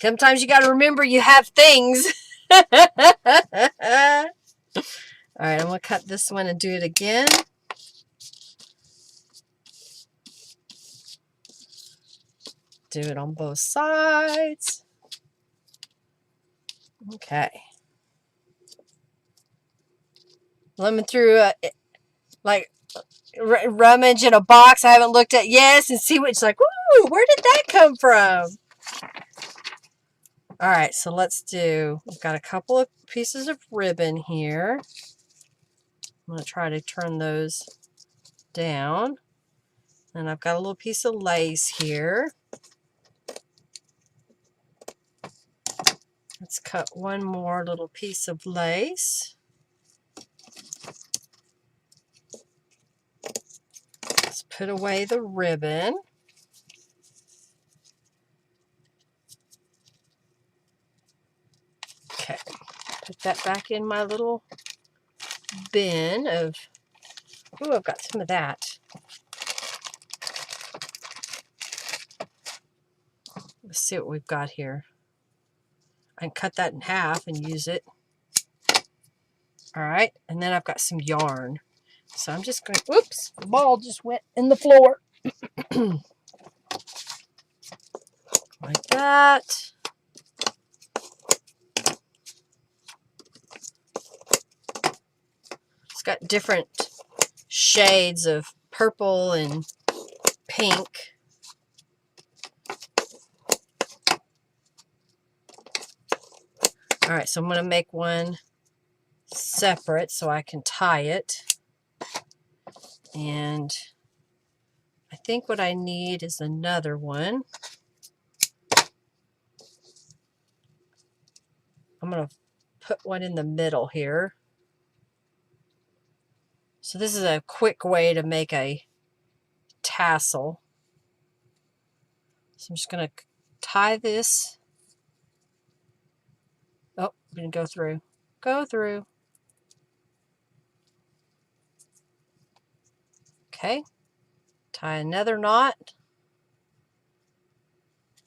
Sometimes you got to remember you have things. All right, I'm going to cut this one and do it again. do it on both sides. Okay. Lemon through like rummage in a box I haven't looked at yet and see what it's like. Woo! Where did that come from? All right, so let's do. We've got a couple of pieces of ribbon here. I'm gonna try to turn those down, and I've got a little piece of lace here. Let's cut one more little piece of lace. Let's put away the ribbon. Okay, put that back in my little bin of, ooh, I've got some of that. Let's see what we've got here. I can cut that in half and use it. All right, and then I've got some yarn. So I'm just going to, whoops, the ball just went in the floor. Like that. It's got different shades of purple and pink. All right, so I'm going to make one separate so I can tie it. And I think what I need is another one. I'm going to put one in the middle here. So this is a quick way to make a tassel. So I'm just going to tie this. Oh, I'm going to go through. Go through. Okay. Tie another knot.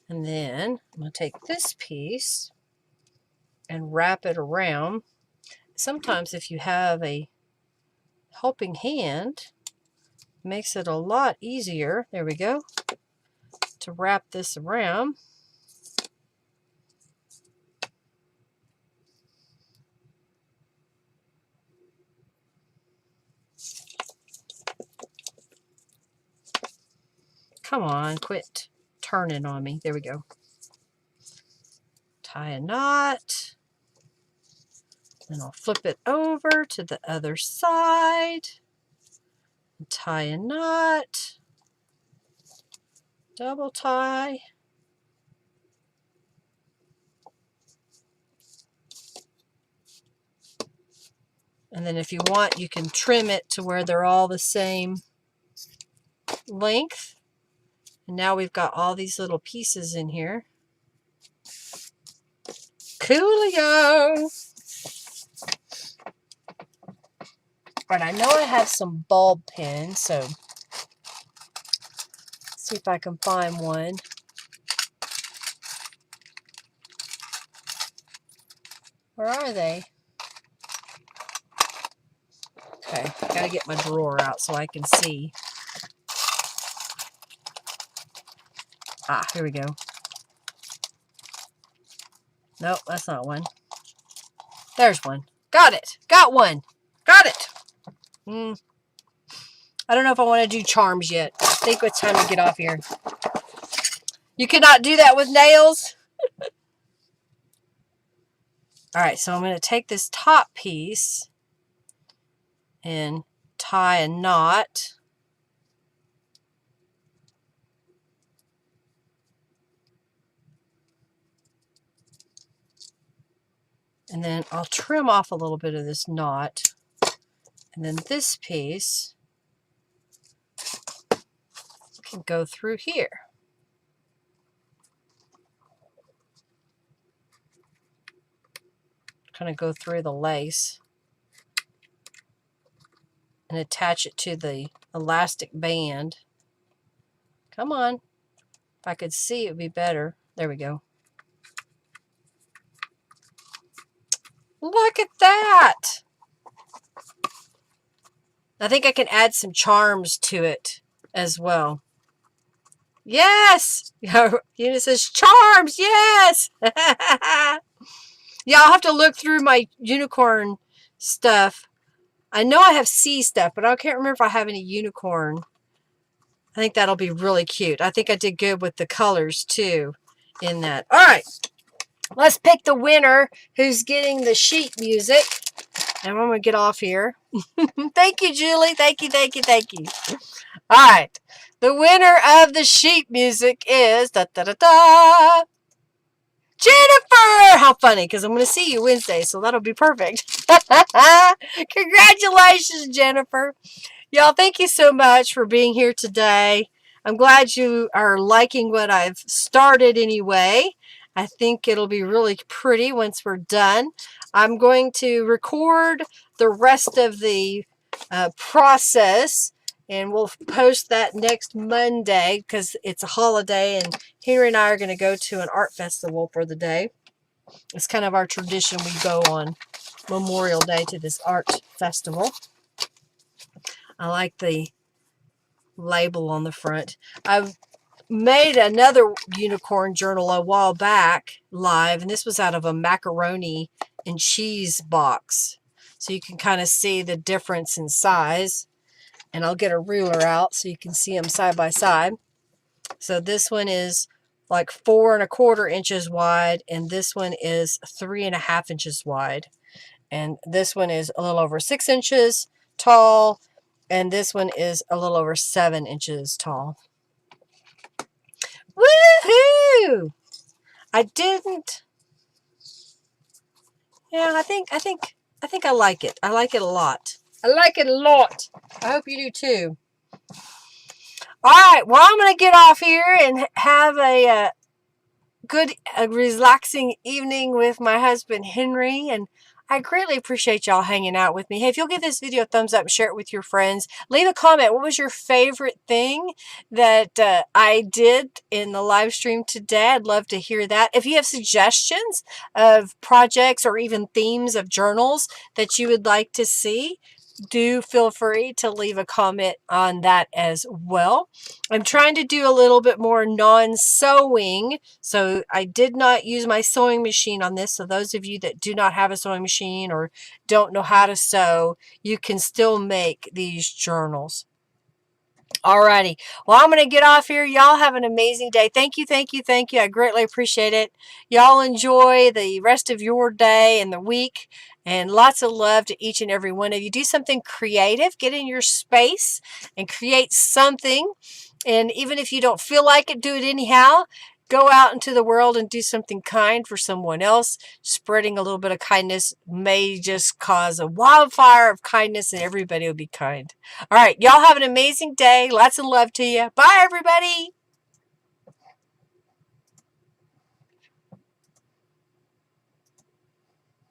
And then I'm going to take this piece and wrap it around. Sometimes if you have a helping hand, it makes it a lot easier. There we go. To wrap this around. Come on, quit turning on me. There we go. Tie a knot. Then I'll flip it over to the other side. And tie a knot. Double tie. And then if you want, you can trim it to where they're all the same length. And now we've got all these little pieces in here. Coolio! But I know I have some bulb pins, so let's see if I can find one. Where are they? Okay, gotta get my drawer out so I can see. Ah, here we go. Nope, that's not one. There's one. Got it. Got one. Got it. I don't know if I want to do charms yet. I think it's time to get off here. You cannot do that with nails. All right, so I'm going to take this top piece and tie a knot. And then I'll trim off a little bit of this knot. And then this piece can go through here. Kind of go through the lace and attach it to the elastic band. Come on. If I could see, it would be better. There we go. Look at that! I think I can add some charms to it as well. Yes. Una says charms. Yes. Yeah, I'll have to look through my unicorn stuff. I know I have sea stuff, but I can't remember if I have any unicorn. I think that'll be really cute. I think I did good with the colors too in that. All right. Let's pick the winner who's getting the sheet music. And I'm going to get off here. Thank you, Julie. Thank you, thank you, thank you. All right. The winner of the sheet music is da-da-da-da, Jennifer. How funny, because I'm going to see you Wednesday, so that'll be perfect. Congratulations, Jennifer. Y'all, thank you so much for being here today. I'm glad you are liking what I've started anyway. I think it'll be really pretty once we're done. I'm going to record the rest of the process, and we'll post that next Monday because it's a holiday, and Henry and I are going to go to an art festival for the day. It's kind of our tradition. We go on Memorial Day to this art festival. I like the label on the front. I've made another unicorn journal a while back live, and this was out of a macaroni and cheese box. So you can kind of see the difference in size. And I'll get a ruler out so you can see them side by side. So this one is like 4 1/4 inches wide, and this one is 3 1/2 inches wide. And this one is a little over 6 inches tall, and this one is a little over 7 inches tall. Woohoo! I didn't. Yeah, I think I like it. I like it a lot. I like it a lot. I hope you do too. All right. Well, I'm going to get off here and have a good, relaxing evening with my husband, Henry, and I greatly appreciate y'all hanging out with me. Hey, if you'll give this video a thumbs up and share it with your friends, leave a comment. What was your favorite thing that I did in the live stream today? I'd love to hear that. If you have suggestions of projects or even themes of journals that you would like to see, do feel free to leave a comment on that as well. I'm trying to do a little bit more non-sewing, so I did not use my sewing machine on this. So those of you that do not have a sewing machine or don't know how to sew, you can still make these journals. Alrighty. Well, I'm going to get off here. Y'all have an amazing day. Thank you, thank you, thank you. I greatly appreciate it. Y'all enjoy the rest of your day and the week. And lots of love to each and every one of you. Do something creative. Get in your space and create something. And even if you don't feel like it, do it anyhow. Go out into the world and do something kind for someone else. Spreading a little bit of kindness may just cause a wildfire of kindness, and everybody will be kind. All right. Y'all have an amazing day. Lots of love to you. Bye, everybody.